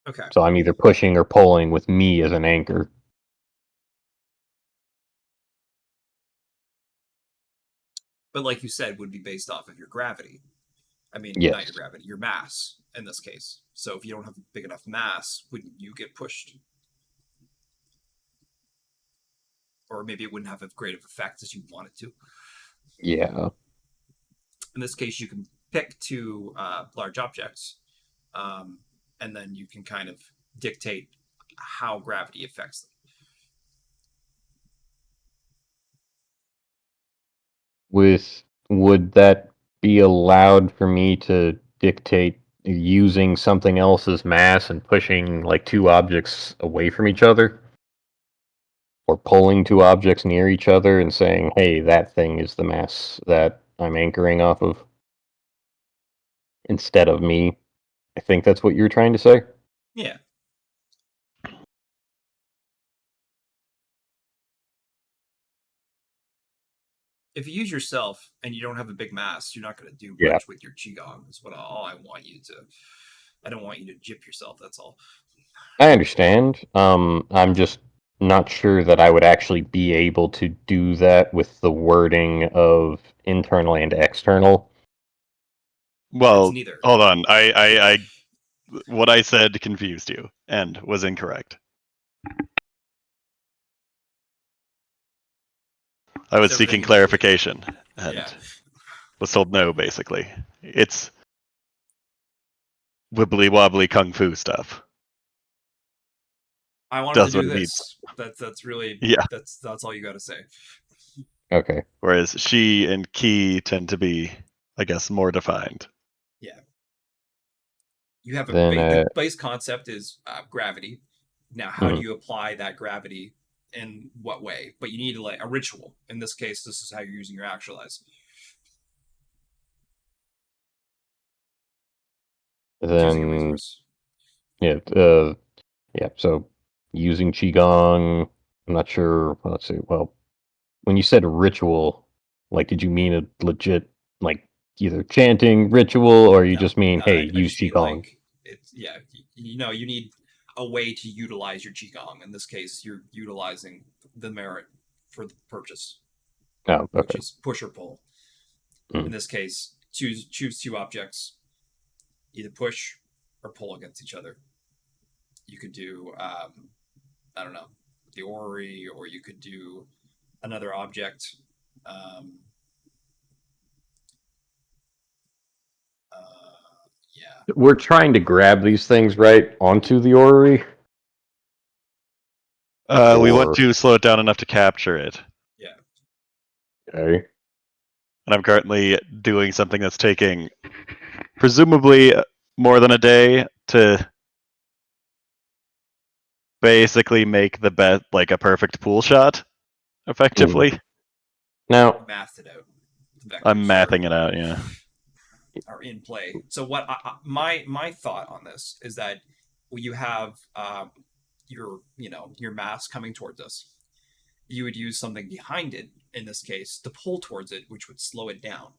S3: Okay.
S1: So I'm either pushing or pulling with me as an anchor.
S3: But like you said, would be based off of your gravity. I mean, not
S1: Yes.
S3: your gravity, your mass in this case. So if you don't have a big enough mass, wouldn't you get pushed? Or maybe it wouldn't have as great of effect as you want it to.
S1: Yeah.
S3: In this case, you can pick 2 large objects, and then you can kind of dictate how gravity affects them.
S1: Would that be allowed for me to dictate using something else's mass and pushing like 2 objects away from each other? Or pulling 2 objects near each other and saying, hey, that thing is the mass that I'm anchoring off of, instead of me. I think that's what you're trying to say.
S3: Yeah. If you use yourself and you don't have a big mass, you're not going to do
S1: Yeah.
S3: much with your qigong. Is what all I want you to. I don't want you to jip yourself. That's all.
S1: I understand. I'm just not sure that I would actually be able to do that with the wording of internal and external.
S2: Well,
S3: neither.
S2: hold on. I what I said confused you and was incorrect. I was seeking clarification and was told no, basically. It's wibbly wobbly kung fu stuff.
S3: I wanted to do this. That's really
S2: Yeah.
S3: That's all you got to say.
S1: Okay.
S2: Whereas shi and ki tend to be, I guess, more defined.
S3: Yeah. You have
S1: Then,
S3: the base concept is gravity. Now, how do you apply that gravity in what way? But you need like a ritual. In this case, this is how you're using your actualize. Using a
S1: then
S3: resource.
S1: yeah, yeah. So using qigong, I'm not sure. Let's see. Well, when you said ritual, like, did you mean a legit like either chanting ritual, or you just mean, hey,
S3: I
S1: use
S3: just mean
S1: qigong?
S3: like it's you need a way to utilize your qigong. In this case, you're utilizing the merit for the purchase,
S1: Oh,
S3: which
S1: okay.
S3: is push or pull. In this case, choose 2 objects, either push or pull against each other. You could do I don't know, the orrery, or you could do another object. Yeah.
S1: We're trying to grab these things right onto the orrery.
S2: We want
S1: Or-
S2: to slow it down enough to capture it.
S3: Yeah.
S1: Okay.
S2: And I'm currently doing something that's taking presumably more than a day to basically make the bet like a perfect pool shot, effectively.
S1: Now,
S3: Mathed it out. The
S2: I'm
S3: vectors
S2: mathing it out, yeah.
S3: are in play. So what my thought on this is that you have your mass coming towards us. You would use something behind it in this case to pull towards it, which would slow it down.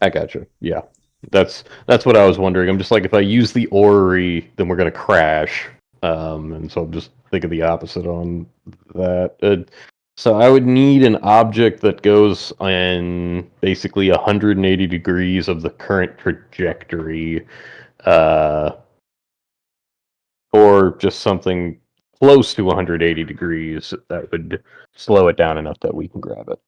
S1: I gotcha. Yeah, that's what I was wondering. I'm just like, if I use the orrery, then we're gonna crash. And so I'm just thinking the opposite on that. So I would need an object that goes in basically 180 degrees of the current trajectory, uh, or just something close to 180 degrees that would slow it down enough that we can grab it.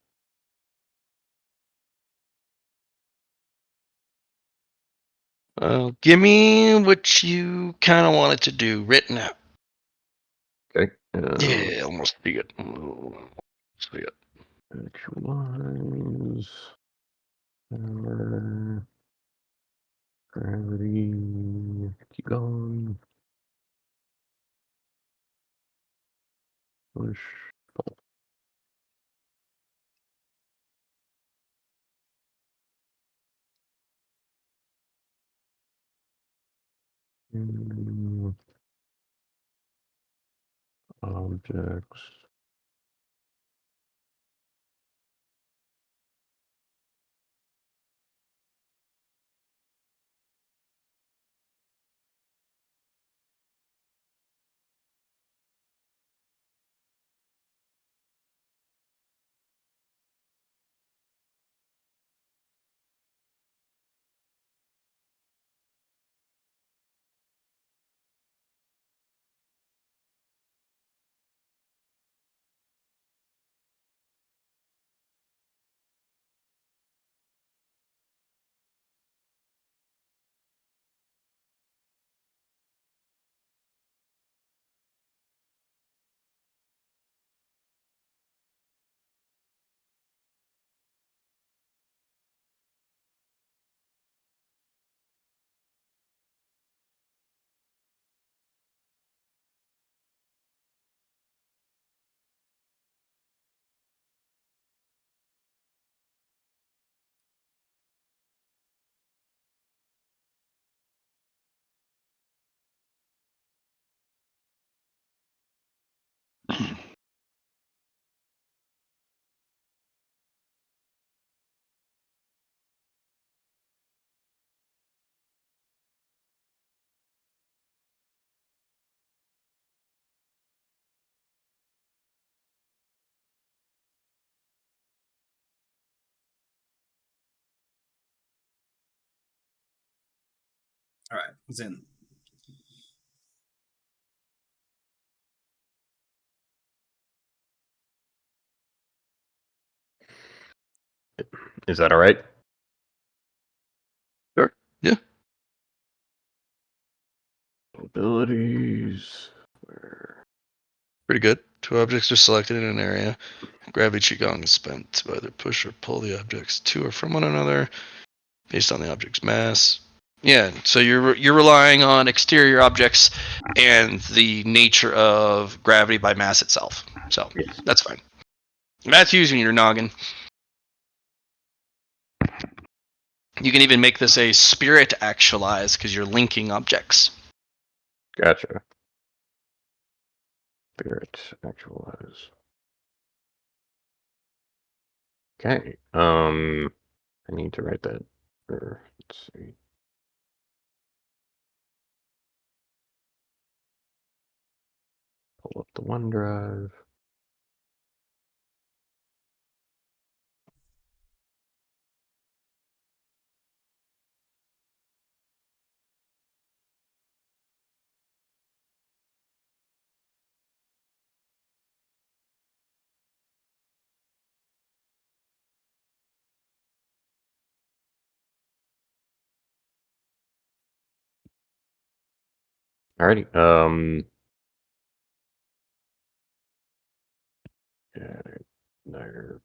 S4: Give me what you kind of want it to do written out.
S1: Okay.
S4: Yeah, almost see it. See it.
S1: Actualize. Power. Gravity. Keep going. Push. Mm, Objects.
S3: All right, it's in.
S1: Is that all right?
S4: Sure. Yeah.
S1: Abilities. Where?
S4: Pretty good. 2 objects are selected in an area. Gravity Qigong is spent to either push or pull the objects to or from one another based on the object's mass. Yeah, so you're relying on exterior objects and the nature of gravity by mass itself. So
S1: Yes.
S4: that's fine. That's using your noggin. You can even make this a spirit actualize because you're linking objects.
S1: Gotcha. Spirit actualize. Okay. I need to write that. Let's see. Pull up the OneDrive. Alrighty. Yeah, there.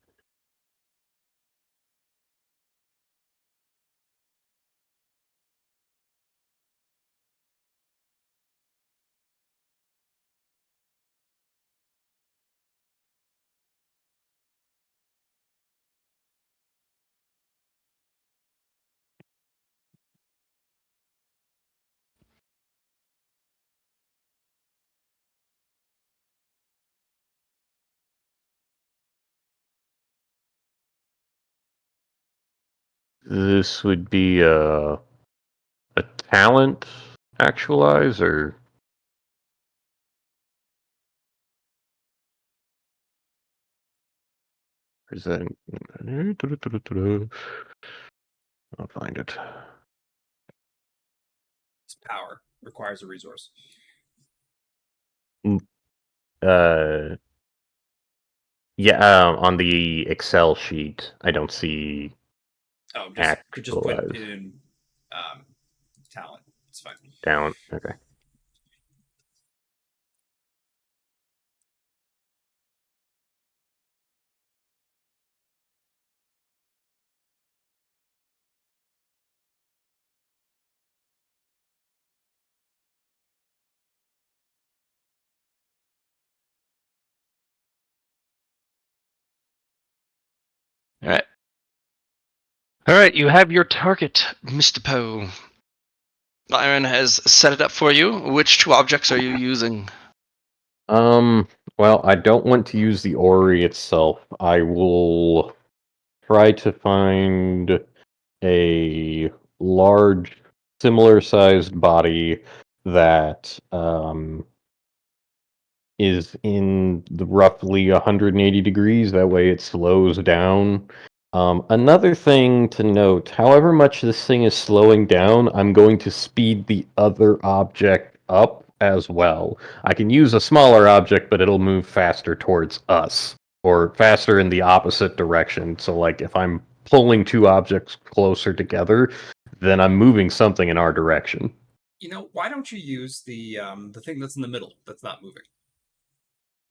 S1: This would be a talent actualize, or present. I'll find it.
S3: It's power requires a resource.
S1: Uh, yeah. On the Excel sheet, I don't see
S3: Oh, just put
S1: actualize
S3: in talent. It's fine.
S1: talent. Okay.
S4: All right. All right, you have your target, Mr. Poe. Iron has set it up for you. Which two objects are you using?
S1: Well, I don't want to use the Ori itself. I will try to find a large, similar-sized body that is in the roughly 180 degrees. That way it slows down. Another thing to note, however much this thing is slowing down, I'm going to speed the other object up as well. I can use a smaller object, but it'll move faster towards us, or faster in the opposite direction. So, like, if I'm pulling two objects closer together, then I'm moving something in our direction.
S3: You know, why don't you use the thing that's in the middle that's not moving?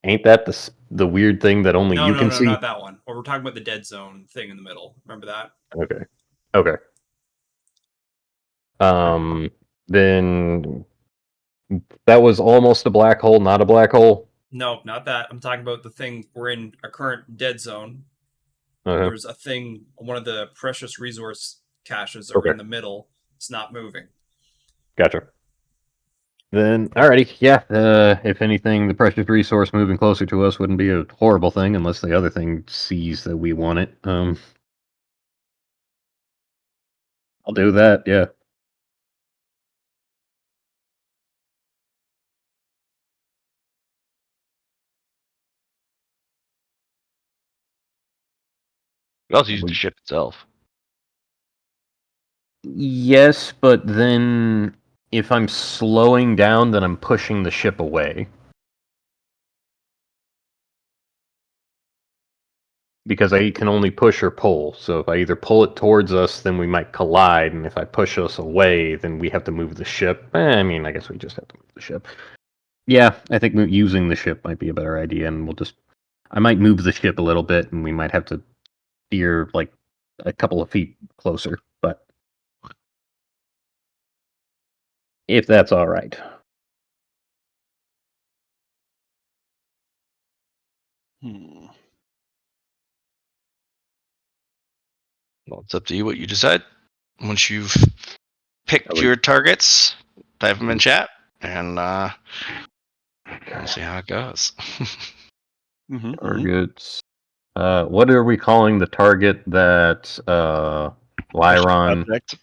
S1: Ain't that the weird thing that only
S3: No,
S1: you
S3: no,
S1: can
S3: no,
S1: see?
S3: not that one. Or we're talking about the dead zone thing in the middle. Remember that?
S1: Okay. Okay. Then that was almost a black hole, not a black hole.
S3: No, not that. I'm talking about the thing. We're in a current dead zone.
S1: Uh-huh.
S3: There's a thing, one of the precious resource caches that are
S1: Okay.
S3: in the middle. It's not moving.
S1: Gotcha. Then, alrighty, yeah. If anything, the precious resource moving closer to us wouldn't be a horrible thing, unless the other thing sees that we want it. I'll do that. Yeah.
S4: You also use the ship itself.
S1: Yes, but then if I'm slowing down, then I'm pushing the ship away. Because I can only push or pull. So if I either pull it towards us, then we might collide, and if I push us away, then we have to move the ship. I mean, I guess we just have to move the ship. Yeah, I think using the ship might be a better idea, and I might move the ship a little bit, and we might have to steer like a couple of feet closer, but if that's all right.
S4: Well, it's up to you what you decide. Once you've picked
S1: Are we-
S4: your targets, type them in chat, and we'll see how it goes.
S1: Targets. What are we calling the target that Lyron
S2: Object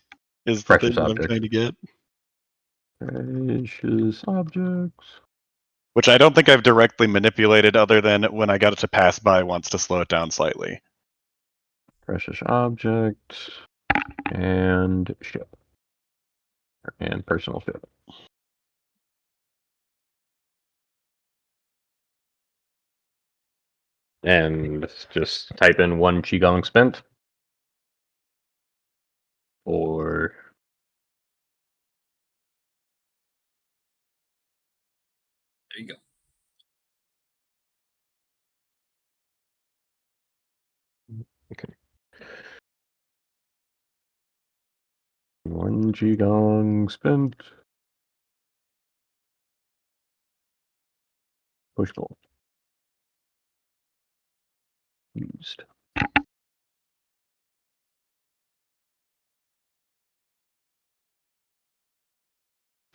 S2: is the
S1: precious
S2: thing that I'm
S1: object?
S2: trying to get.
S1: Precious objects.
S2: Which I don't think I've directly manipulated other than when I got it to pass by once to slow it down slightly.
S1: Precious object and ship and personal ship. And just type in 1 Qigong spent. Or
S3: There you go.
S1: Okay. 1 Qigong spent. Push pull. Used.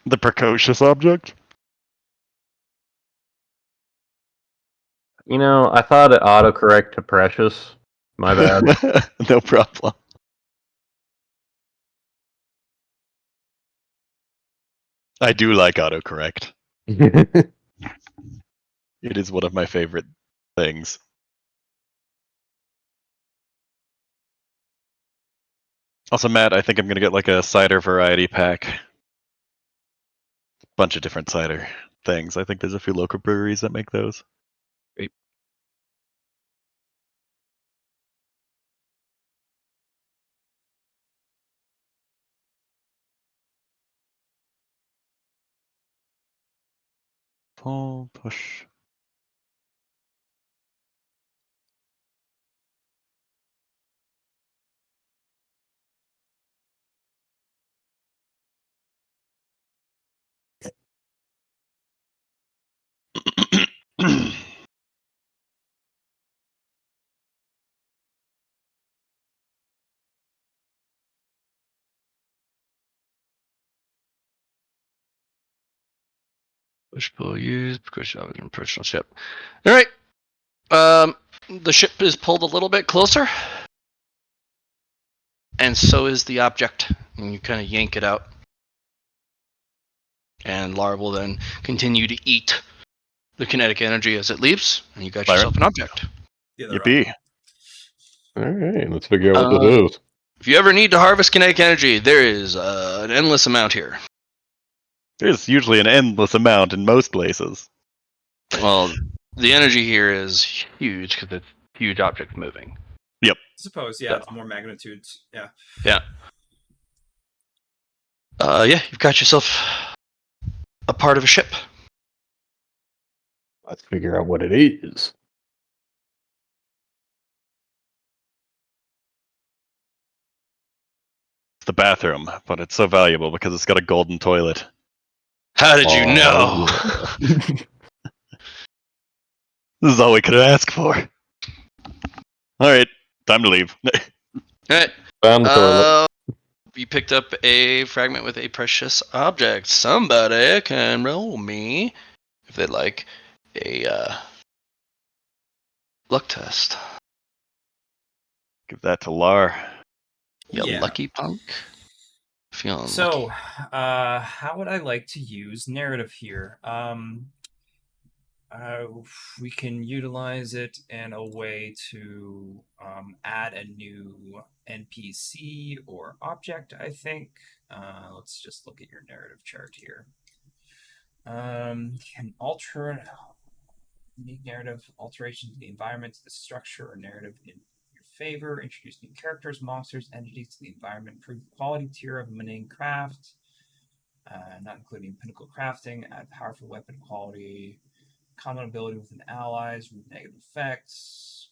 S2: The precocious object?
S1: You know, I thought it autocorrect to precious. My bad.
S2: No problem. I do like autocorrect. It is one of my favorite things. Also, Matt, I think I'm gonna get like a cider variety pack. Bunch of different cider things. I think there's a few local breweries that make those.
S1: Great.
S2: Pull, push.
S4: Push pull use because you have an personal ship. All right. The ship is pulled a little bit closer, and so is the object. And you kind of yank it out, and Lar will then continue to eat the kinetic energy as it leaves, and you got
S2: Byron?
S4: yourself an object.
S3: Yeah, they're
S2: Yippee.
S1: Alright, let's figure out what that is.
S4: If you ever need to harvest kinetic energy, there is an endless amount here.
S2: There's usually an endless amount in most places.
S4: Well, the energy here is huge because it's huge objects moving.
S3: I suppose, yeah,
S4: So.
S3: it's more magnitudes. Yeah.
S4: Yeah. Yeah, you've got yourself a part of a ship.
S1: Let's figure out what it is.
S2: It's the bathroom, but it's so valuable because it's got a golden toilet.
S4: How did you know?
S1: Yeah.
S2: This is all we could ask for. Alright, time to leave.
S4: Alright.
S1: Found the toilet.
S4: You picked up a fragment with a precious object. Somebody can roll me, if they'd like, a luck test.
S2: Give that to Lar.
S4: You
S3: Yeah.
S4: lucky punk? Feeling
S3: So,
S4: lucky.
S3: how would I like to use narrative here? We can utilize it in a way to add a new NPC or object, I think. Let's just look at your narrative chart here. Can alter unique narrative alteration to the environment, to the structure, or narrative in your favor. Introduce new characters, monsters, entities to the environment. Improve the quality tier of mundane craft, not including pinnacle crafting. Add powerful weapon quality. Common ability within allies with negative effects.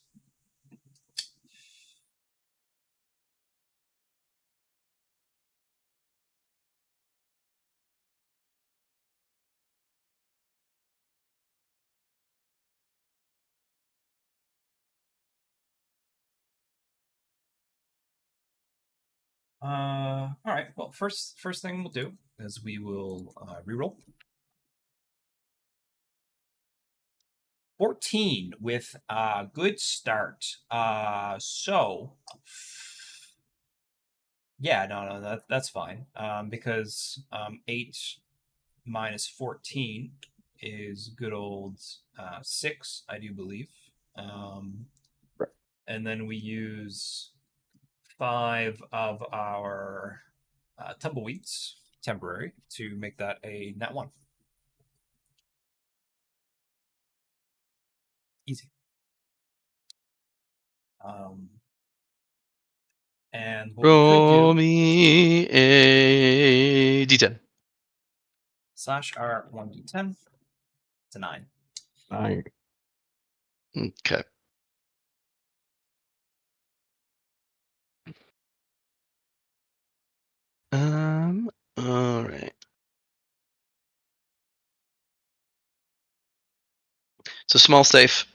S3: All right. Well, first thing we'll do is we will reroll. 14 with a good start. So yeah, no, that's fine. Because 8 minus 14 is good old 6, I do believe.
S1: Right.
S3: And then we use 5 of our tumbleweeds temporary to make that a nat 1. Easy. And what we could
S4: Roll
S3: do
S4: me a d10.
S3: /R1d10. It's a 9.
S4: Okay. All right. It's a small safe.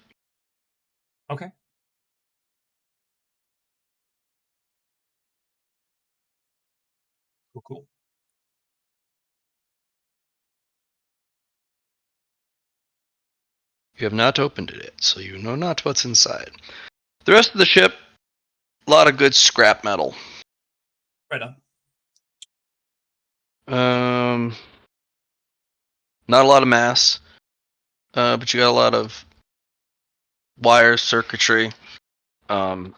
S3: Okay. Cool.
S4: You have not opened it yet, so you know not what's inside. The rest of the ship, a lot of good scrap metal.
S3: Right on.
S4: Not a lot of mass, but you got a lot of wires, circuitry,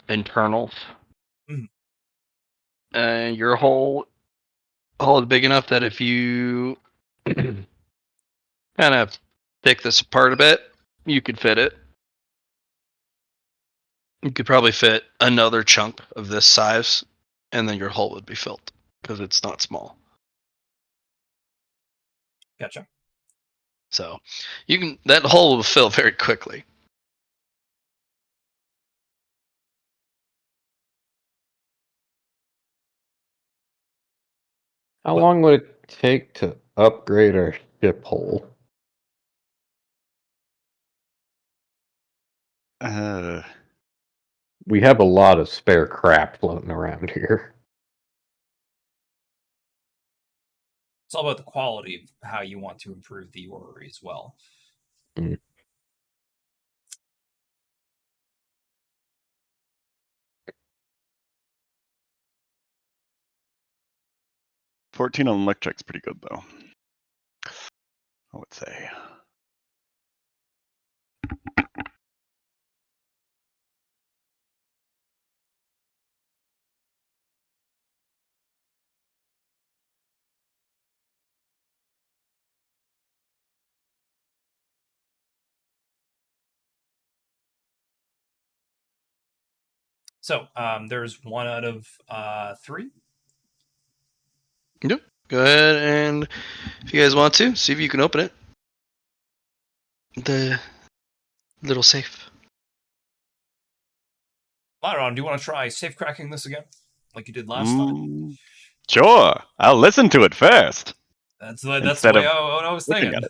S4: internals.
S3: Mhm.
S4: And your hull is big enough that if you kind of pick this apart a bit, you could fit it. You could probably fit another chunk of this size, and then your hull would be filled because it's not small.
S3: Gotcha.
S4: So that hull will fill very quickly.
S1: How long would it take to upgrade our ship hull? We have a lot of spare crap floating around here.
S3: It's all about the quality of how you want to improve the orrery as well.
S2: 14 on electric's pretty good, though. I would say.
S3: So there's 1 out of 3.
S4: Yep. Go ahead and if you guys want to, see if you can open it. The little safe.
S3: Lyron, do you want to try safe cracking this again, like you did last time?
S2: Sure. I'll listen to it first.
S3: That's the
S2: Instead
S3: way
S2: of
S3: I was
S2: looking
S3: thinking.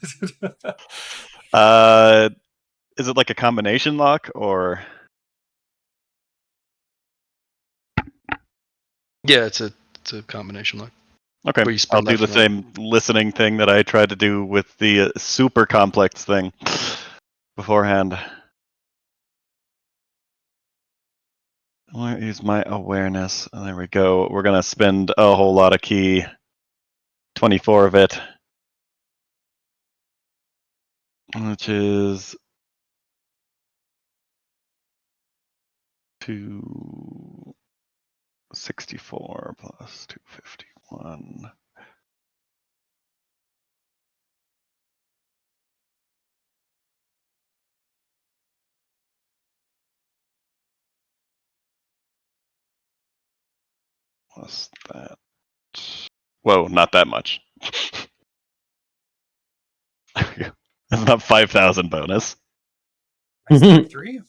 S2: Is it like a combination lock or?
S4: Yeah, it's a combination lock.
S2: Okay,
S4: Where you spin
S2: I'll do
S4: left
S2: the
S4: and right.
S2: same listening thing that I tried to do with the super complex thing beforehand. I'll use my awareness. There we go. We're gonna spend a whole lot of key. 24 of it. Which is 264 plus 251. Plus that. Whoa, not that much. That's not 5,000 bonus.
S3: I said 3.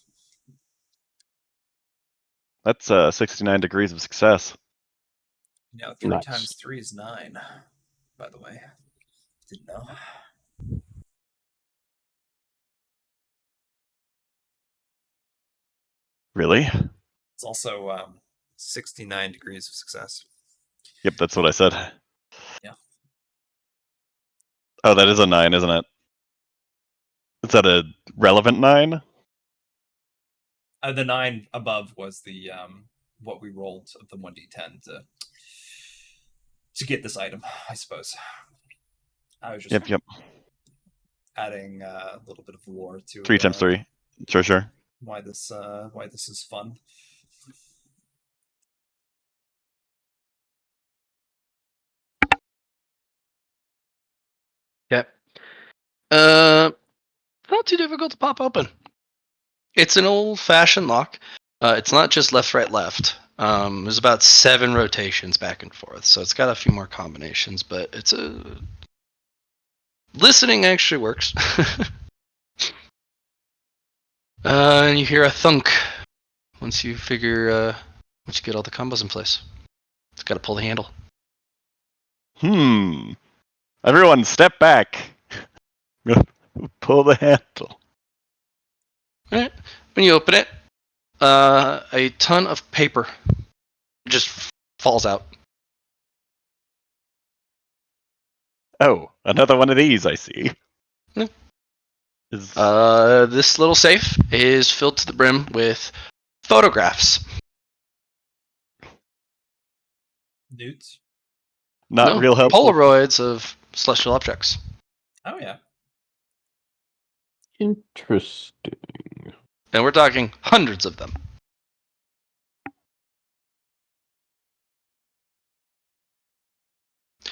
S2: That's 69 degrees of success.
S3: No, 3
S1: Nice.
S3: times 3 is 9. By the way, didn't know.
S2: Really?
S3: It's also 69 degrees of success.
S2: Yep, that's what I said.
S3: Yeah.
S2: Oh, that is a 9, isn't it? Is that a relevant 9?
S3: The 9 above was the what we rolled of the 1d10 to get this item, I suppose. I was just
S2: Yep.
S3: adding a little bit of lore to
S2: 3 times 3. Sure.
S3: why this is fun.
S4: Okay. Not too difficult to pop open. It's an old-fashioned lock. It's not just left, right, left. There's about 7 rotations back and forth, so it's got a few more combinations. But it's listening actually works. And you hear a thunk once you once you get all the combos in place. It's got to pull the handle.
S2: Everyone, step back. Pull the handle.
S4: All right. When you open it, a ton of paper just falls out.
S2: Oh, another one of these, I see.
S4: Yeah.
S2: Is...
S4: This little safe is filled to the brim with photographs.
S3: Dudes.
S2: Not real helpful.
S4: Polaroids of celestial objects.
S3: Oh yeah.
S1: Interesting.
S4: And we're talking hundreds of them.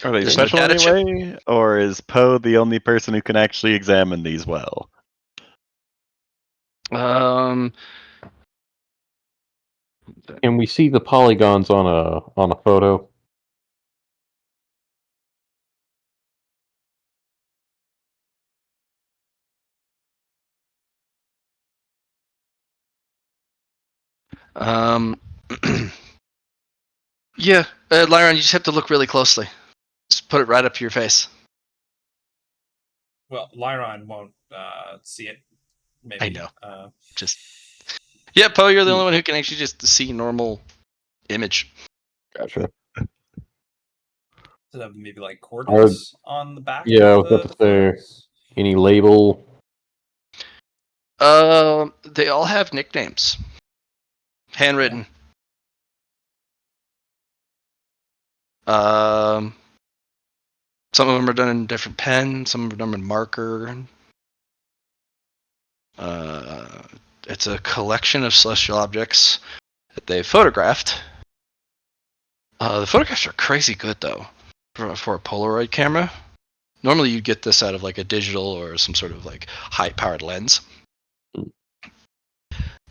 S2: Are they
S4: There's no
S2: special
S4: data chip.
S2: anyway? Or is Poe the only person who can actually examine these well?
S1: Can we see the polygons on a photo?
S4: Yeah, Lyron, you just have to look really closely. Just put it right up to your face.
S3: Well, Lyron won't see it. Maybe.
S4: I know. Yeah, Poe, you're the only one who can actually just see normal image.
S1: Gotcha.
S3: So that would maybe like coordinates on the back.
S1: Yeah, I
S3: of
S1: was
S3: the
S1: about to say,
S3: photos?
S1: any label?
S4: They all have nicknames. Handwritten. Some of them are done in different pen. Some of them are done in marker. It's a collection of celestial objects that they photographed. The photographs are crazy good though for a Polaroid camera. Normally you'd get this out of like a digital or some sort of like high-powered lens.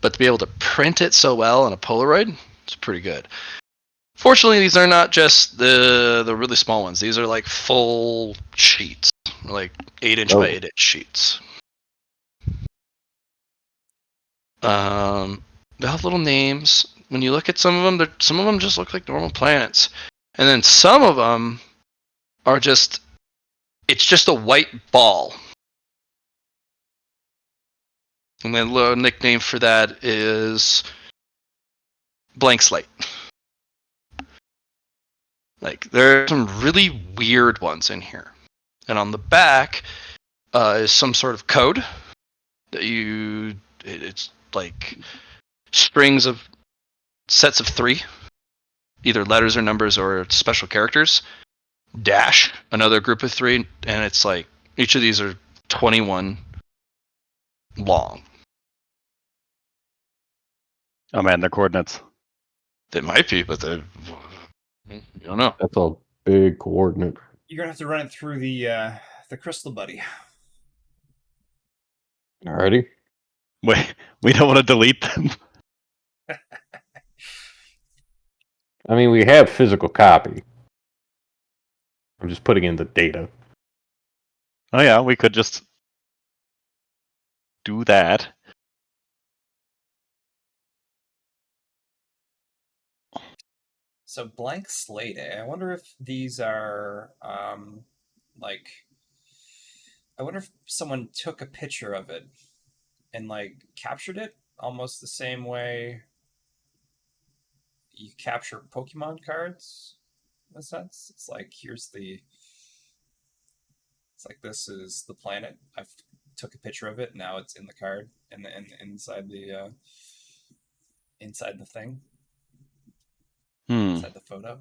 S4: But to be able to print it so well on a Polaroid, it's pretty good. Fortunately, these are not just the really small ones. These are like full sheets, like 8-inch by 8-inch sheets. They have little names. When you look at some of them just look like normal planets, and then some of them are it's just a white ball. And then the nickname for that is blank slate. Like, there are some really weird ones in here. And on the back is some sort of code that it's like strings of sets of 3, either letters or numbers or special characters, dash another group of 3, and it's like each of these are 21 long.
S2: Oh man, they're coordinates.
S4: They might be, but you don't know.
S1: That's a big coordinate.
S3: You're gonna have to run it through the crystal buddy.
S1: Alrighty.
S2: Wait, we don't want to delete them.
S1: I mean, we have physical copy. I'm just putting in the data.
S2: Oh yeah, we could just do that.
S3: So blank slate. I wonder if these are like. I wonder if someone took a picture of it and like captured it almost the same way you capture Pokemon cards. In a sense, it's like it's like this is the planet. I took a picture of it. Now it's in the card and inside the thing. Inside the photo.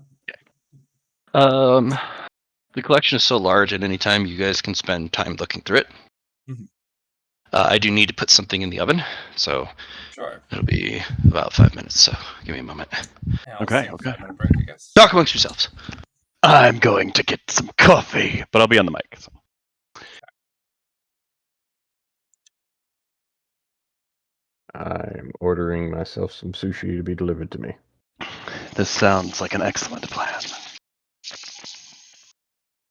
S4: The collection is so large at any time you guys can spend time looking through it.
S3: Mm-hmm.
S4: I do need to put something in the oven, so
S3: Sure.
S4: it'll be about 5 minutes, so give me a moment.
S3: Yeah,
S2: Okay.
S3: 5-minute break, I guess.
S4: Talk amongst yourselves.
S2: I'm going to get some coffee, but I'll be on the mic. So.
S1: I'm ordering myself some sushi to be delivered to me.
S2: This sounds like an excellent plan.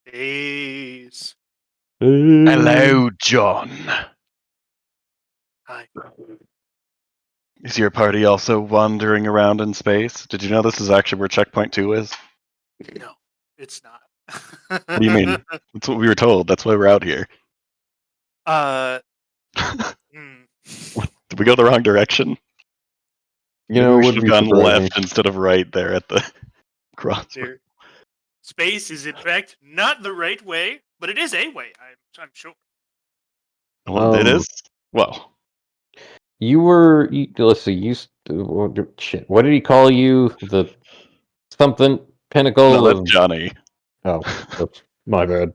S5: Peace.
S2: Hello, John.
S5: Hi.
S2: Is your party also wandering around in space? Did you know this is actually where checkpoint 2 is?
S5: No, it's not.
S2: What do you mean? That's what we were told. That's why we're out here.
S5: Hmm.
S2: Did we go the wrong direction?
S1: You
S2: Maybe
S1: know,
S2: we
S1: it
S2: should
S1: would
S2: have
S1: be
S2: gone
S1: surprising.
S2: left instead of right there at the crossroads.
S5: There. Space is in fact not the right way, but it is a way. I'm sure.
S2: Well, it is. Well,
S1: Let's see, shit. What did he call you? The something pinnacle
S2: no, that's
S1: of.
S2: Johnny.
S1: Oh, oops, my bad.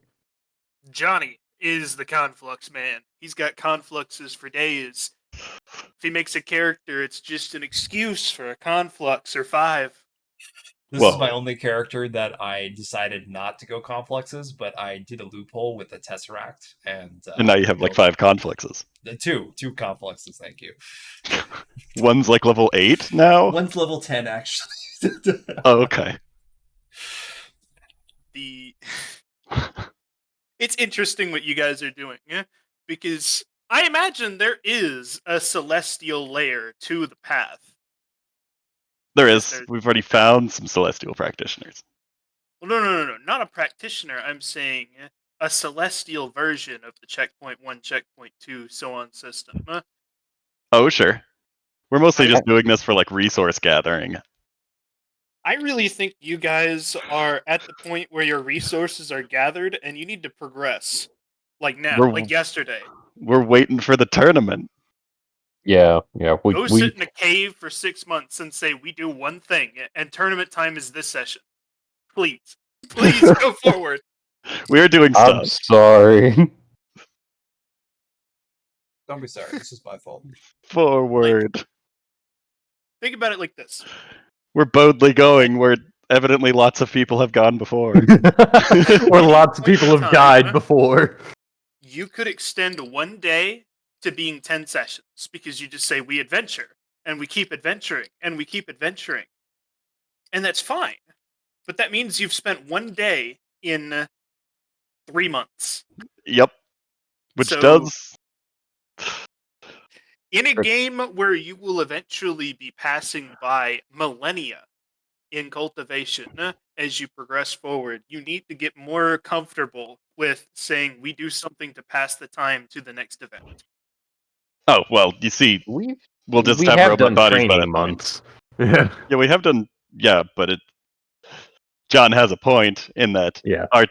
S5: Johnny is the conflux man. He's got confluxes for days. If he makes a character, it's just an excuse for a conflux or 5.
S3: This is my
S2: Whoa.
S3: only character that I decided not to go complexes, but I did a loophole with the Tesseract, and
S2: And now you have like 5 confluxes.
S3: two complexes. Thank you.
S2: One's like level 8 now?
S3: One's level 10, actually.
S2: Oh, okay.
S5: It's interesting what you guys are doing, yeah? Because I imagine there is a celestial layer to the path.
S2: There
S5: Yes,
S2: is.
S5: there-
S2: We've already found some celestial practitioners.
S5: Well, no, not a practitioner. I'm saying a celestial version of the checkpoint 1, checkpoint 2, so on system.
S2: Oh, sure. We're mostly
S5: I-
S2: just doing this for like resource gathering.
S5: I really think you guys are at the point where your resources are gathered and you need to progress. Like now,
S2: We're-
S5: like yesterday.
S2: We're waiting for the tournament.
S1: Yeah.
S5: Go sit in a cave for 6 months and say, we do one thing, and tournament time is this session. Please. Please go forward.
S2: We are doing
S1: I'm
S2: stuff.
S1: sorry.
S3: Don't be sorry. This is my fault.
S2: Forward.
S5: Think about it like this.
S2: We're boldly going where evidently lots of people have gone before.
S1: Or lots of people have died before.
S5: You could extend one day to being 10 sessions because you just say, we adventure, and we keep adventuring, and we keep adventuring. And that's fine. But that means you've spent one day in 3 months.
S2: Yep. Which
S5: So-
S2: does.
S5: In a game where you will eventually be passing by millennia in cultivation as you progress forward, you need to get more comfortable with saying we do something to pass the time to the next event.
S2: Oh, well, you see,
S1: We
S2: we'll just
S1: we
S2: have
S1: have
S2: robot
S1: done
S2: bodies by
S1: training
S2: that point.
S1: months. Yeah.
S2: Yeah, we have done. Yeah, but John has a point in that
S1: Yeah.
S2: our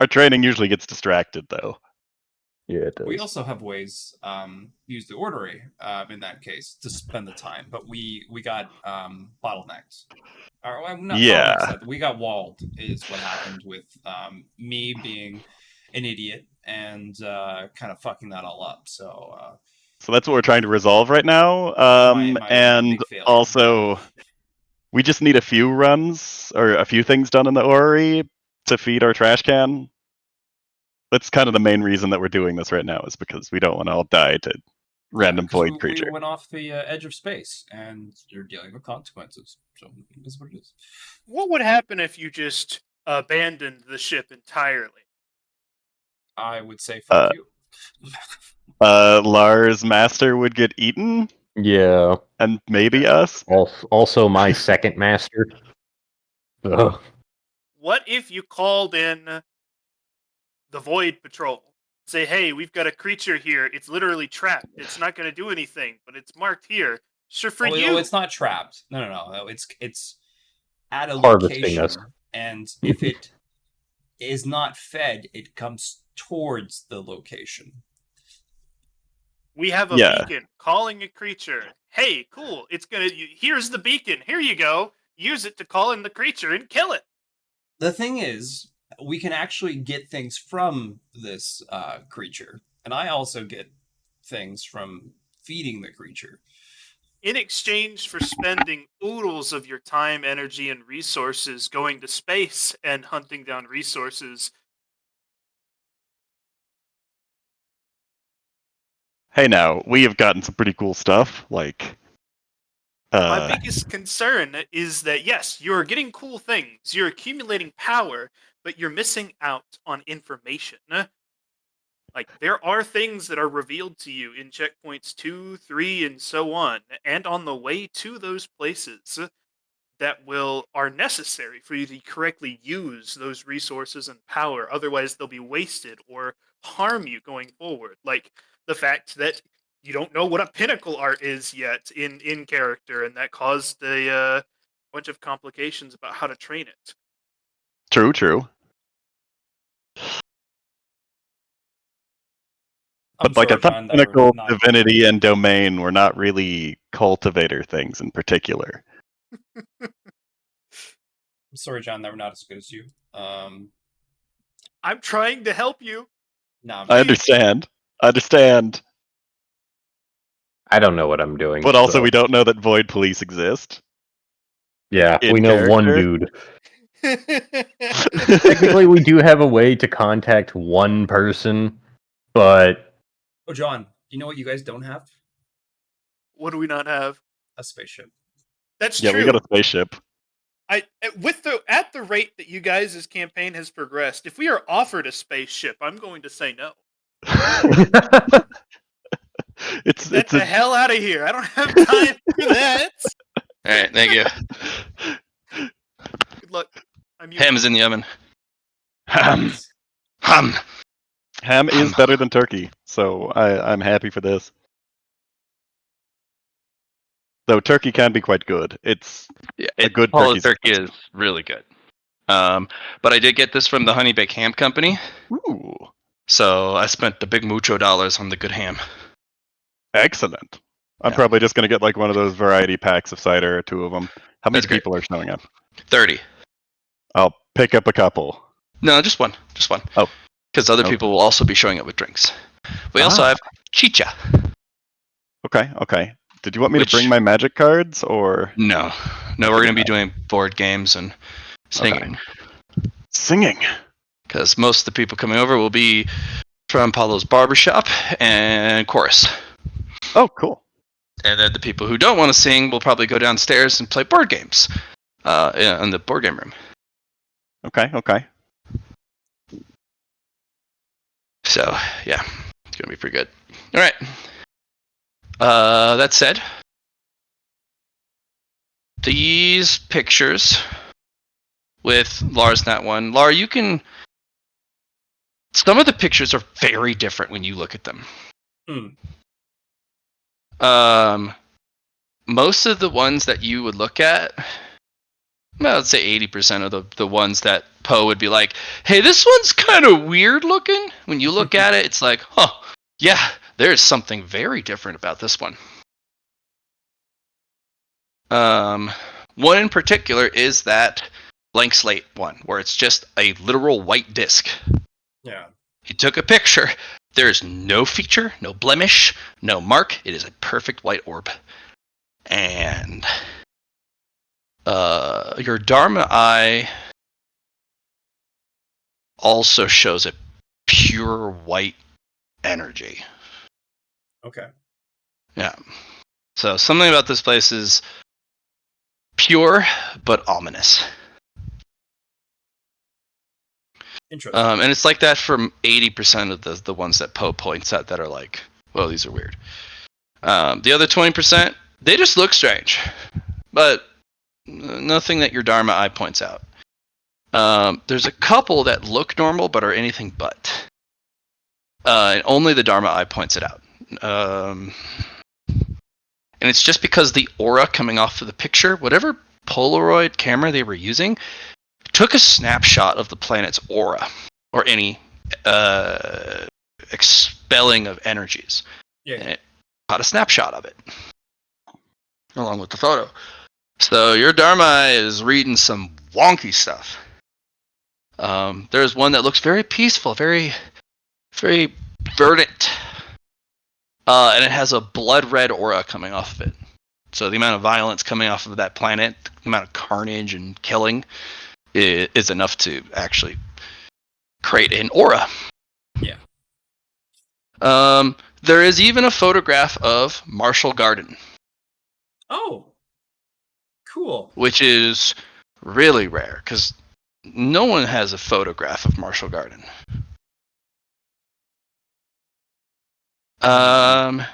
S2: training usually gets distracted, though.
S1: Yeah, it does.
S3: We also have ways use the orrery in that case to spend the time, but we got bottlenecked. Or well, not
S2: Yeah.
S3: bottlenecked. We got walled is what happened with me being an idiot and kind of fucking that all up. So
S2: that's what we're trying to resolve right now.
S3: my
S2: And
S3: big failure.
S2: also, we just need a few runs or a few things done in the orrery to feed our trash can. That's kind of the main reason that we're doing this right now, is because we don't want to all die to random void creature.
S3: We went off the edge of space, and you're dealing with consequences. So it is what it is.
S5: What would happen if you just abandoned the ship entirely?
S3: I would say fuck you.
S2: Lars Master would get eaten,
S1: Yeah.
S2: and maybe us.
S1: Also, my second master. Ugh.
S5: What if you called in the Void Patrol? Say, hey, we've got a creature here. It's literally trapped. It's not going to do anything, but it's marked here. Sure, for you.
S3: No, it's not trapped. No. It's at a
S1: Harvesting
S3: location,
S1: us.
S3: and if it is not fed, it comes towards the location.
S5: We have a beacon calling a creature. Hey, cool. Here's the beacon. Here you go. Use it to call in the creature and kill it.
S3: The thing is, we can actually get things from this creature, and I also get things from feeding the creature.
S5: In exchange for spending oodles of your time, energy, and resources going to space and hunting down resources.
S2: Hey, now, we have gotten some pretty cool stuff, like...
S5: My biggest concern is that, yes, you're getting cool things, you're accumulating power, but you're missing out on information. Like, there are things that are revealed to you in checkpoints 2, 3, and so on, and on the way to those places that are necessary for you to correctly use those resources and power. Otherwise, they'll be wasted or harm you going forward. Like the fact that you don't know what a pinnacle art is yet in character, and that caused a bunch of complications about how to train it.
S2: True.
S3: I'm
S2: But like
S3: sorry,
S2: I thought
S3: John, that we're
S2: pinnacle,
S3: not.
S2: divinity, and domain were not really cultivator things in particular.
S3: I'm sorry, John, that we're not as good as you.
S5: I'm trying to help you.
S3: No,
S2: I understand.
S1: I don't know what I'm doing.
S2: But also,
S1: so-
S2: we don't know that void police exist.
S1: Yeah,
S2: in
S1: we know one
S2: character.
S1: dude. Technically, we do have a way to contact one person, but
S3: Oh, John, you know what you guys don't have?
S5: What do we not have?
S3: A spaceship.
S5: That's
S2: Yeah,
S5: true.
S2: we got a spaceship.
S5: At the rate that you guys' campaign has progressed, if we are offered a spaceship, I'm going to say no.
S2: It's
S5: Get the hell out of here! I don't have time for that.
S4: All right, thank you.
S5: Good luck. I'm you.
S4: Ham is in the oven.
S2: ham.
S4: Hum.
S2: Ham is better than turkey, so I'm happy for this. Though turkey can be quite good. It's
S4: Yeah,
S2: a good
S4: Polish
S2: turkey.
S4: turkey is really good. But I did get this from the Honey Bake Ham Company,
S2: Ooh,
S4: so I spent the big mucho dollars on the good ham.
S2: excellent. I'm
S4: Yeah.
S2: probably just gonna get like one of those variety packs of cider, or 2 of them. How many
S4: That's great.
S2: people are showing up?
S4: 30.
S2: I'll pick up a couple.
S4: No, just one. Just one.
S2: Oh.
S4: Because other
S2: Okay.
S4: people will also be showing up with drinks. We also have chicha.
S2: Okay. Did you want me
S4: Which-
S2: to bring my magic cards or
S4: No, we're going to be doing board games and singing.
S2: singing?
S4: Because most of the people coming over will be from Paulo's barbershop and chorus.
S2: Oh, cool.
S4: And then the people who don't want to sing will probably go downstairs and play board games in the board game room.
S2: Okay.
S4: So, yeah, it's going to be pretty good. All right. That said, these pictures with Lars Nat 1. Lar, you can... Some of the pictures are very different when you look at them. Most of the ones that you would look at, well, I'd say 80% of the ones that Poe would be like, hey, this one's kind of weird looking. When you look at it, it's like, yeah, there's something very different about this one. One in particular is that blank slate one, where it's just a literal white disc.
S3: Yeah.
S4: He took a picture. There's no feature, no blemish, no mark. It is a perfect white orb. And your Dharma eye also shows a pure white energy.
S3: Okay.
S4: Yeah. So something about this place is pure but ominous.
S3: Interesting.
S4: And it's like that from 80% of the ones that Poe points at that are like, well, these are weird. The other 20%, they just look strange, but nothing that your Dharma eye points out. There's a couple that look normal but are anything but. And only the Dharma eye points it out. And it's just because the aura coming off of the picture, whatever Polaroid camera they were using, took a snapshot of the planet's aura or any expelling of energies.
S3: Yeah.
S4: And it caught a snapshot of it along with the photo. So your Dharma is reading some wonky stuff. There's one that looks very peaceful, very, very verdant. And it has a blood red aura coming off of it. So the amount of violence coming off of that planet, the amount of carnage and killing, is enough to actually create an aura.
S3: Yeah.
S4: There is even a photograph of Marshall Garden.
S3: Oh. Cool.
S4: Which is really rare, because no one has a photograph of Marshall Garden. Pure
S3: why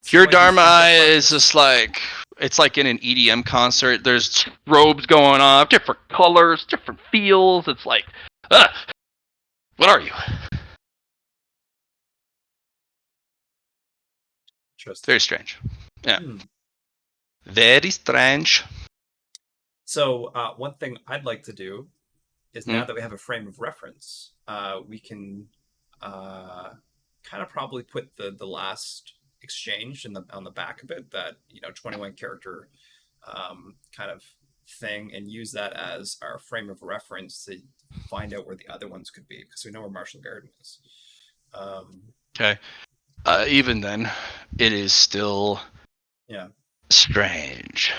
S3: do you
S4: Dharma
S3: think
S4: Eye
S3: that
S4: is just like, it's like in an EDM concert. There's robes going off, different colors, different feels. It's like, what are you?
S3: Interesting.
S4: Very strange. Yeah.
S3: Hmm.
S4: Very strange.
S3: So one thing I'd like to do is
S4: Hmm.
S3: now that we have a frame of reference, we can kind of probably put the last exchange in the on the back of it, that 21 character kind of thing, and use that as our frame of reference to find out where the other ones could be, because we know where Marshall Garden is.
S4: Okay. Even then, it is still
S3: Yeah.
S4: strange.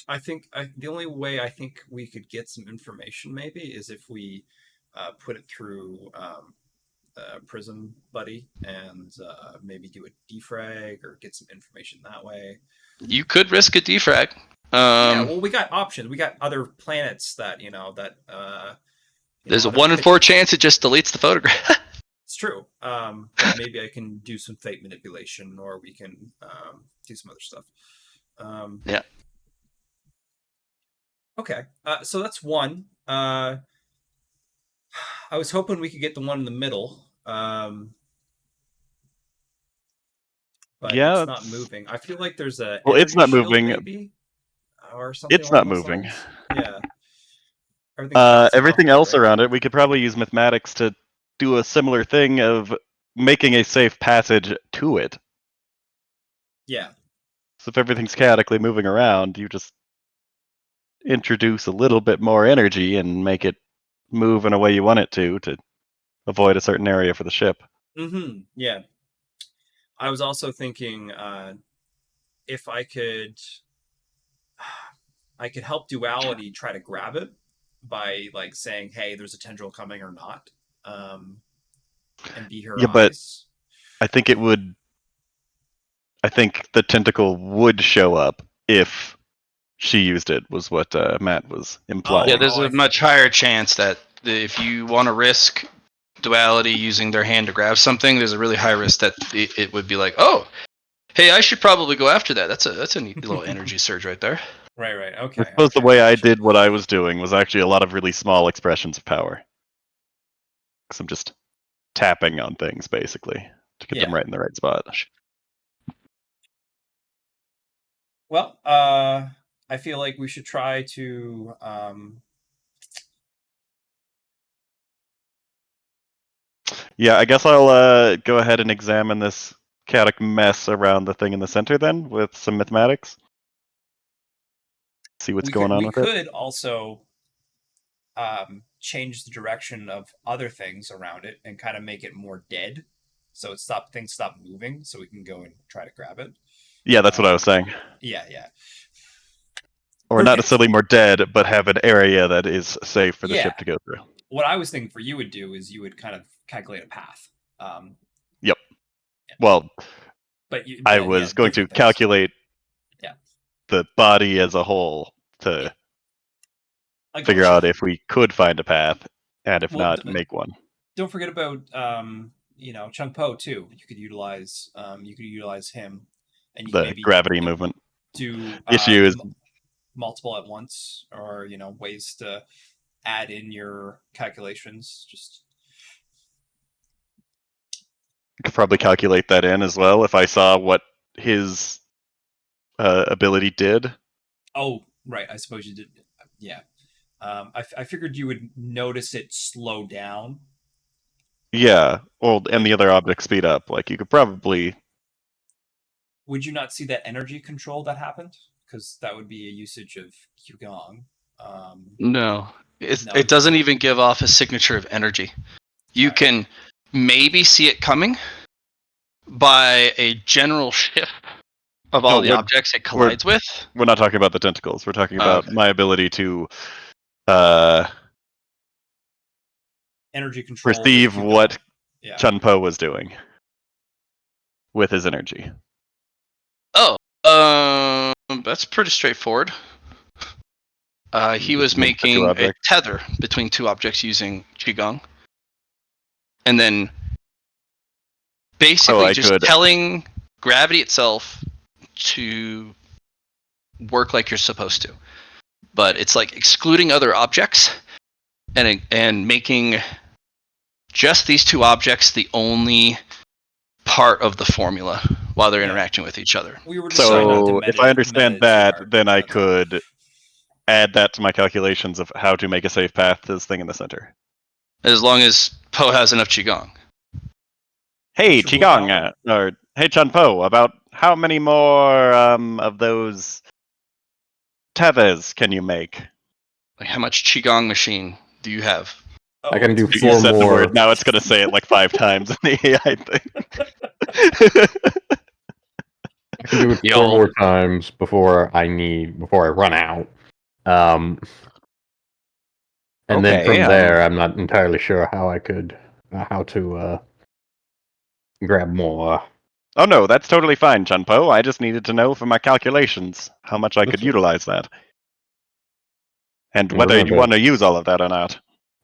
S3: I think the only way I think we could get some information maybe is if we put it through Prism Buddy and maybe do a defrag or get some information that way.
S4: You could risk a defrag.
S3: Yeah, well, we got options. We got other planets that
S4: There's a
S3: other
S4: 1 in 4
S3: pitches.
S4: chance it just deletes the photograph.
S3: It's true. But maybe I can do some fate manipulation, or we can do some other stuff.
S4: Yeah.
S3: Okay. So that's one. I was hoping we could get the one in the middle. But
S2: Yeah,
S3: it's not moving. I feel like there's a
S2: Well, it's
S3: energy
S2: not
S3: shield,
S2: moving.
S3: maybe, or something.
S2: It's
S3: along
S2: not
S3: those
S2: moving.
S3: lines. Yeah. Everything's bouncing
S2: Everything
S3: off of it,
S2: else
S3: right?
S2: around it, we could probably use mathematics to do a similar thing of making a safe passage to it.
S3: Yeah.
S2: So if everything's chaotically moving around, you just introduce a little bit more energy and make it move in a way you want it to avoid a certain area for the ship.
S3: Mm-hmm. Yeah. I was also thinking if I could help Duality try to grab it by like saying, "Hey, there's a tendril coming," or not, and be her
S2: Yeah, but
S3: eyes.
S2: I think it would. I think the tentacle would show up if she used it. Was what Matt was implying.
S4: Yeah, there's
S3: Oh,
S4: a much higher chance that if you want to risk Duality using their hand to grab something, there's a really high risk that it would be like, oh, hey, I should probably go after that. That's a neat little energy surge right there.
S3: Right.
S2: I
S3: Okay.
S2: suppose the
S3: Okay,
S2: way I
S3: gotcha.
S2: did what I was doing was actually a lot of really small expressions of power. Because I'm just tapping on things, basically, to get them right in the right spot.
S3: Well, I feel like we should try to
S2: Yeah, I guess I'll go ahead and examine this chaotic mess around the thing in the center then, with some mathematics. See what's going on
S3: we
S2: with it.
S3: could also change the direction of other things around it and kind of make it more dead, so things stop moving, so we can go and try to grab it.
S2: Yeah, that's what I was saying.
S3: Yeah.
S2: Or not
S3: Perfect.
S2: necessarily more dead, but have an area that is safe for the
S3: Yeah.
S2: ship to go through.
S3: What I was thinking for you would do is you would kind of calculate a path.
S2: Yep. Well,
S3: but
S2: I was going to
S3: different things.
S2: calculate
S3: Yeah.
S2: the body as a whole to
S3: I
S2: figure
S3: gotcha.
S2: out if we could find a path, and if
S3: Well,
S2: not, make one.
S3: Don't forget about Chung Po too. You could utilize him, and you
S2: The
S3: can maybe
S2: gravity movement.
S3: do
S2: Issue is
S3: multiple at once, or ways to add in your calculations. Just
S2: could probably calculate that in as well if I saw what his ability did.
S3: oh right, I suppose you did. Yeah, I figured you would notice it slow down.
S2: Yeah, well, and the other objects speed up. Like you could probably.
S3: Would you not see that energy control that happened? Because that would be a usage of Qigong.
S4: No,
S3: No,
S4: it doesn't even give off a signature of energy. You can maybe see it coming by a general shift of all the objects it collides with.
S2: We're not talking about the tentacles. We're talking about my ability to
S3: energy control.
S2: Perceive what Chun Po was doing with his energy.
S4: Oh, that's pretty straightforward. He was making a tether between two objects using Qigong. And then basically
S2: I
S4: just
S2: could-
S4: telling gravity itself to work like you're supposed to. But it's like excluding other objects and making just these two objects the only part of the formula while they're interacting with each other.
S3: We were just trying not to
S2: So
S3: meta,
S2: if I understand
S3: meta too
S2: that,
S3: hard,
S2: then I
S3: that's all.
S2: could add that to my calculations of how to make a safe path to this thing in the center.
S4: As long as Poe has enough Qigong.
S2: Hey,
S3: What's your
S2: Qigong,
S3: willpower?
S2: or hey, Chun Po, about how many more of those tethers can you make?
S4: Like, how much Qigong machine do you have?
S3: Oh,
S1: I can do
S3: it's-
S2: You
S1: 4
S2: said the
S1: more.
S2: word, now it's going to say it like 5 times in the AI thing.
S1: I can do it 4
S4: Yo.
S1: more times before I run out. And then
S2: Okay,
S1: from there, I'm not entirely sure how I could, how to grab more.
S2: Oh no, that's totally fine, Chun Po. I just needed to know for my calculations how much I could
S1: That's-
S2: utilize that. And
S1: And
S2: whether you
S1: remember-
S2: want to use all of that or not.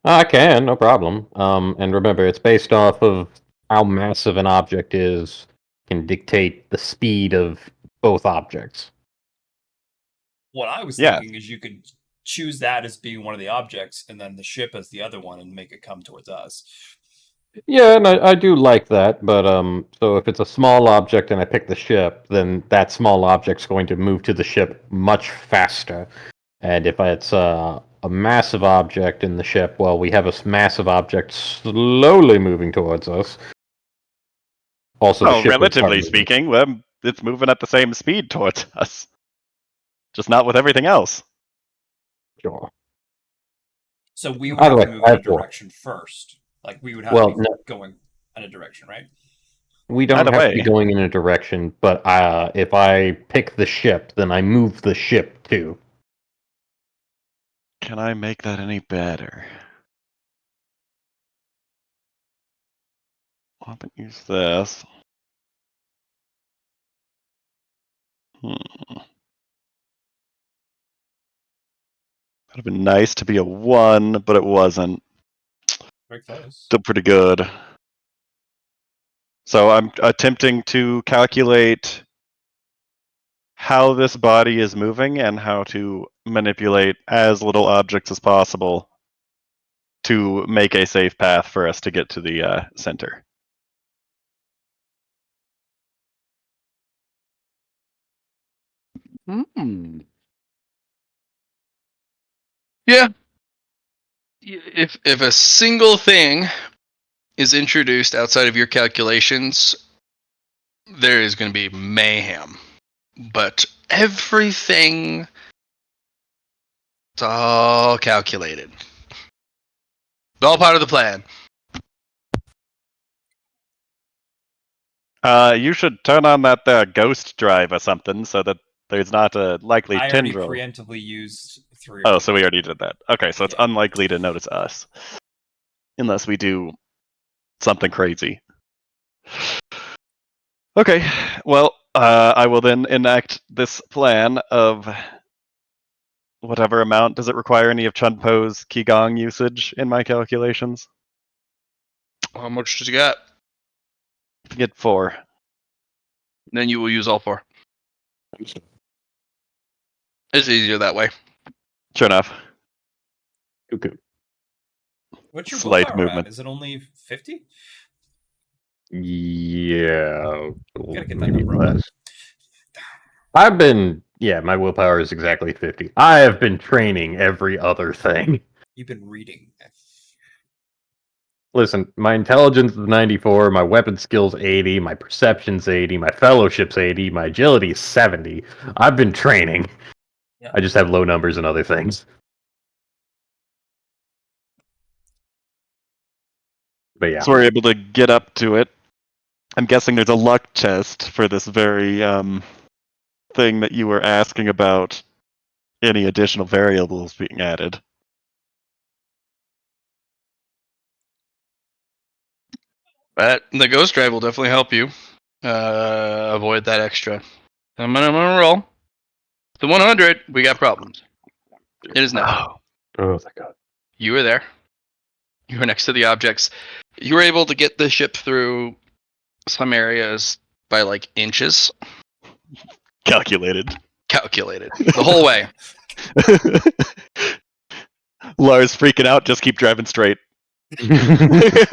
S1: I can, no problem. And remember, it's based off of how massive an object is, can dictate the speed of both objects.
S3: What I was
S2: Yeah.
S3: thinking is you could choose that as being one of the objects, and then the ship as the other one, and make it come towards us.
S1: Yeah, and I do like that, but so if it's a small object and I pick the ship, then that small object's going to move to the ship much faster. And if it's a massive object in the ship, well, we have a massive object slowly moving towards us. Also, the
S2: Well,
S1: ship will start
S2: relatively
S1: moving.
S2: speaking, it's moving at the same speed towards us. Just not with everything else.
S1: Sure.
S3: So we would
S1: By
S3: have
S1: the
S3: to
S1: way,
S3: move
S1: I
S3: in a
S1: have 4.
S3: direction first. Like we would have
S1: Well,
S3: to be
S1: no.
S3: going in a direction, right?
S1: We don't
S2: Either
S1: have to be
S2: way.
S1: going in a direction, but if I pick the ship, then I move the ship too.
S2: Can I make that any better? I'll have to use this. Would have been nice to be a 1, but it wasn't.
S3: Very close.
S2: Still pretty good. So I'm attempting to calculate how this body is moving and how to manipulate as little objects as possible to make a safe path for us to get to the center.
S4: Yeah. If a single thing is introduced outside of your calculations, there is going to be mayhem. But everything, it's all calculated. It's all part of the plan.
S2: You should turn on that ghost drive or something so that there's not a likely
S3: I already
S2: tendril.
S3: preemptively used 3.
S2: Oh, so we already did that. Okay, so it's
S3: Yeah.
S2: unlikely to notice us. Unless we do something crazy. Okay, well, I will then enact this plan of whatever amount. Does it require any of Chun Po's Qigong usage in my calculations?
S4: How much does you got?
S2: Get 4.
S4: Then you will use all 4. It's easier that way.
S2: Sure enough.
S1: Cuckoo.
S3: What's your
S2: Slight
S3: willpower
S2: movement.
S3: at? Is it only 50?
S1: Yeah,
S3: Gotta get that
S1: maybe
S3: number up.
S1: less. My willpower is exactly 50. I have been training every other thing.
S3: You've been reading.
S1: Listen, my intelligence is 94, my weapon skill's 80, my perception's 80, my fellowship's 80, my agility is 70. I've been training.
S3: Yeah.
S1: I just have low numbers and other things. But yeah.
S2: So we're able to get up to it. I'm guessing there's a luck test for this very thing that you were asking about. Any additional variables being added.
S4: But the ghost drive will definitely help you avoid that extra. I'm gonna roll. The 100, we got problems. It is now.
S1: Oh, thank God.
S4: You were there. You were next to the objects. You were able to get the ship through Some areas by like inches
S2: Calculated.
S4: calculated the whole way.
S2: Lars freaking out. Just keep driving straight.
S3: I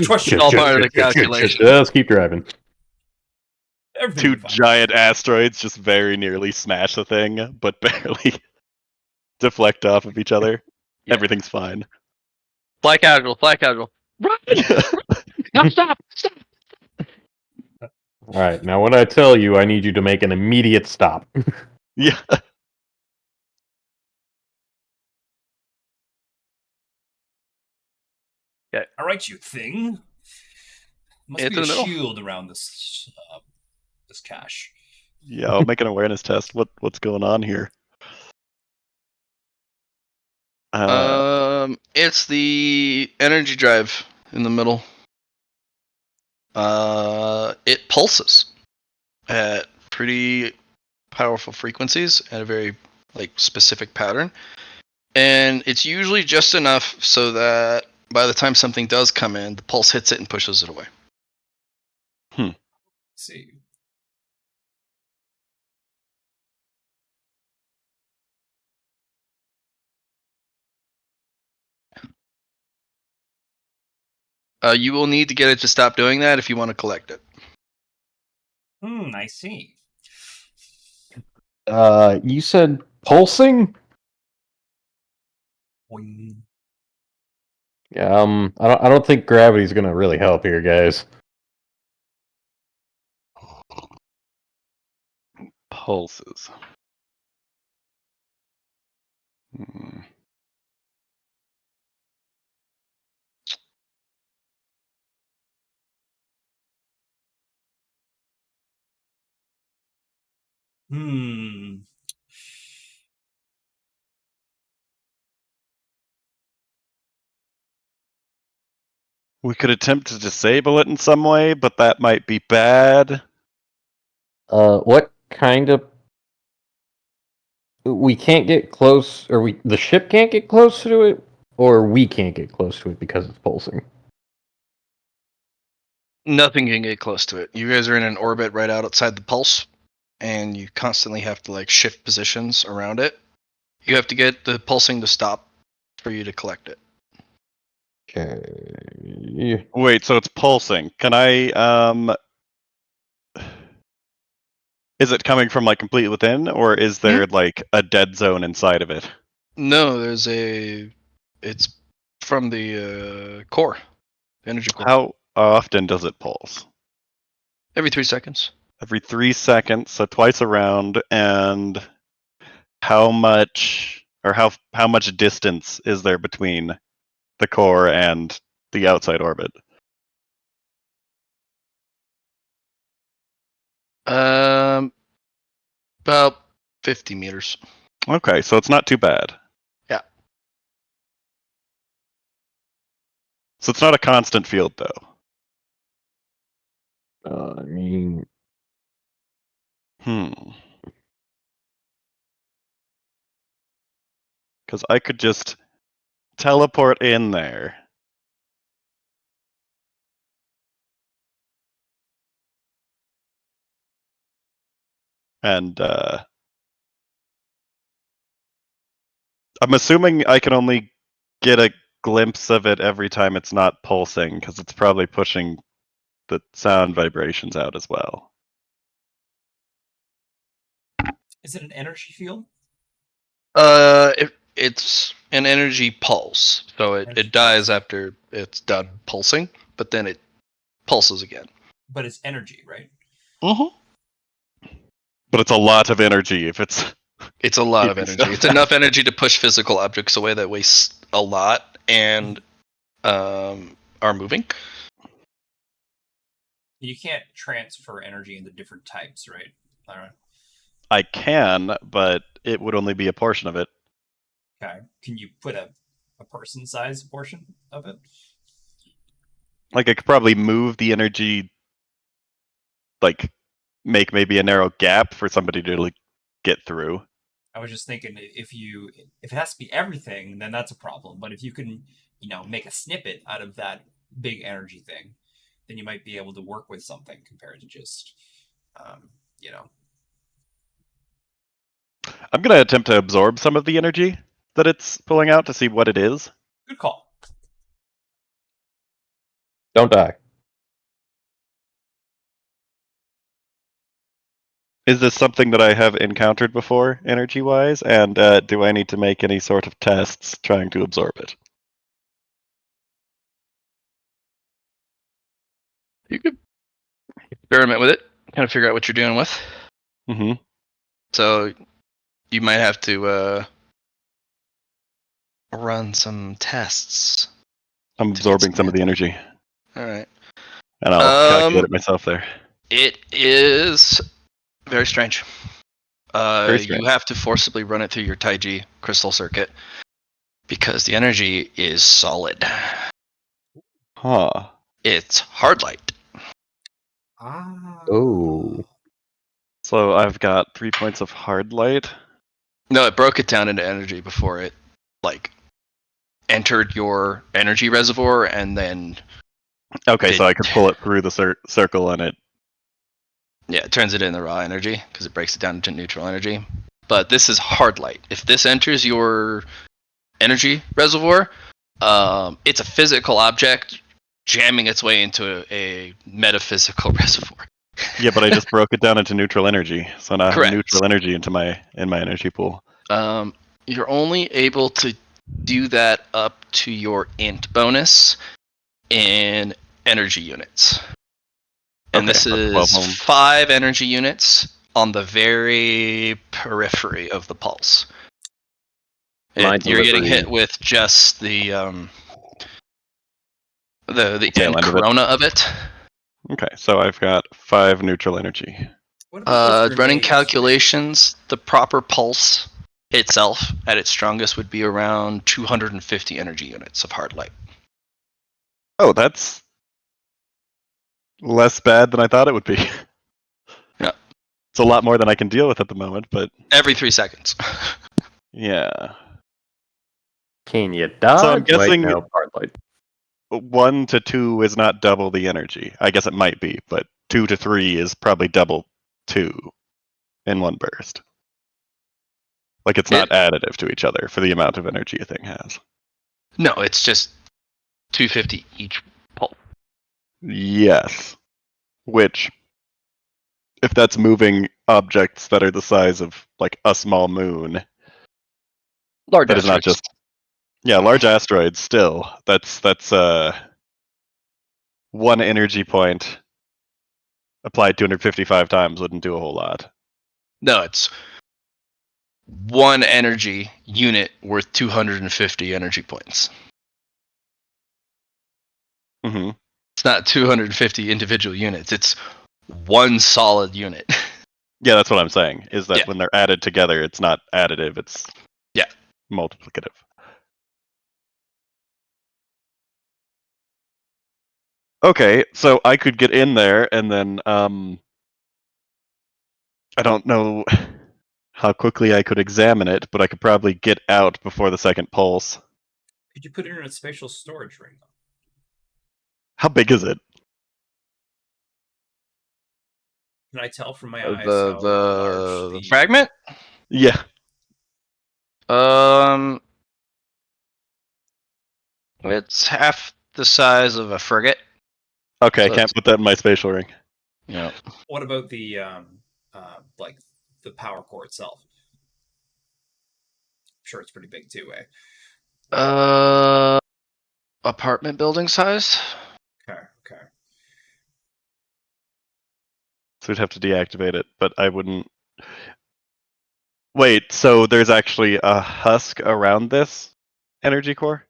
S3: trust you.
S4: All part of the calculation.
S1: Just keep driving.
S3: Everything
S2: Two
S3: will be fine.
S2: giant asteroids just very nearly smash the thing, but barely deflect off of each other.
S4: Yeah.
S2: Everything's fine.
S4: Fly casual. Run! No, stop!
S1: All right, now when I tell you, I need you to make an immediate stop.
S2: Yeah.
S3: All right, you thing. Must
S4: It's
S3: be
S4: in
S3: a
S4: the middle.
S3: shield around this this cache.
S2: Yeah, I'll make an awareness test. What's going on here?
S4: It's the energy drive in the middle. It pulses at pretty powerful frequencies at a very specific pattern, and it's usually just enough so that by the time something does come in, the pulse hits it and pushes it away.
S3: Let's see.
S4: You will need to get it to stop doing that if you want to collect it.
S3: I see.
S1: You said pulsing?
S3: Boing.
S1: I don't think gravity's gonna really help here, guys.
S2: Pulses. Hmm. We could attempt to disable it in some way, but that might be bad.
S1: What kind of? We can't get close, or the ship can't get close to it, or we can't get close to it because it's pulsing.
S4: Nothing can get close to it. You guys are in an orbit right outside the pulse, and you constantly have to shift positions around it. You have to get the pulsing to stop for you to collect it.
S1: Okay.
S2: Wait, so it's pulsing. Can I is it coming from completely within, or is there a dead zone inside of it?
S4: No, it's from the core, the energy core.
S2: How often does it pulse?
S4: Every 3 seconds.
S2: Every 3 seconds, so twice a round. And how much distance is there between the core and the outside orbit?
S4: About 50 meters.
S2: Okay, so it's not too bad.
S4: Yeah.
S2: So it's not a constant field, though.
S1: I mean,
S2: Because I could just teleport in there. And I'm assuming I can only get a glimpse of it every time it's not pulsing, because it's probably pushing the sound vibrations out as well.
S3: Is it an energy field?
S4: It's an energy pulse, so it dies after it's done pulsing, but then it pulses again.
S3: But it's energy, right?
S2: But it's a lot of energy if it's...
S4: It's a lot of energy. It's enough energy to push physical objects away that weigh a lot and are moving.
S3: You can't transfer energy into different types, right? All right.
S2: I can, but it would only be a portion of it.
S3: Okay. Can you put a person-sized portion of it?
S2: I could probably move the energy, make maybe a narrow gap for somebody to get through.
S3: I was just thinking if it has to be everything, then that's a problem. But if you can, make a snippet out of that big energy thing, then you might be able to work with something compared to just, you know.
S2: I'm gonna attempt to absorb some of the energy that it's pulling out to see what it is.
S3: Good call.
S1: Don't die.
S2: Is this something that I have encountered before, energy-wise? And do I need to make any sort of tests trying to absorb it?
S4: You could experiment with it, kind of figure out what you're dealing with.
S2: Mm-hmm.
S4: So you might have to run some tests.
S2: I'm absorbing some of the energy,
S4: All right.
S2: and I'll calculate it myself there.
S4: It is very strange.
S2: Very strange.
S4: You have to forcibly run it through your Taiji crystal circuit because the energy is solid.
S2: Huh.
S4: It's hard light.
S1: Oh.
S2: So I've got 3 points of hard light.
S4: No, it broke it down into energy before it entered your energy reservoir and then
S2: Okay, so I could pull it through the circle and it...
S4: Yeah, it turns it into raw energy because it breaks it down into neutral energy. But this is hard light. If this enters your energy reservoir, it's a physical object jamming its way into a metaphysical reservoir.
S2: Yeah, but I just broke it down into neutral energy, so now I have
S4: Correct.
S2: neutral energy in my energy pool.
S4: You're only able to do that up to your int bonus in energy units. And
S2: Okay,
S4: this
S2: that's
S4: is
S2: 12
S4: 5 energy units on the very periphery of the pulse.
S1: My
S4: You're getting
S1: delivery-
S4: hit with just the
S2: tail
S4: end
S2: end of it.
S4: corona of it.
S2: Okay, so I've got 5 neutral energy.
S3: What about with
S4: Running
S3: grenades,
S4: calculations, the proper pulse itself at its strongest would be around 250 energy units of hard light.
S2: Oh, that's less bad than I thought it would be.
S4: Yeah.
S2: It's a lot more than I can deal with at the moment, but
S4: Every 3 seconds.
S2: yeah.
S1: Can you dodge?
S2: So I'm guessing-
S1: Wait, no, hard light.
S2: 1 to 2 is not double the energy. I guess it might be, but 2 to 3 is probably double 2 in one burst. Like it's not additive to each other for the amount of energy a thing has.
S4: No, it's just 250 each pulse.
S2: Yes. Which, if that's moving objects that are the size of like a small moon,
S4: Large
S2: that is not just large asteroids still. That's 1 energy point applied 255 times wouldn't do a whole lot.
S4: No, it's 1 energy unit worth 250 energy points.
S2: Mm-hmm.
S4: It's not 250 individual units. It's 1 solid unit.
S2: Yeah, that's what I'm saying. Is that
S4: Yeah.
S2: when they're added together, it's not additive, it's multiplicative. Okay, so I could get in there and then I don't know how quickly I could examine it, but I could probably get out before the second pulse.
S3: Could you put it in a spatial storage ring?
S2: How big is it?
S3: Can I tell from my eyes how large
S4: The fragment?
S2: Yeah.
S4: It's half the size of a frigate.
S2: Okay,
S4: So
S2: I can't put that in my spatial ring.
S4: Yeah.
S3: What about the like the power core itself? I'm sure it's pretty big too, eh?
S4: Apartment building size?
S3: Okay.
S2: So we'd have to deactivate it, but I wouldn't. Wait, so there's actually a husk around this energy core?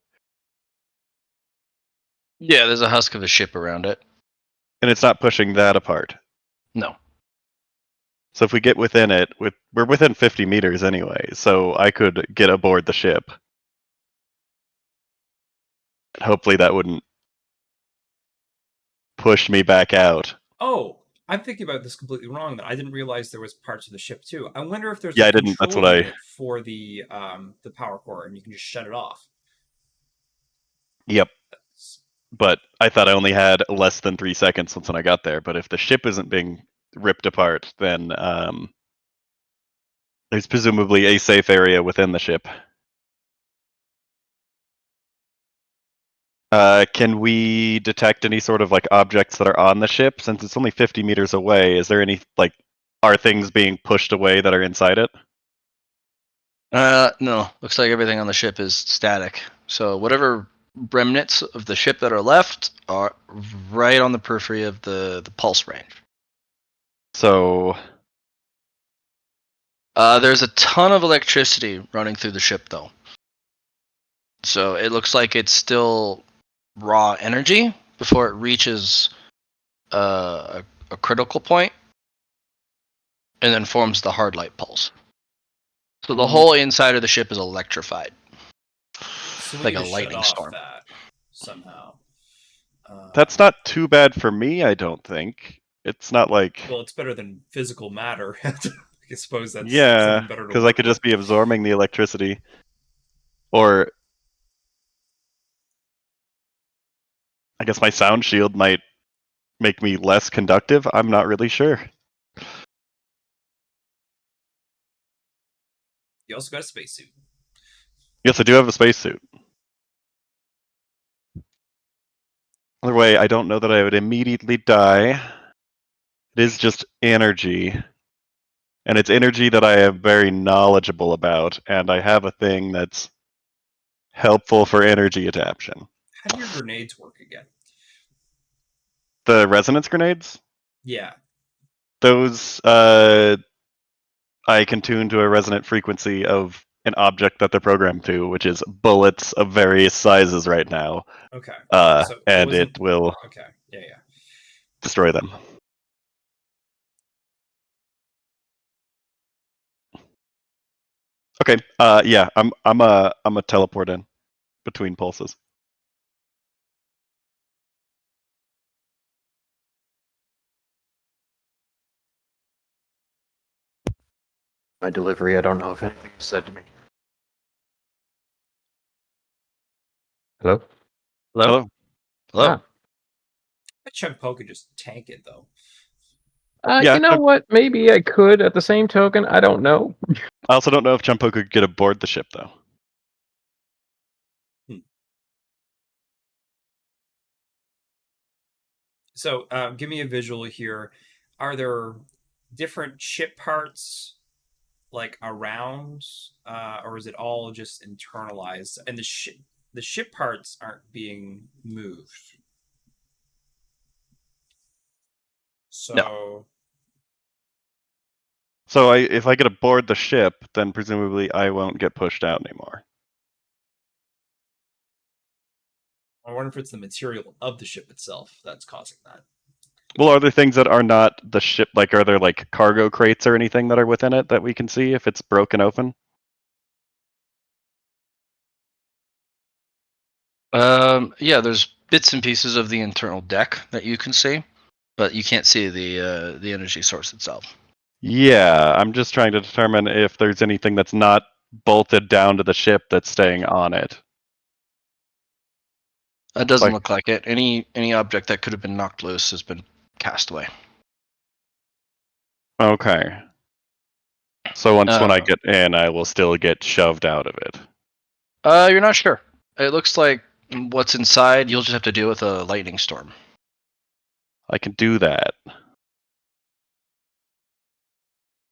S4: Yeah, there's a husk of a ship around it.
S2: And it's not pushing that apart.
S4: No.
S2: So if we get within it, we're within 50 meters anyway, so I could get aboard the ship. Hopefully that wouldn't push me back out.
S3: Oh, I'm thinking about this completely wrong. That I didn't realize there was parts of the ship too. I wonder if there's
S2: Yeah,
S3: a
S2: I didn't. That's
S3: control
S2: what
S3: unit for the power core, and you can just shut it off.
S2: Yep. but I thought I only had less than 3 seconds when I got there. But if the ship isn't being ripped apart, then there's presumably a safe area within the ship. Can we detect any sort of like objects that are on the ship? Since it's only 50 meters away, is there any like, are things being pushed away that are inside it?
S4: No. Looks like everything on the ship is static. So whatever remnants of the ship that are left are right on the periphery of the pulse range.
S2: So
S4: There's a ton of electricity running through the ship, though. So it looks like it's still raw energy before it reaches a critical point and then forms the hard light pulse. So the whole inside of the ship is electrified.
S3: So we
S4: Like
S3: need
S4: a
S3: to
S4: lightning
S3: shut off
S4: storm.
S3: that somehow.
S2: that's not too bad for me, I don't think. It's not like,
S3: Well, it's better than physical matter. I suppose that's
S2: yeah,
S3: something better to
S2: because I
S3: work
S2: could
S3: with.
S2: just be absorbing the electricity, or I guess my sound shield might make me less conductive. I'm not really sure.
S3: You also got a spacesuit.
S2: Yes, I do have a spacesuit. Either way, I don't know that I would immediately die. It is just energy. And it's energy that I am very knowledgeable about, and I have a thing that's helpful for energy adaptation.
S3: How do your grenades work again?
S2: The resonance grenades?
S3: Yeah.
S2: Those I can tune to a resonant frequency of an object that they're programmed to, which is bullets of various sizes right now.
S3: Okay.
S2: And it will
S3: Okay. Yeah.
S2: destroy them. Okay. Yeah. I'm a teleport in between pulses.
S1: My delivery, I don't know if anything was said to me. Hello?
S2: Hello.
S4: Hello?
S1: Ah.
S3: I Chug Poe could just tank it though.
S2: Yeah,
S1: You know what? Maybe I could at the same token. I don't know.
S2: I also don't know if Jumpo could get aboard the ship though.
S3: So, give me a visual here. Are there different ship parts like around, or is it all just internalized? And the ship parts aren't being moved. So,
S2: So if I get aboard the ship, then presumably I won't get pushed out anymore.
S3: I wonder if it's the material of the ship itself that's causing that.
S2: Well, are there things that are not the ship? Like, are there like cargo crates or anything that are within it that we can see if it's broken open?
S4: Yeah, there's bits and pieces of the internal deck that you can see, but you can't see the energy source itself.
S2: Yeah, I'm just trying to determine if there's anything that's not bolted down to the ship that's staying on it.
S4: That doesn't
S2: Like-
S4: look like it. Any object that could have been knocked loose has been cast away.
S2: Okay. So when I get in, I will still get shoved out of it.
S4: You're not sure. It looks like what's inside, you'll just have to deal with a lightning storm.
S2: I can do that.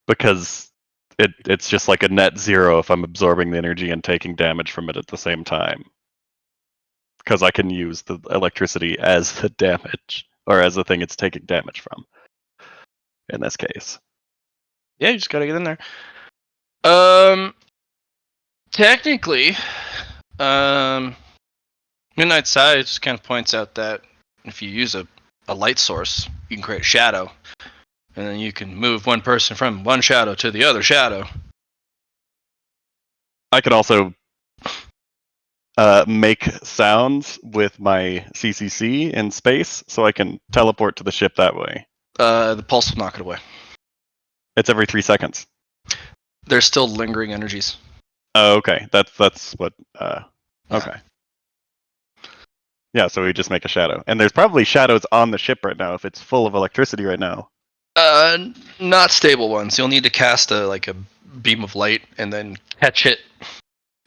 S2: Because it's just like a net zero if I'm absorbing the energy and taking damage from it at the same time. Because I can use the electricity as the damage, or as the thing it's taking damage from. In this case.
S4: Yeah, you just gotta get in there. Technically, Midnight Side just kind of points out that if you use a light source, you can create a shadow, and then you can move one person from one shadow to the other shadow.
S2: I can also make sounds with my CCC in space, so I can teleport to the ship that way.
S4: The pulse will knock it away.
S2: It's every 3 seconds.
S4: There's still lingering energies.
S2: Oh, okay. That's what.
S4: Yeah.
S2: Okay. Yeah, so we just make a shadow. And there's probably shadows on the ship right now if it's full of electricity right now.
S4: Not stable ones. You'll need to cast a beam of light and then catch it,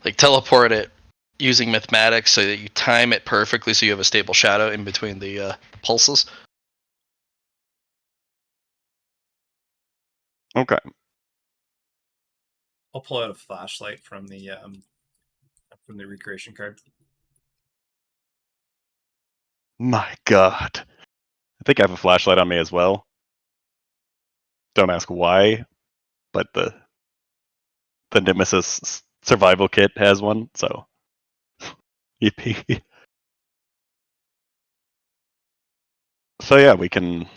S4: like teleport it using mathematics so that you time it perfectly so you have a stable shadow in between the pulses.
S2: Okay.
S3: I'll pull out a flashlight from the recreation card.
S2: My god. I think I have a flashlight on me as well. Don't ask why, but the Nemesis survival kit has one, so EP. So yeah, we can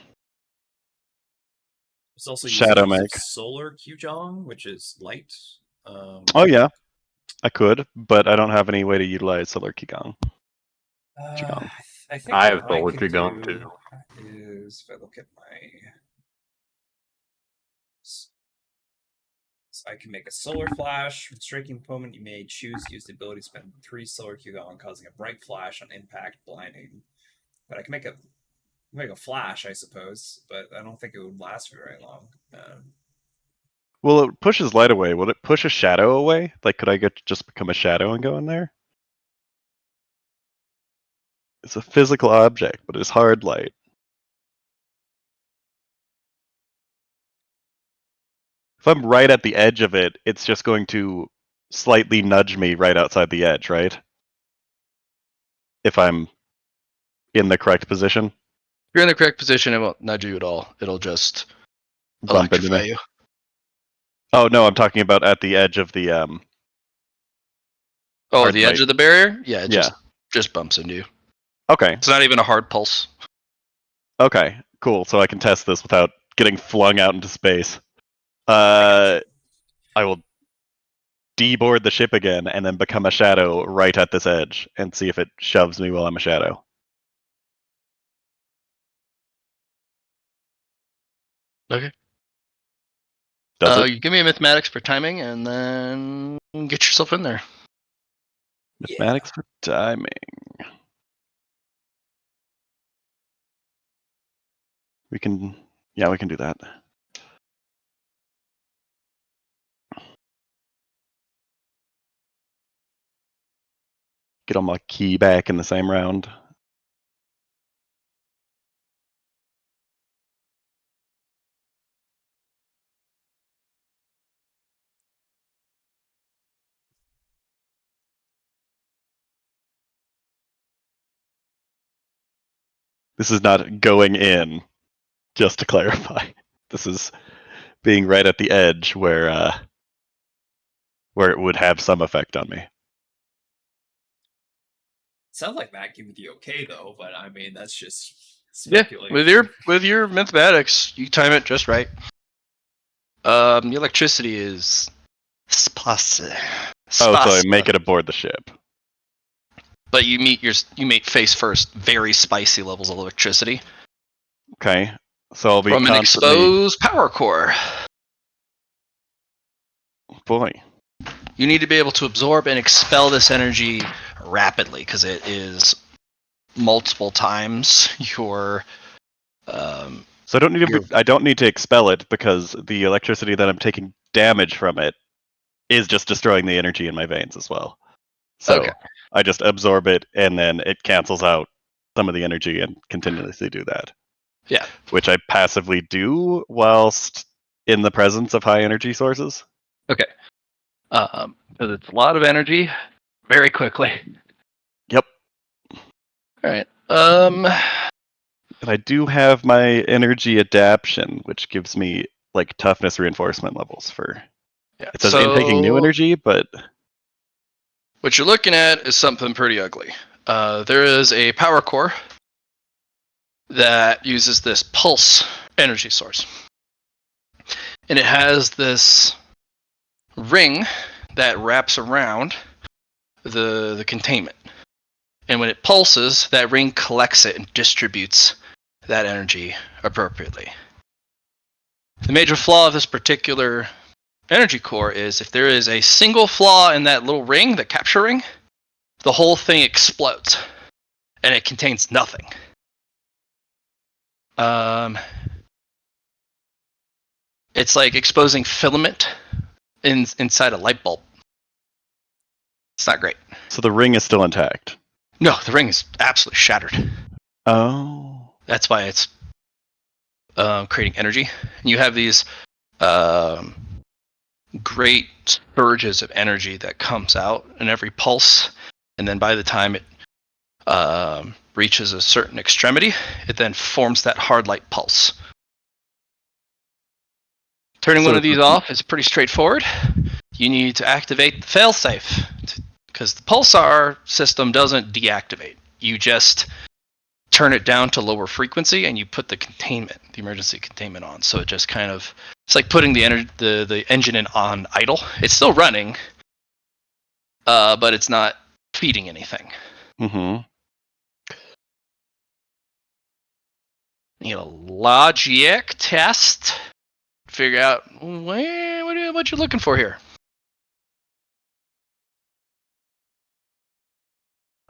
S3: There's also
S2: shadow
S3: use of
S2: make.
S3: solar Qjong, which is light.
S2: Oh yeah, I could, but I don't have any way to utilize solar Qigong.
S3: I think
S1: I have
S3: what
S1: solar
S3: could
S1: Qigong
S3: do
S1: too.
S3: is if I look at my, so I can make a solar flash. When striking opponent, you may choose to use the ability to spend 3 solar Qgong, causing a bright flash on impact, blinding. But I can make a flash, I suppose, but I don't think it would last very long.
S2: Well, it pushes light away. Will it push a shadow away? Like, could I just become a shadow and go in there? It's a physical object, but it's hard light. If I'm right at the edge of it, it's just going to slightly nudge me right outside the edge, right? If I'm in the correct position.
S4: If you're in the correct position, it won't nudge you at all. It'll just
S2: Bump into
S4: electrify
S2: me.
S4: you.
S2: Oh no, I'm talking about at the edge of the
S4: Oh,
S2: hard
S4: the edge
S2: light.
S4: of the barrier? Yeah, it
S2: Yeah.
S4: just bumps into you.
S2: Okay.
S4: It's not even a hard pulse.
S2: Okay. Cool. So I can test this without getting flung out into space. I will deboard the ship again and then become a shadow right at this edge and see if it shoves me while I'm a shadow.
S4: Okay.
S2: Does it?
S4: You give me a mathematics for timing, and then get yourself in there.
S2: Mathematics for timing. We can do that. Get all my key back in the same round. This is not going in, just to clarify. This is being right at the edge where it would have some effect on me.
S3: Sounds like Matt gave me the okay though, but I mean that's just
S4: Yeah,
S3: speculation.
S4: with your mathematics, you time it just right. The electricity is spicy.
S2: Oh, so I make it aboard the ship.
S4: But you meet face first very spicy levels of electricity
S2: Okay, so I'll be
S4: from an
S2: constantly.
S4: exposed power core.
S2: Boy,
S4: You need to be able to absorb and expel this energy rapidly because it is multiple times your.
S2: So I don't need to expel it because the electricity that I'm taking damage from it is just destroying the energy in my veins as well. So
S4: Okay.
S2: I just absorb it and then it cancels out some of the energy and continuously do that.
S4: Yeah.
S2: Which I passively do whilst in the presence of high energy sources.
S4: Okay. Because it's a lot of energy very quickly.
S2: Yep.
S4: All right.
S2: And I do have my energy adaptation, which gives me like toughness reinforcement levels for.
S4: Yeah.
S2: It says in taking new energy, but
S4: what you're looking at is something pretty ugly. There is a power core that uses this pulse energy source. And it has this ring that wraps around the containment. And when it pulses, that ring collects it and distributes that energy appropriately. The major flaw of this particular energy core is if there is a single flaw in that little ring, the capture ring, the whole thing explodes. and it contains nothing. It's like exposing filament inside a light bulb. It's not great.
S2: So the ring is still intact.
S4: No, the ring is absolutely shattered.
S2: Oh.
S4: That's why it's creating energy. And you have these great surges of energy that comes out in every pulse, and then by the time it reaches a certain extremity, it then forms that hard light pulse. Turning one of these off is pretty straightforward. You need to activate the failsafe, because the pulsar system doesn't deactivate. You just turn it down to lower frequency and you put the emergency containment on. So it just kind of, it's like putting the engine in on idle. It's still running, but it's not feeding anything.
S2: Mm-hmm.
S4: You know, logic test. Figure out what you're looking for here.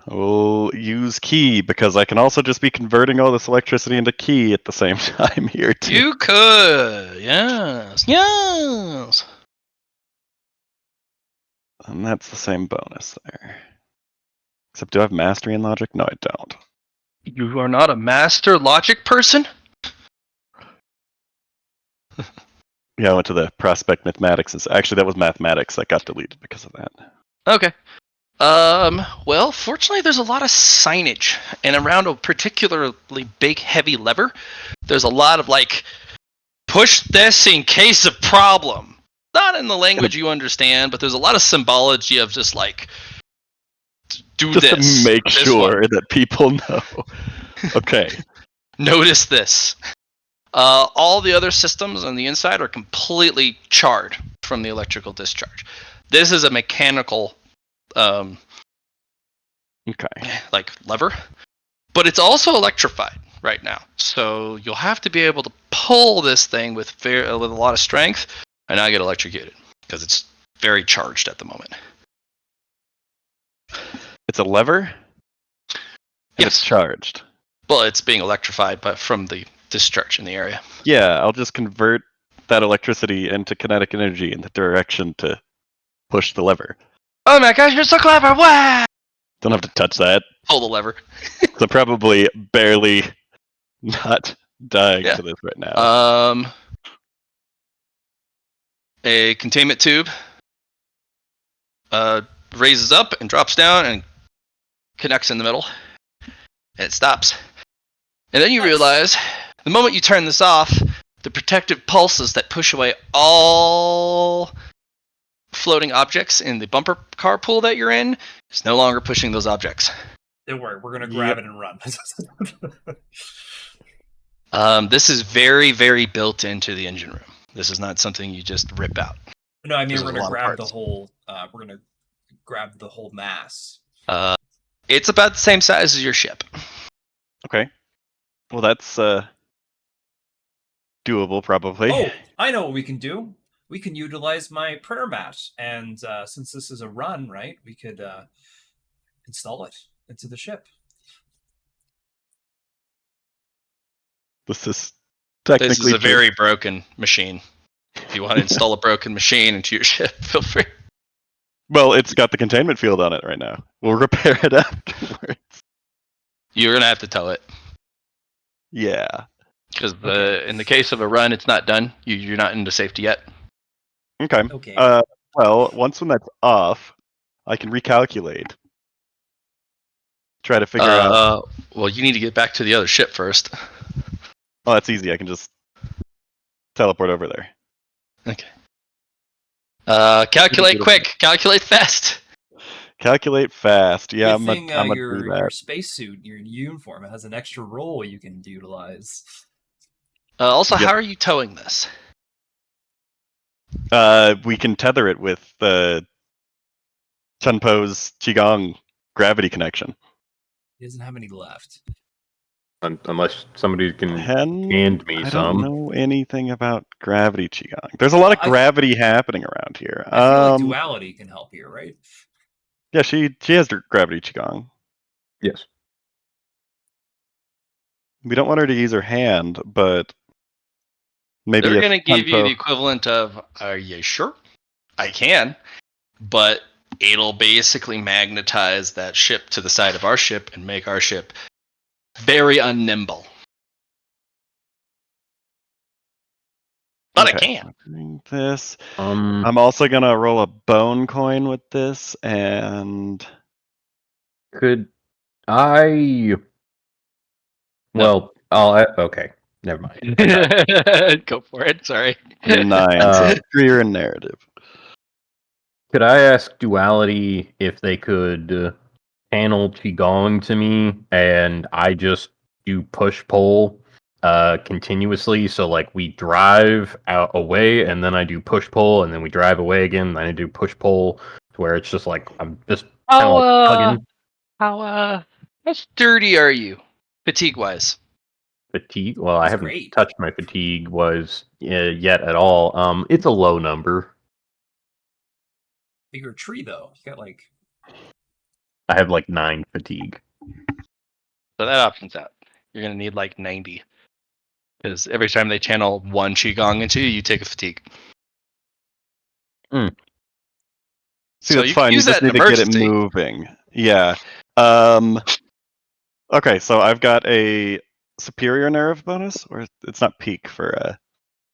S2: We'll use key, because I can also just be converting all this electricity into key at the same time here too.
S4: You could, yes.
S2: And that's the same bonus there. Except, do I have mastery in logic? No, I don't.
S4: You are not a master logic person?
S2: Yeah, I went to the prospect mathematics. Actually, that was mathematics that got deleted because of that.
S4: Okay. Well, fortunately, there's a lot of signage, and around a particularly big, heavy lever, there's a lot of like, push this in case of problem. Not in the language you understand, but there's a lot of symbology of just like, do
S2: just
S4: this.
S2: To make
S4: this
S2: sure
S4: one.
S2: that people know. Okay.
S4: Notice this. All the other systems on the inside are completely charred from the electrical discharge. This is a mechanical
S2: Okay.
S4: like lever, but it's also electrified right now. So you'll have to be able to pull this thing with a lot of strength and not get electrocuted, because it's very charged at the moment.
S2: It's a lever? And
S4: Yes.
S2: It's charged.
S4: Well, it's being electrified, but from the discharge in the area.
S2: Yeah, I'll just convert that electricity into kinetic energy in the direction to push the lever.
S4: Oh my gosh, you're so clever! Wow!
S2: Don't have to touch that.
S4: Pull the lever.
S2: So probably barely not dying to this right now.
S4: A containment tube raises up and drops down and connects in the middle. And it stops. And then you realize, the moment you turn this off, the protective pulses that push away all floating objects in the bumper car pool that you're in is no longer pushing those objects.
S3: Don't worry, we're gonna grab it and run.
S4: This is very, very built into the engine room. This is not something you just rip out.
S3: No, I mean
S4: There's
S3: we're
S4: a
S3: gonna
S4: lot of
S3: grab the
S4: parts.
S3: whole. We're gonna grab the whole mass.
S4: It's about the same size as your ship.
S2: Okay. Well, that's doable, probably.
S3: Oh, I know what we can do. We can utilize my prayer mat, and since this is a run, right, we could install it into the ship.
S2: This is technically
S4: This is a very broken machine. If you want to install a broken machine into your ship, feel free.
S2: Well, it's got the containment field on it right now. We'll repair it afterwards.
S4: You're going to have to tow it.
S2: Yeah.
S4: Because in the case of a run, it's not done. You're not into safety yet.
S2: Okay.
S3: Okay.
S2: Well, once when that's off, I can recalculate. Try to figure out.
S4: Well, you need to get back to the other ship first.
S2: Oh, that's easy. I can just teleport over there.
S4: Okay. Calculate quick. Calculate fast.
S2: Calculate fast. Yeah,
S3: Good thing,
S2: I'm gonna do
S3: your
S2: that.
S3: spacesuit, your uniform, it has an extra role you can utilize.
S4: Also,
S2: Yep.
S4: how are you towing this?
S2: We can tether it with Chunpo's Qigong gravity connection.
S3: He doesn't have any left.
S1: Unless somebody can hand me
S2: I
S1: some.
S2: don't know anything about gravity Qigong. There's a lot of gravity happening around here.
S3: I feel like duality can help here, right?
S2: Yeah, she has gravity Qigong.
S1: Yes.
S2: We don't want her to use her hand, but maybe
S4: They're
S2: if
S4: going to give you the
S2: Hunpo-
S4: equivalent of, are you sure? I can. But it'll basically magnetize that ship to the side of our ship and make our ship very unnimble. But I
S2: Okay.
S4: can.
S2: Doing this.
S1: Um,
S2: I'm also gonna roll a bone coin with this, and
S1: could I? Well, okay. Never mind.
S4: Go for it. Sorry.
S2: 9, so superior narrative.
S1: Could I ask Duality if they could channel Qigong to me, and I just do push pull continuously? So like we drive out away, and then I do push pull, and then we drive away again. And then I do push pull, to where it's just like I'm just kind of like tugging.
S4: How sturdy are you, fatigue wise?
S1: Fatigue. Well, I
S3: That's
S1: haven't
S3: great.
S1: touched my fatigue was yet at all. It's a low number.
S3: Bigger tree though. You got like
S1: I have like 9 fatigue.
S4: So that option's out. You're gonna need like 90, because every time they channel one qigong into you, you take a fatigue.
S1: Mm.
S2: See,
S4: So
S2: that's
S4: you
S2: fine.
S4: can
S2: You
S4: use
S2: just
S4: that in
S2: need to get it
S4: emergency.
S2: moving. Yeah. Okay, so I've got a superior nerve bonus, or it's not peak for a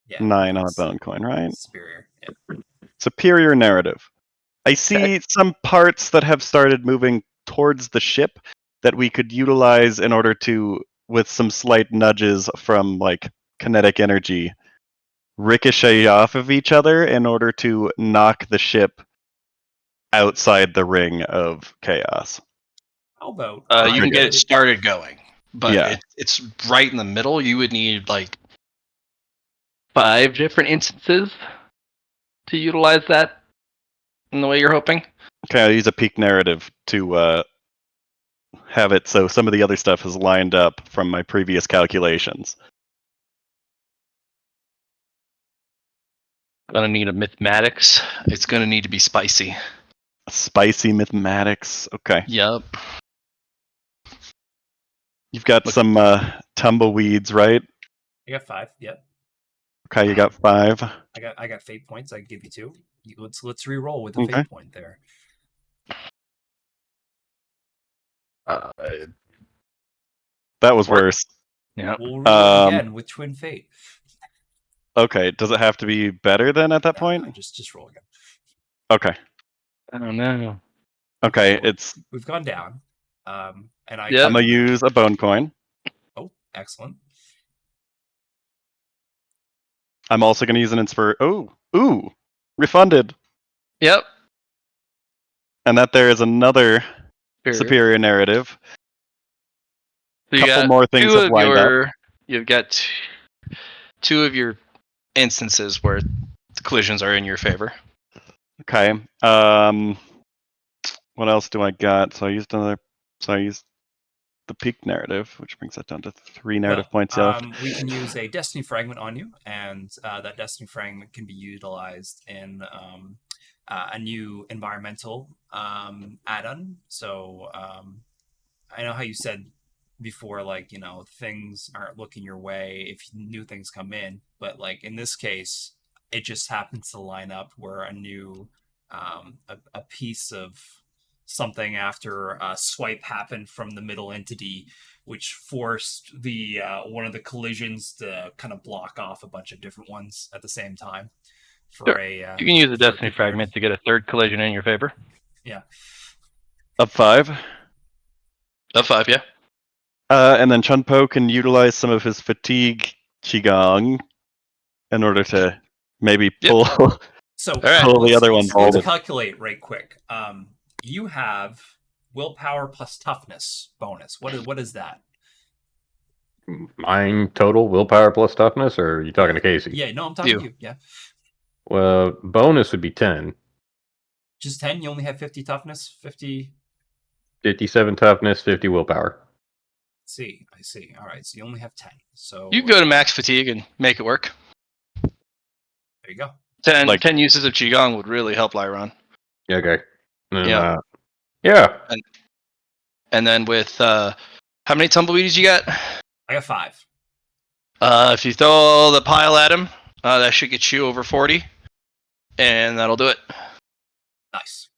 S3: yeah,
S2: 9 on a
S3: it's
S2: bone coin, right?
S3: superior. Yeah.
S2: Superior narrative. I see some parts that have started moving towards the ship that we could utilize in order to, with some slight nudges from like kinetic energy, ricochet off of each other in order to knock the ship outside the ring of chaos.
S3: How about
S4: You can get it started going, but
S2: Yeah.
S4: it's right in the middle. You would need like 5 different instances to utilize that in the way you're hoping.
S2: Okay, I'll use a peak narrative to have it so some of the other stuff is lined up from my previous calculations.
S4: Gonna need a mathematics. It's gonna need to be spicy.
S2: Spicy mathematics. Okay.
S4: Yep.
S2: You've got some tumbleweeds, right?
S3: I got 5. Yep.
S2: Okay, you got 5.
S3: I got fate points. I can give you 2. Let's re-roll with a
S2: Okay.
S3: fate point there.
S2: That was worse.
S4: Yeah.
S3: We'll re-roll again with twin fate.
S2: Okay, does it have to be better then at that
S3: No,
S2: point?
S3: no, just roll again.
S2: Okay.
S4: I don't know.
S2: Okay, it's
S3: We've gone down. And I
S4: Yep.
S2: I'm gonna use a bone coin.
S3: Oh, excellent.
S2: I'm also gonna use an inspire. Ooh, refunded.
S4: Yep.
S2: And that there is another superior narrative.
S4: So you
S2: Couple
S4: got
S2: more things
S4: two
S2: have
S4: of
S2: lined up.
S4: You've got two of your instances where the collisions are in your favor.
S2: Okay. What else do I got? So I used the peak narrative, which brings that down to 3 narrative points left.
S3: We can use a destiny fragment on you, and that destiny fragment can be utilized in a new environmental add-on. So I know how you said before, like, you know, things aren't looking your way if new things come in, but like in this case, it just happens to line up where a new a piece of something after a swipe happened from the middle entity, which forced the one of the collisions to kind of block off a bunch of different ones at the same time. For
S4: You can use a destiny fragment to get a third collision in your favor.
S3: Yeah.
S2: Up 5.
S4: Up 5, yeah.
S2: And then Chunpo can utilize some of his fatigue qigong in order to maybe pull
S3: So
S2: pull the other ones.
S3: let's calculate right quick. You have willpower plus toughness bonus. What is that?
S1: Mine total willpower plus toughness, or are you talking to Casey?
S3: Yeah, no, I'm talking to you. Yeah.
S1: Well, bonus would be 10.
S3: Just 10? You only have 50 toughness? 50?
S1: 57 toughness, 50 willpower.
S3: I see. All right, so you only have 10. So
S4: You can go to max fatigue and make it work.
S3: There you go.
S4: 10 uses of Qigong would really help Lyron.
S1: Okay. And,
S4: Yeah.
S1: Yeah.
S4: And then with how many tumbleweeds you got?
S3: I got 5.
S4: If you throw the pile at him, that should get you over 40, and that'll do it.
S3: Nice.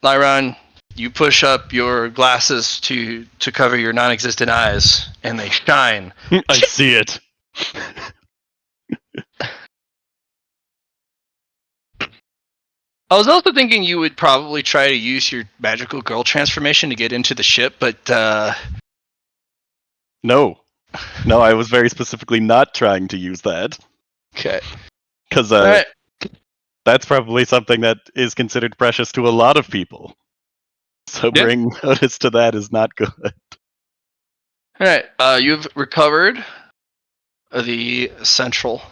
S4: Lyron, you push up your glasses to cover your non-existent eyes, and they shine.
S2: I see it.
S4: I was also thinking you would probably try to use your magical girl transformation to get into the ship, but
S2: No, I was very specifically not trying to use that
S4: okay.
S2: because
S4: All right.
S2: that's probably something that is considered precious to a lot of people. So
S4: Yeah.
S2: bring notice to that is not good.
S4: All right. You've recovered the central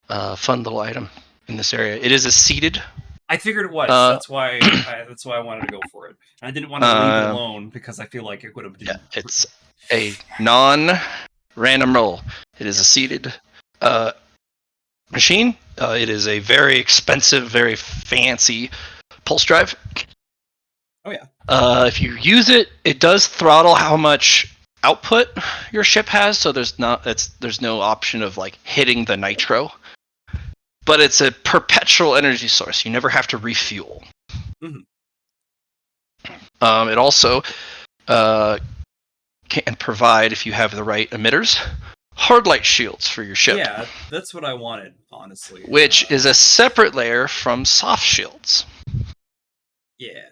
S4: fun little item in this area. It is a seated.
S3: I figured it was. That's why I wanted to go for it. And I didn't want to leave it alone because I feel like it would have been.
S4: Yeah, it's a non-random roll. It is a seated machine. It is a very expensive, very fancy pulse drive.
S3: Oh yeah.
S4: If you use it, it does throttle how much output your ship has. So there's no option of like hitting the nitro. But it's a perpetual energy source. You never have to refuel.
S3: Mm-hmm.
S4: It also can provide, if you have the right emitters, hard light shields for your ship.
S3: Yeah, that's what I wanted, honestly.
S4: Which is a separate layer from soft shields.
S3: Yeah.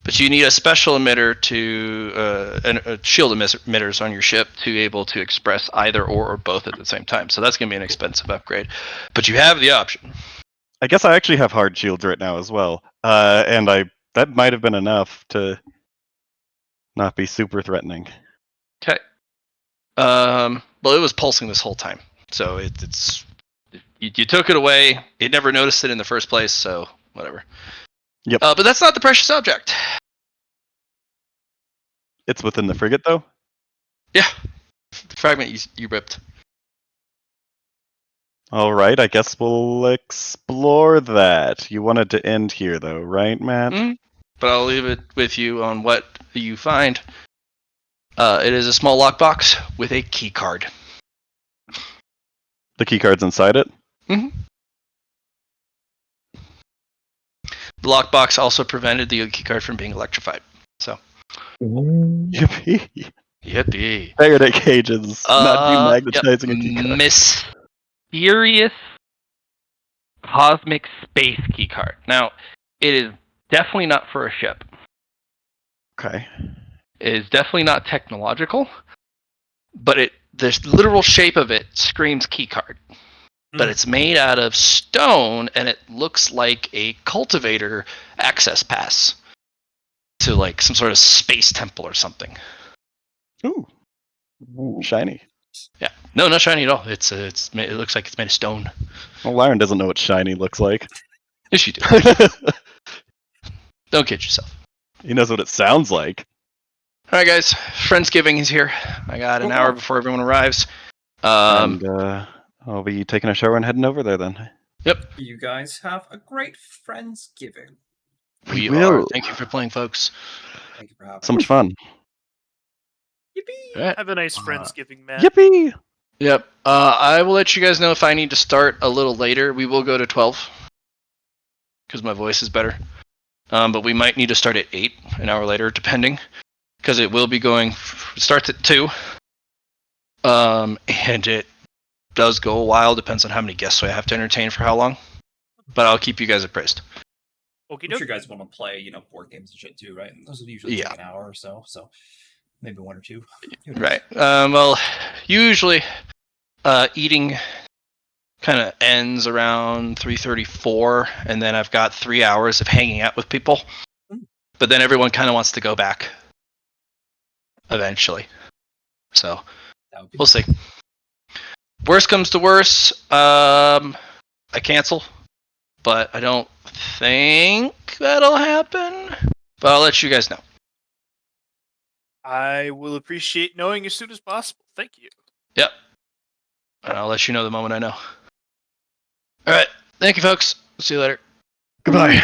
S4: But you need a special emitter to shield emitters on your ship to be able to express either or both at the same time. So that's going to be an expensive upgrade. But you have the option.
S2: I guess I actually have hard shields right now as well, and that might have been enough to not be super threatening.
S4: Okay. Well, it was pulsing this whole time, so it's you took it away. It never noticed it in the first place, so whatever.
S2: Yep.
S4: But that's not the precious object.
S2: It's within the frigate, though?
S4: Yeah. The fragment you ripped.
S2: All right, I guess we'll explore that. You wanted to end here, though, right, Matt?
S4: Mm-hmm. But I'll leave it with you on what you find. It is a small lockbox with a key card.
S2: The key card's inside it?
S4: Mm-hmm. The lockbox also prevented the key card from being electrified. So.
S2: Yippee.
S4: Yippee.
S2: Faraday cages, not demagnetizing a key card.
S4: Mysterious cosmic space key card. Now, it is definitely not for a ship.
S2: Okay.
S4: It is definitely not technological, but the literal shape of it screams key card. But it's made out of stone, and it looks like a cultivator access pass to like some sort of space temple or something.
S2: Ooh, shiny.
S4: Yeah, no, not shiny at all. It looks like it's made of stone.
S2: Well, Lyron doesn't know what shiny looks like.
S4: Yes, you do. Don't kid yourself.
S2: He knows what it sounds like.
S4: All right, guys. Friendsgiving is here. I got an hour before everyone arrives.
S2: And I'll be taking a shower and heading over there then.
S4: Yep.
S3: You guys have a great Friendsgiving.
S4: We will. Thank you for playing, folks.
S3: Thank you for having
S2: So much fun.
S3: Yippee!
S4: All right.
S5: Have a nice Friendsgiving, Matt.
S2: Yippee!
S4: Yep. I will let you guys know if I need to start a little later. We will go to 12 because my voice is better. But we might need to start at 8, an hour later, depending, because it will be going. It starts at 2, and it does go a while. Depends on how many guests I have to entertain for how long. But I'll keep you guys appraised.
S3: I'm sure you guys want to play, board games and shit too, right? Those will usually take an hour or so. So maybe 1 or 2.
S4: Right. Well, usually eating kind of ends around 3:34, and then I've got 3 hours of hanging out with people. But then everyone kind of wants to go back eventually. So we'll see. Worst comes to worst, I cancel, but I don't think that'll happen. But I'll let you guys know.
S5: I will appreciate knowing as soon as possible. Thank you.
S4: Yep. And I'll let you know the moment I know. All right. Thank you, folks. See you later.
S2: Goodbye.